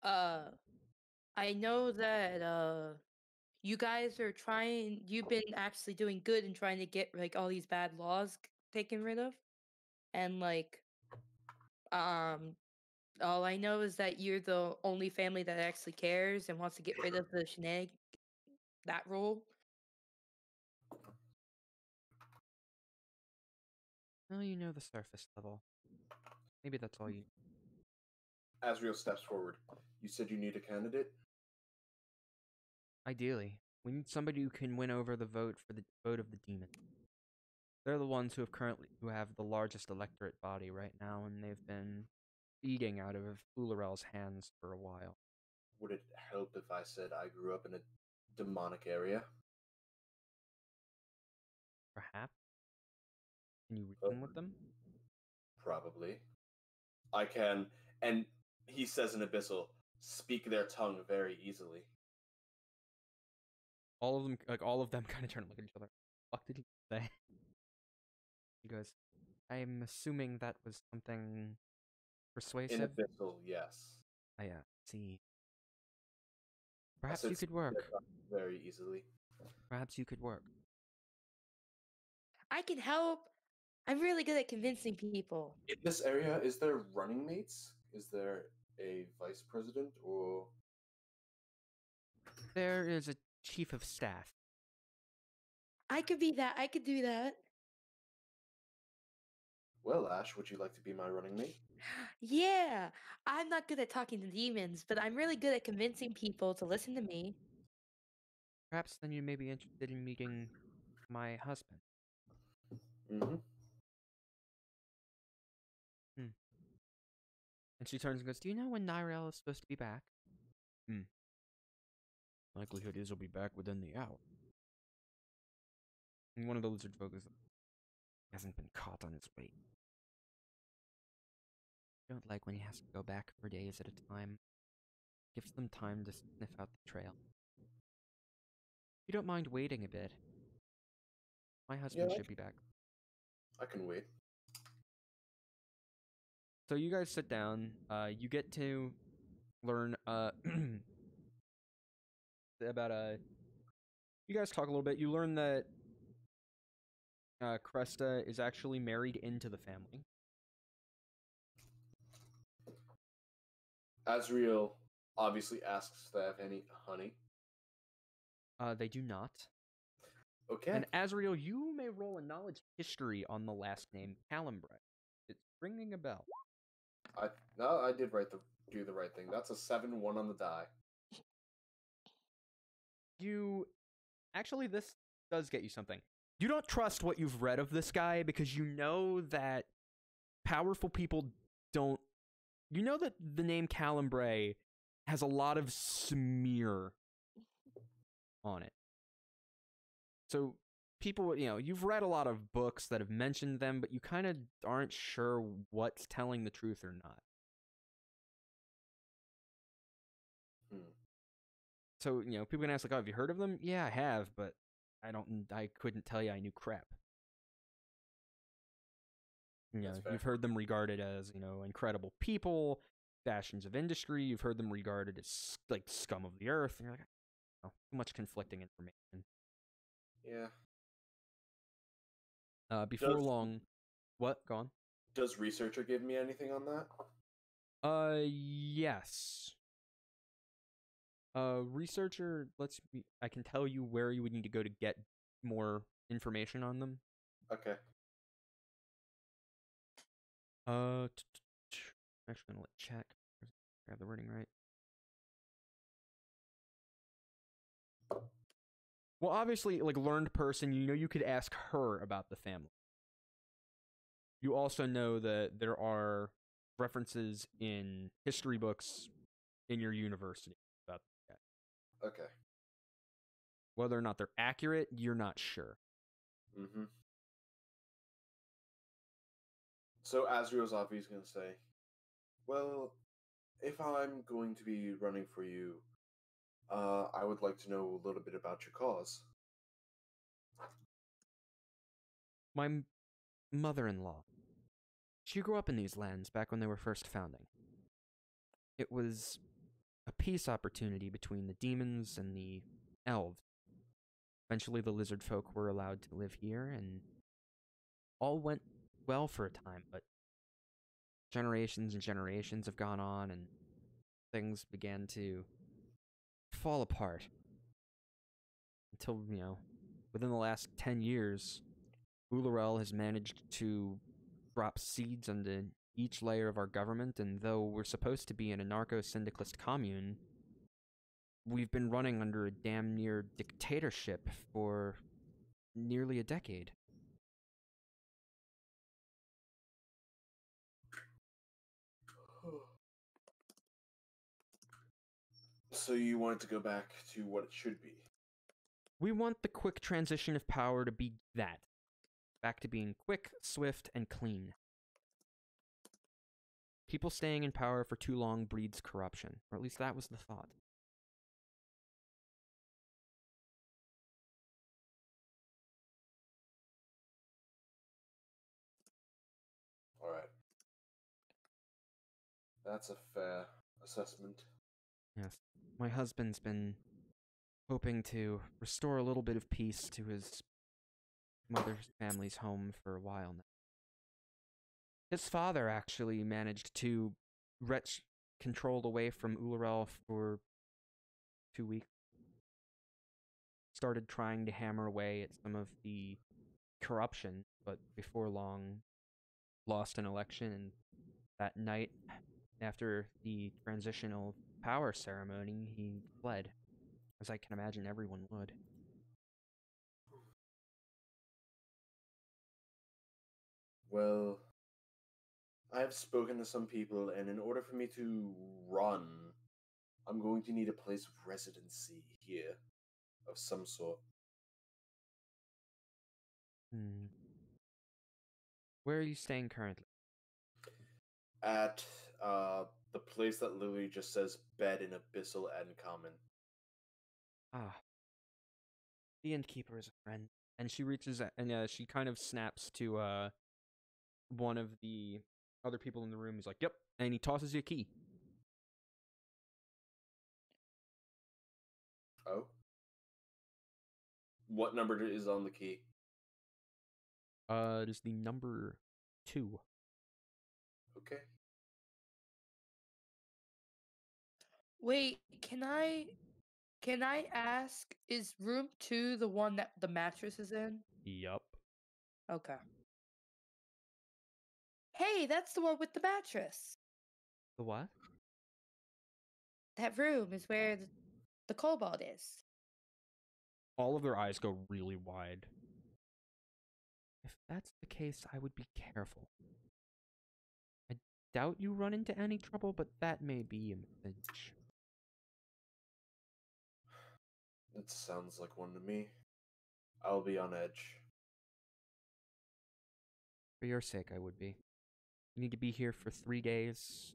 I know that you guys are trying. You've been actually doing good and trying to get like all these bad laws taken rid of, and like All I know is that you're the only family that actually cares and wants to get rid of the that rule. Well, you know the surface level. Maybe that's all you. Azrael steps forward. You said you need a candidate? Ideally, we need somebody who can win over the vote for the vote of the demon. They're the ones who have the largest electorate body right now, and they've been eating out of Ularel's hands for a while. Would it help if I said I grew up in a demonic area? Perhaps. Can you reason with them? Probably. I can, and he says in Abyssal, speak their tongue very easily. All of them kind of turn and look at each other. What the fuck did he say? He goes, I'm assuming that was something persuasive. In Abyssal, yes. I see. I Perhaps said you could speak their work. tongue very easily. Perhaps you could work. I can help. I'm really good at convincing people. In this area, is there running mates? Is there a vice president or... There is a chief of staff. I could be that. I could do that. Well, Ash, would you like to be my running mate? Yeah, I'm not good at talking to demons, but I'm really good at convincing people to listen to me. Perhaps then you may be interested in meeting my husband. Mm-hmm. And she turns and goes, do you know when Nyrel is supposed to be back? Likelihood is he'll be back within the hour. And one of the lizard folk hasn't been caught on his way. I don't like when he has to go back for days at a time. Gives them time to sniff out the trail. You don't mind waiting a bit. My husband should be back. I can wait. So you guys sit down. You get to learn about you guys talk a little bit. You learn that Cresta is actually married into the family. Azrael obviously asks if they have any honey. They do not. Okay. And Azrael, you may roll a knowledge history on the last name Calambre. It's ringing a bell. I did do the right thing. That's a 7-1 on the die. This does get you something. You don't trust what you've read of this guy because you know that powerful people don't. You know that the name Calambre has a lot of smear on it. So people, you've read a lot of books that have mentioned them, but you kind of aren't sure what's telling the truth or not. So, people can ask, like, oh, have you heard of them? Yeah, I have, but I couldn't tell you I knew crap. You've heard them regarded as, incredible people, bastions of industry. You've heard them regarded as, like, scum of the earth. And you're like, oh, too much conflicting information. Yeah. Before long... What? Go on. Does Researcher give me anything on that? Yes. Researcher, I can tell you where you would need to go to get more information on them. Okay. I'm actually gonna check. Grab the wording right. Well, obviously, like, learned person, you could ask her about the family. You also know that there are references in history books in your university about that. Okay. Whether or not they're accurate, you're not sure. Mm-hmm. So Azrael's obviously going to say, well, if I'm going to be running for you, I would like to know a little bit about your cause. My mother-in-law. She grew up in these lands back when they were first founding. It was a peace opportunity between the demons and the elves. Eventually the lizard folk were allowed to live here, and all went well for a time, but generations and generations have gone on, and things began to fall apart. Until, within the last 10 years, Ularel has managed to drop seeds into each layer of our government, and though we're supposed to be an anarcho-syndicalist commune, we've been running under a damn near dictatorship for nearly a decade. So you want it to go back to what it should be? We want the quick transition of power to be that. Back to being quick, swift, and clean. People staying in power for too long breeds corruption, or at least that was the thought. Alright. That's a fair assessment. Yes. My husband's been hoping to restore a little bit of peace to his mother's family's home for a while now. His father actually managed to wrench control away from Ularel for 2 weeks. Started trying to hammer away at some of the corruption, but before long lost an election, and that night, after the transitional power ceremony, he fled, as I can imagine everyone would. Well, I have spoken to some people, and in order for me to run, I'm going to need a place of residency here, of some sort. Where are you staying currently? At the place that literally just says bed in Abyssal and Common. Ah. The innkeeper is a friend. And she reaches out, and she kind of snaps to one of the other people in the room. He's like, "Yep," and he tosses you a key. Oh? What number is on the key? It is the number 2. Okay. Wait, can I ask, is room 2 the one that the mattress is in? Yup. Okay. Hey, that's the one with the mattress. The what? That room is where the kobold is. All of their eyes go really wide. If that's the case, I would be careful. I doubt you run into any trouble, but that may be a message. That sounds like one to me. I'll be on edge. For your sake, I would be. You need to be here for 3 days.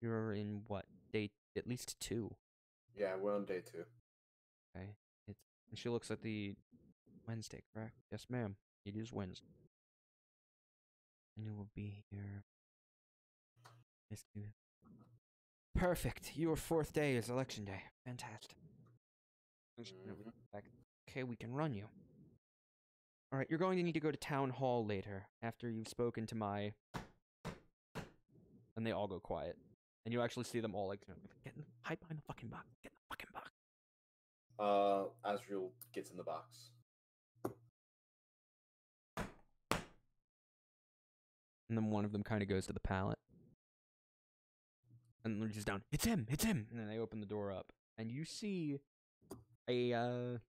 You're in what? Day at least 2. Yeah, we're on day 2. Okay. And she looks at the Wednesday, correct? Yes, ma'am. It is Wednesday. And you will be here. Yes, you. Perfect. Your 4th day is election day. Fantastic. Okay, we can run you. Alright, you're going to need to go to town hall later, after you've spoken to my... And they all go quiet. And you actually see them all like, hide behind the fucking box. Get in the fucking box. Azrael gets in the box. And then one of them kind of goes to the pallet. And then reaches down. It's him! It's him! And then they open the door up. And you see a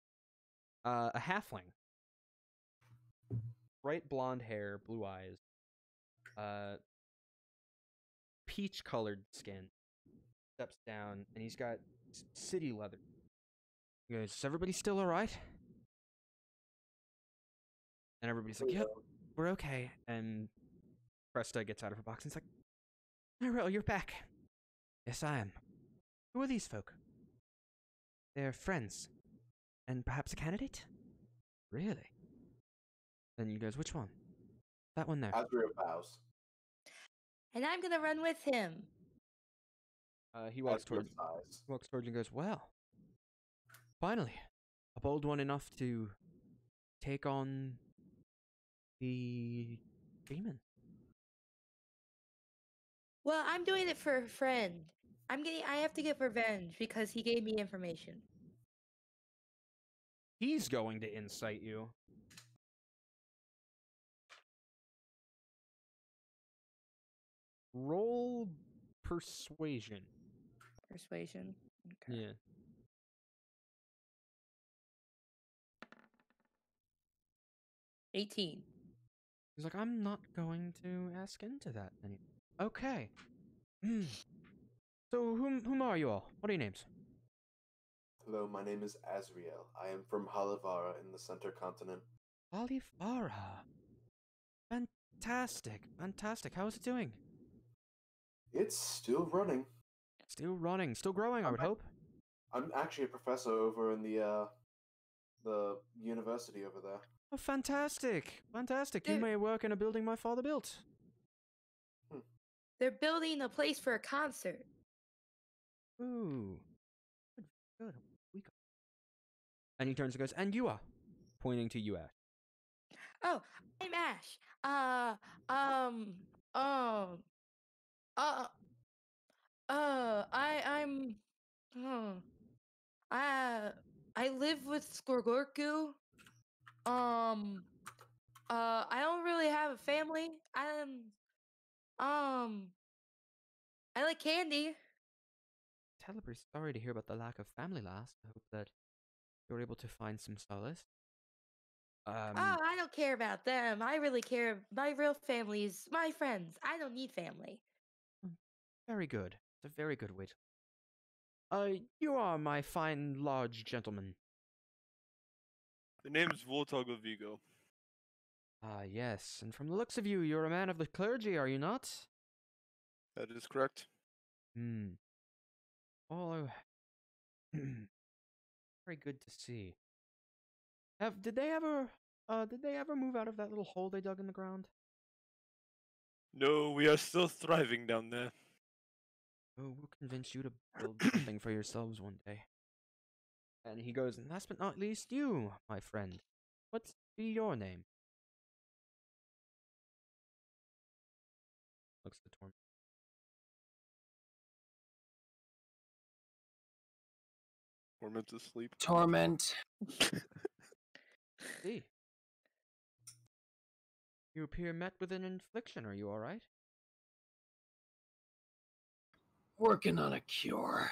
halfling. Bright blonde hair, blue eyes. Peach-colored skin. Steps down, and he's got city leather. He goes, "Is everybody still alright?" And everybody's like, "Yep, we're okay." And Cresta gets out of her box and he's like, "Azrael, you're back." "Yes, I am." "Who are these folk?" "They're friends. And perhaps a candidate?" "Really?" Then he goes, "Which one?" "That one there." Azrael bows. And I'm gonna run with him. He walks Azrael towards sighs. you and goes, "Well, finally, a bold one enough to take on the demon." Well, I'm doing it for a friend. I have to get revenge because he gave me information. He's going to incite you. Roll persuasion. Persuasion. Okay. Yeah. $18. He's like, I'm not going to ask into that anymore. Okay. Hmm. So, whom are you all? What are your names? Hello, my name is Azrael. I am from Halivara in the Center Continent. Olivara. Fantastic. Fantastic. How is it doing? It's still running. Still running. Still growing, I would hope. I'm actually a professor over in the university over there. Oh, fantastic. Fantastic. You Dude. may work in a building my father built. They're building a place for a concert. Ooh. Good. Good. We got... And he turns and goes, and you are? Pointing to you, Ash. Oh, I'm Ash. Um, uh, I'm, oh, I live with Skorgorku. I don't really have a family. I like candy. Terribly sorry to hear about the lack of family last. I hope that you're able to find some solace. Oh, I don't care about them. I really care. My real family is my friends. I don't need family. Very good. It's a very good way to... you are my fine, large gentleman. The name's Vordt Vigo. Ah, yes. And from the looks of you, you're a man of the clergy, are you not? That is correct. Hmm. Oh, very good to see. Did they ever move out of that little hole they dug in the ground? No, we are still thriving down there. Oh, we'll convince you to build something for yourselves one day. And he goes, and last but not least, you, my friend. What's be your name? Looks the Torment. Torment asleep. Torment. See. You appear met with an infliction. Are you all right? Working on a cure.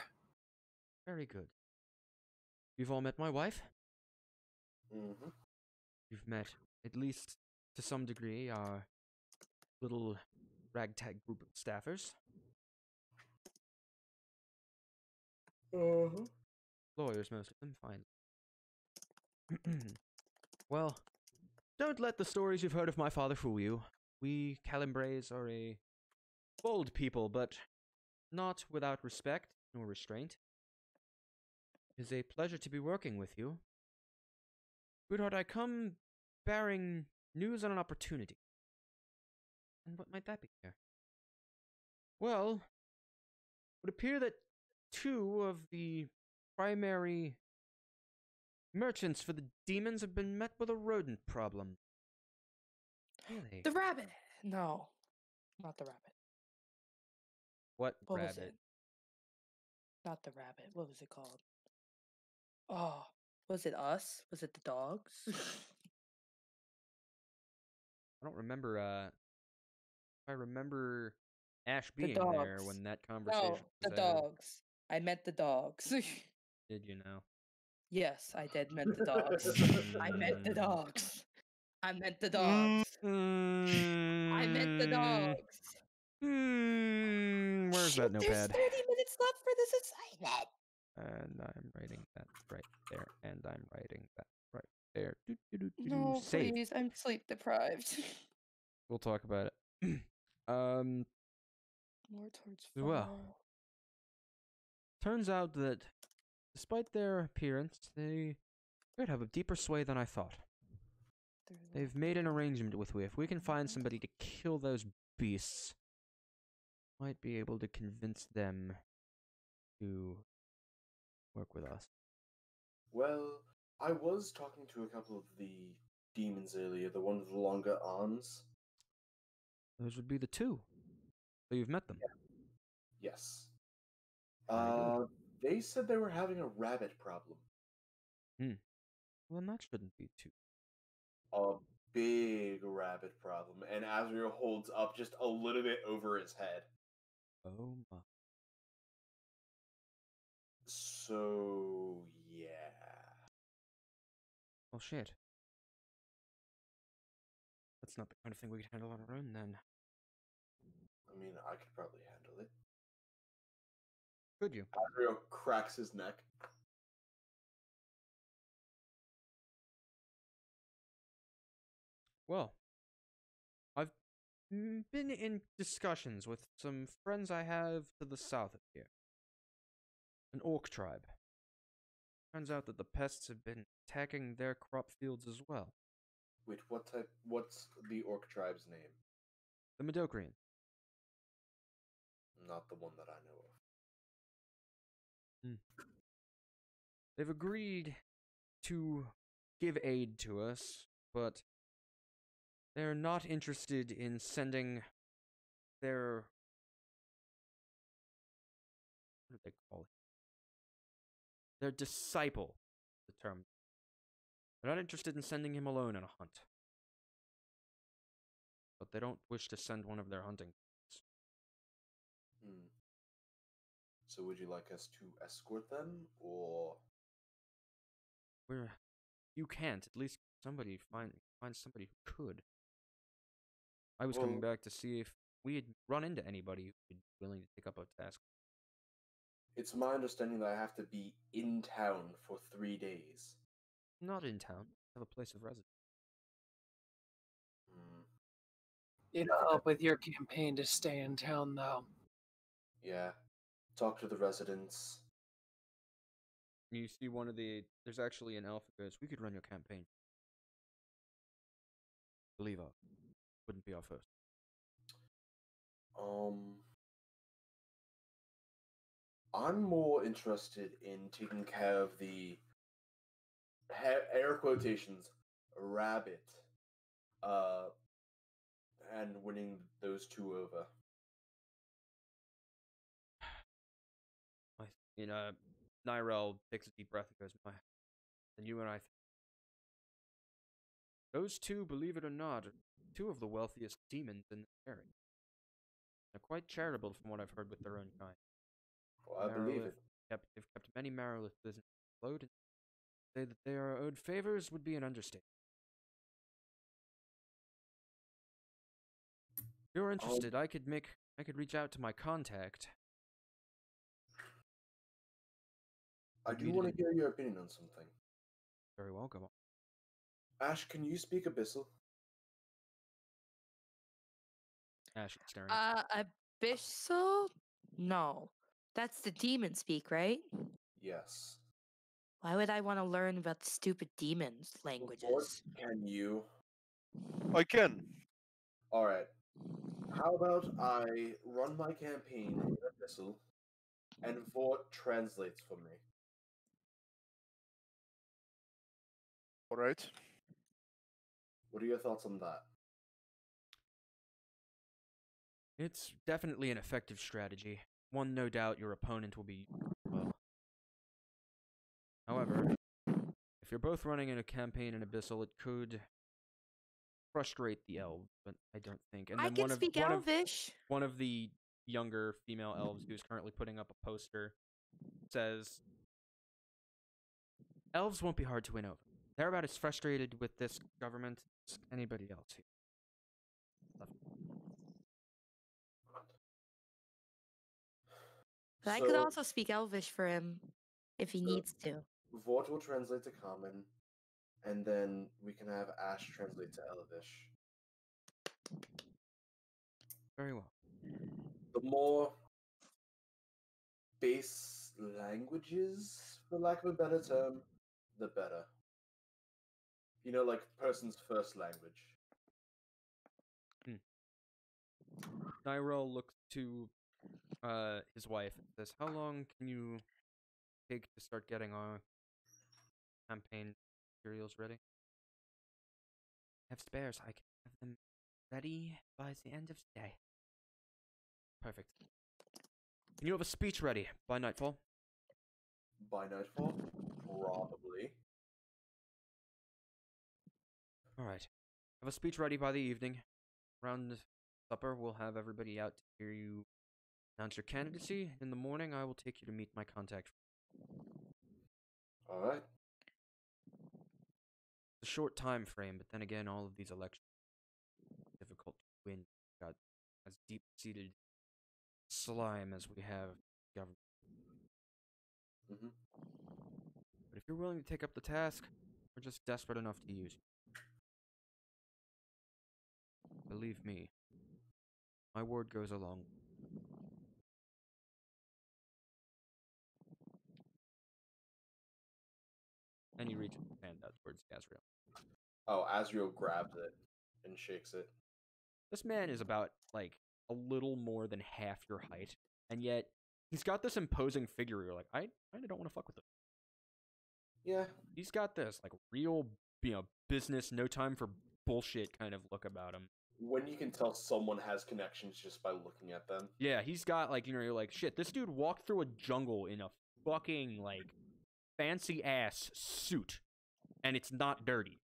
Very good. You've all met my wife? Mm-hmm. You've met, at least to some degree, our little ragtag group of staffers. Uh-huh. Lawyers, most of them, fine. Well, don't let the stories you've heard of my father fool you. We Calimbres are a bold people, but not without respect nor restraint. It is a pleasure to be working with you. Sweetheart, I come bearing news on an opportunity. And what might that be, here? Well, it would appear that 2 of the primary merchants for the demons have been met with a rodent problem. Really? The rabbit. No, not the rabbit. What What was rabbit? it? Not the rabbit. What was it called? Oh, was it us? Was it the dogs? I don't remember, I remember Ash The being there dogs. when that conversation No, was the had. dogs. I meant the dogs. Did you know? Yes, I did meant the dogs. I meant the dogs. I meant the dogs. I meant the dogs. Where's Shoot, that there's notepad? 30 minutes left for this assignment. And I'm writing that right there, and I'm writing that right there. No, Save. please, I'm sleep deprived. We'll talk about it. More towards Well. fall. Turns out that, despite their appearance, they could have a deeper sway than I thought. They've made an arrangement with me. If we can find somebody to kill those beasts, might be able to convince them to work with us. Well, I was talking to a couple of the demons earlier, the one with the longer arms. Those would be the 2. So you've met them. Yes. Very good. They said they were having a rabbit problem. Well, then that shouldn't be too. A big rabbit problem. And Azrael holds up just a little bit over his head. Oh my. So, yeah. Well, shit. That's not the kind of thing we could handle on our own, then. I mean, I could probably handle it. Could you? Azrael cracks his neck. Well, I've been in discussions with some friends I have to the south of here. An orc tribe. Turns out that the pests have been attacking their crop fields as well. Wait, what's the orc tribe's name? The Medocrian. Not the one that I know of. They've agreed to give aid to us, but they're not interested in sending their... What do they call it? Their disciple, the term. They're not interested in sending him alone on a hunt. But they don't wish to send one of their hunting parties. So would you like us to escort them, or... You can't. At least somebody find somebody who could. I was coming back to see if we had run into anybody who would be willing to take up a task. It's my understanding that I have to be in town for 3 days. Not in town. Have a place of residence. It'll help with your campaign to stay in town, though. Yeah. Talk to the residents. You see one of the... There's actually an elf who goes, we could run your campaign. Believe us. Wouldn't be our first. I'm more interested in taking care of the air quotations rabbit, and winning those two over. Nyrel takes a deep breath and goes, and you and I those two, believe it or not, are two of the wealthiest demons in the area. They're quite charitable from what I've heard with their own kind. Well, I believe it. They've kept many Marilith businesses afloat, and say that they are owed favors would be an understatement. If you're interested, I could reach out to my contact. I do want to hear your opinion on something. Very well, go on. Ash, can you speak Abyssal? Ash is staring. Abyssal? No. That's the demon speak, right? Yes. Why would I want to learn about the stupid demons' languages? Can you? I can. Alright. How about I run my campaign in Abyssal, and Vordt translates for me? Alright. What are your thoughts on that? It's definitely an effective strategy. One no doubt your opponent will be well. However, if you're both running in a campaign in Abyssal, it could frustrate the elves, but I don't think. And I then can speak Elvish. One of the younger female elves who's currently putting up a poster says, elves won't be hard to win over. They're about as frustrated with this government as anybody else here. But I could also speak Elvish for him if he needs to. Vordt will translate to Common, and then we can have Ash translate to Elvish. Very well. The more base languages, for lack of a better term, the better. You know, like person's first language. Nyrel looks to his wife and says, how long can you take to start getting our campaign materials ready? I have spares. I can have them ready by the end of today. Perfect. Can you have a speech ready by nightfall? By nightfall? Probably. All right. Have a speech ready by the evening. Around supper, we'll have everybody out to hear you announce your candidacy. In the morning, I will take you to meet my contact. Alright. It's a short time frame, but then again, all of these elections are difficult to win. Got as deep-seated slime as we have government. Mm-hmm. But if you're willing to take up the task, we're just desperate enough to use you. Believe me, my word goes a long way. And he reaches his hand out towards Azrael. Oh, Azrael grabs it and shakes it. This man is about, like, a little more than half your height, and yet he's got this imposing figure where you're like, I kinda don't want to fuck with him. Yeah. He's got this, like, real, business, no time for bullshit kind of look about him. When you can tell someone has connections just by looking at them. Yeah, he's got, like, you're like, shit, this dude walked through a jungle in a fucking, like, fancy-ass suit, and it's not dirty.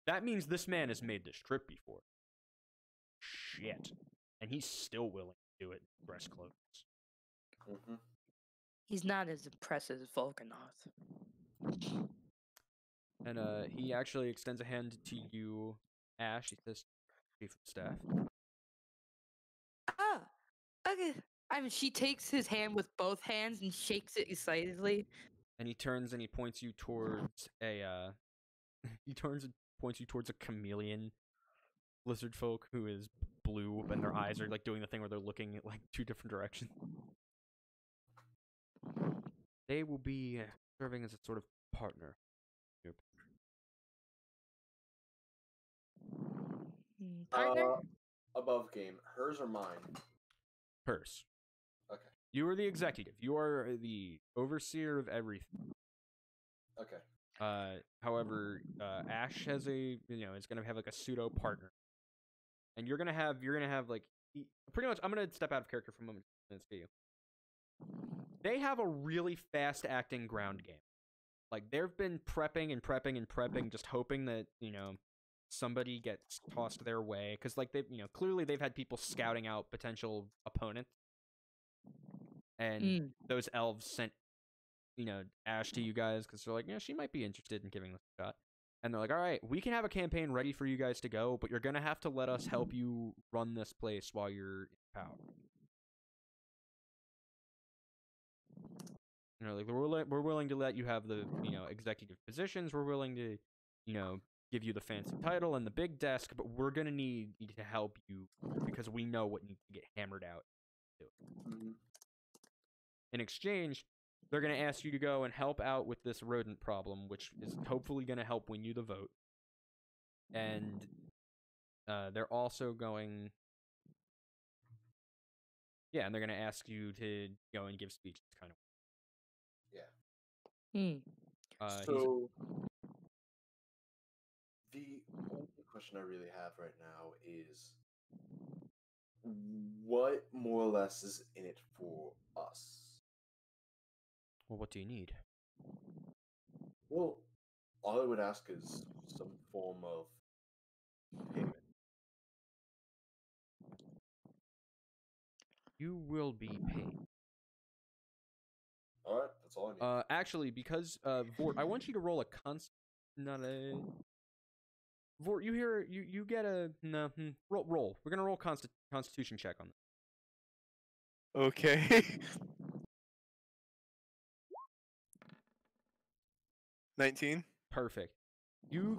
That means this man has made this trip before. Shit. And he's still willing to do it in dress clothes. Mm-hmm. He's not as impressive as Volcanoth. And he actually extends a hand to you, Ash. He says, Chief of Staff. Oh, okay. I mean, she takes his hand with both hands and shakes it excitedly. And he turns and he points you towards a he turns and points you towards a chameleon lizard folk who is blue, and their eyes are like doing the thing where they're looking at like two different directions. They will be serving as a sort of partner. Yep. Partner? Above game. Hers or mine? Hers. Okay. You are the executive. You are the overseer of everything. Okay. However, Ash has is gonna have like a pseudo partner, and you're gonna have like pretty much. I'm gonna step out of character for a moment and see you. They have a really fast acting ground game. Like they've been prepping and prepping and prepping, just hoping that somebody gets tossed their way, because like they've clearly they've had people scouting out potential opponents, and those elves sent Ash to you guys because they're like, yeah, she might be interested in giving this a shot. And they're like, all right, we can have a campaign ready for you guys to go, but you're gonna have to let us help you run this place while you're in power. Like we're willing to let you have the executive positions. We're willing to give you the fancy title and the big desk, but we're gonna need to help you because we know what needs to get hammered out. Mm-hmm. In exchange, they're going to ask you to go and help out with this rodent problem, which is hopefully going to help win you the vote. And they're also going... Yeah, and they're going to ask you to go and give speeches, kind of. Yeah. So, the only question I really have right now is, what more or less is in it for us? Well, what do you need? Well, all I would ask is some form of payment. You will be paid. Alright, that's all I need. Actually, because Vordt, I want you to roll a not a... Vordt, you get a... No, roll. We're gonna roll constitution check on this. Okay. 19. Perfect. You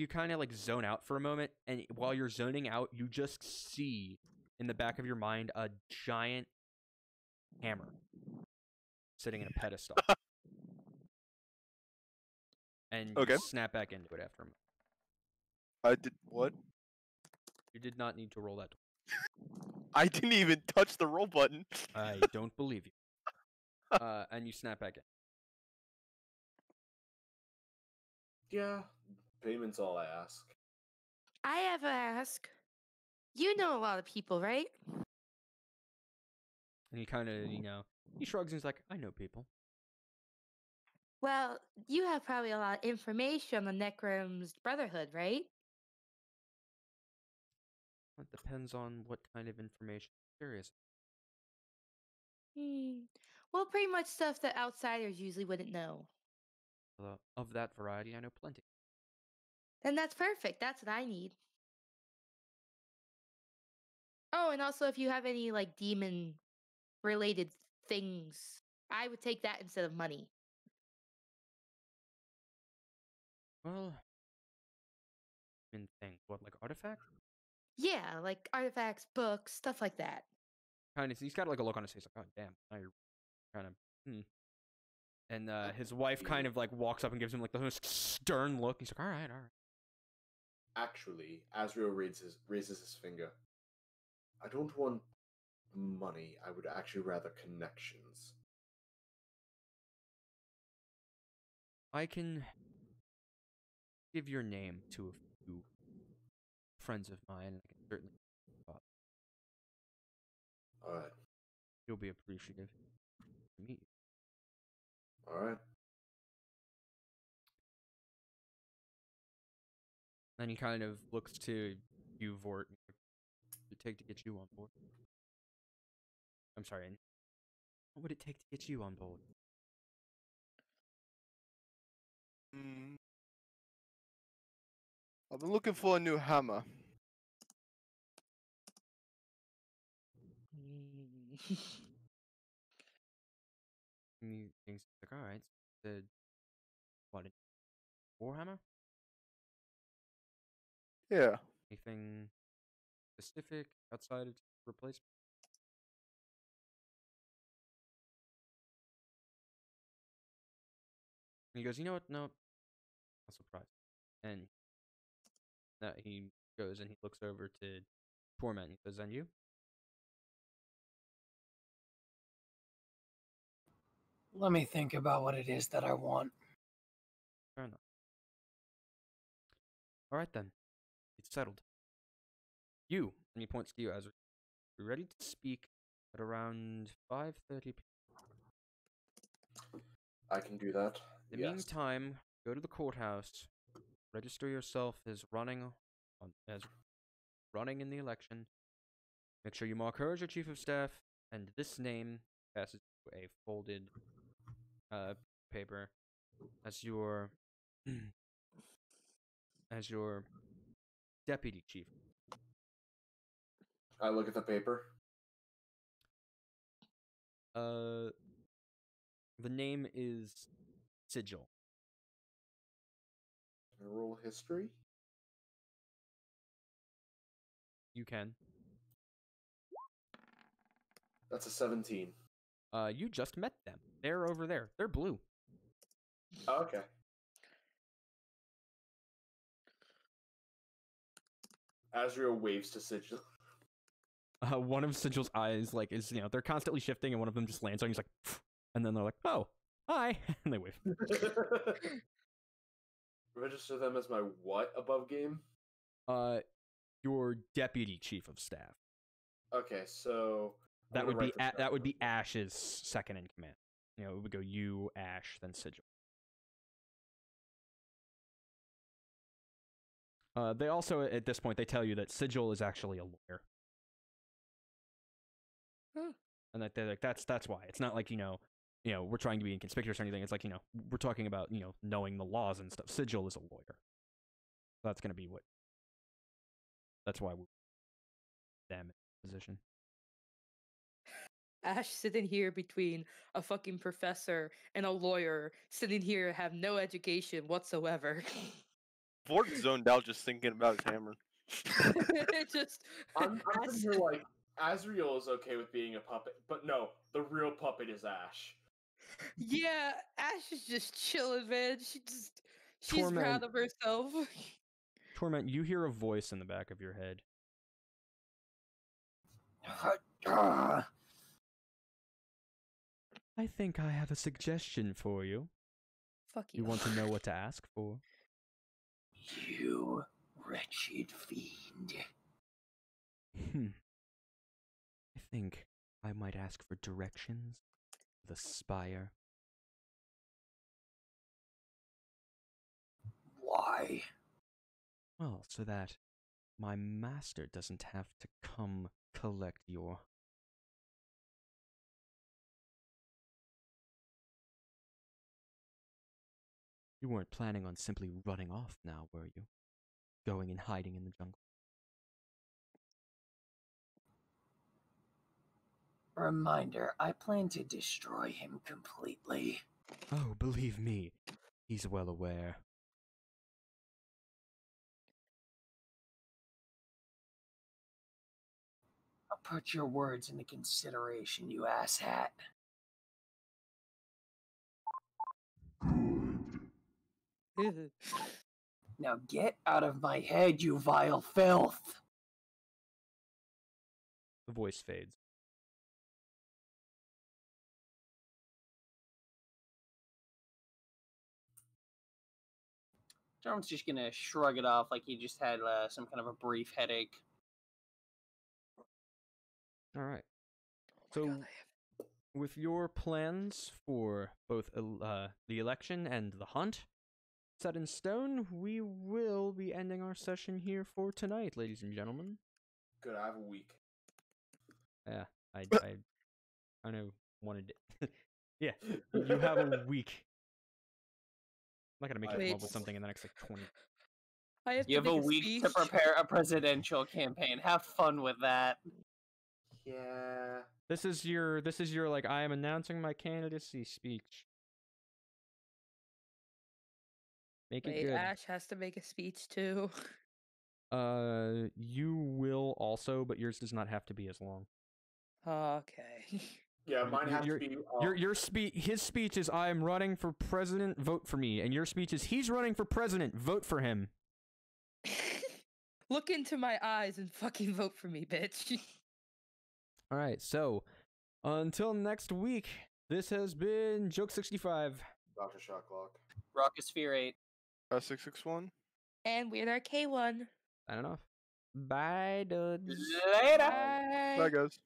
kind of like zone out for a moment, and while you're zoning out, you just see in the back of your mind a giant hammer sitting in a pedestal. And you snap back into it after a moment. I did what? You did not need to roll that. I didn't even touch the roll button. I don't believe you. And you snap back in. Yeah, payment's all I ask. I have to ask. You know a lot of people, right? And he kind of, he shrugs and he's like, I know people. Well, you have probably a lot of information on the Necrom's Brotherhood, right? It depends on what kind of information you're curious. Well, pretty much stuff that outsiders usually wouldn't know. Of that variety, I know plenty. Then that's perfect. That's what I need. Oh, and also if you have any like demon related things, I would take that instead of money. Well, in things, what, like artifacts? Yeah, like artifacts, books, stuff like that. Kind of, he's got like a look on his face, like, oh damn, now you're kind of, And his wife kind of like walks up and gives him like the most stern look. He's like, all right. Actually, Azrael raises his finger. I don't want money. I would actually rather connections. I can give your name to a few friends of mine. I can certainly. All right. You'll be appreciative to meet you. All right. Then he kind of looks to you, Vordt. What would it take to get you on board? I'm sorry. What would it take to get you on board? I've been looking for a new hammer. And he thinks like, all right. The what? Warhammer? Yeah. Anything specific outside of replacement? And he goes, you know what? No, not surprised. And he goes and he looks over to Torment. He says, and you? Let me think about what it is that I want. Fair enough. All right then, it's settled. You, and he points to you, Azrael. We're ready to speak at around 5:30 p.m. I can do that. In the Yes. meantime, go to the courthouse, register yourself as running in the election. Make sure you mark her as your chief of staff, and this name passes to a folded paper as your deputy chief. I look at the paper. The name is Sigil. Can I roll history? You can. That's a 17. You just met them. They're over there. They're blue. Oh, okay. Azrael waves to Sigil. One of Sigil's eyes, like, is, they're constantly shifting, and one of them just lands on you. He's like, pfft, and then they're like, oh, hi, and they wave. Register them as my what above game? Your deputy chief of staff. Okay, so That would be Ash's second in command. It would go you, Ash, then Sigil. They also, at this point, they tell you that Sigil is actually a lawyer. And that they're like, that's why. It's not like, we're trying to be inconspicuous or anything. It's like, we're talking about, knowing the laws and stuff. Sigil is a lawyer. That's going to be that's why we're them in position. Ash sitting here between a fucking professor and a lawyer, sitting here have no education whatsoever. Vordt zoned out just thinking about his hammer. It just I'm sitting here like, Azrael is okay with being a puppet, but no, the real puppet is Ash. yeah, Ash is just chilling, man. She's Torment. proud of herself. Torment, you hear a voice in the back of your head. I think I have a suggestion for you. Fuck you. You want to know what to ask for? You wretched fiend. I think I might ask for directions. The spire. Why? Well, so that my master doesn't have to come collect your... You weren't planning on simply running off now, were you? Going and hiding in the jungle? Reminder, I plan to destroy him completely. Oh, believe me, he's well aware. I'll put your words into consideration, you asshat. Now get out of my head, you vile filth! The voice fades. Jarman's just gonna shrug it off like he just had some kind of a brief headache. Alright. So, with your plans for both the election and the hunt set in stone, we will be ending our session here for tonight, ladies and gentlemen. Good, I have a week. Yeah, I kind of wanted it. Yeah, you have a week. I'm not gonna make you come up with something in the next, like, 20. You have a week to prepare a presidential campaign. Have fun with that. Yeah. This is your, like, I am announcing my candidacy speech. Make it Wait, good. Ash has to make a speech too. You will also, but yours does not have to be as long. Okay. Yeah, mine has to be. His speech is, I am running for president, vote for me. And your speech is, he's running for president, vote for him. Look into my eyes and fucking vote for me, bitch. Alright, so, until next week, this has been Joke65. DrShockLocke. Rockosphere 8. 661. And we're our K1. Signing off. Bye, dudes. Later! Bye. Bye, guys.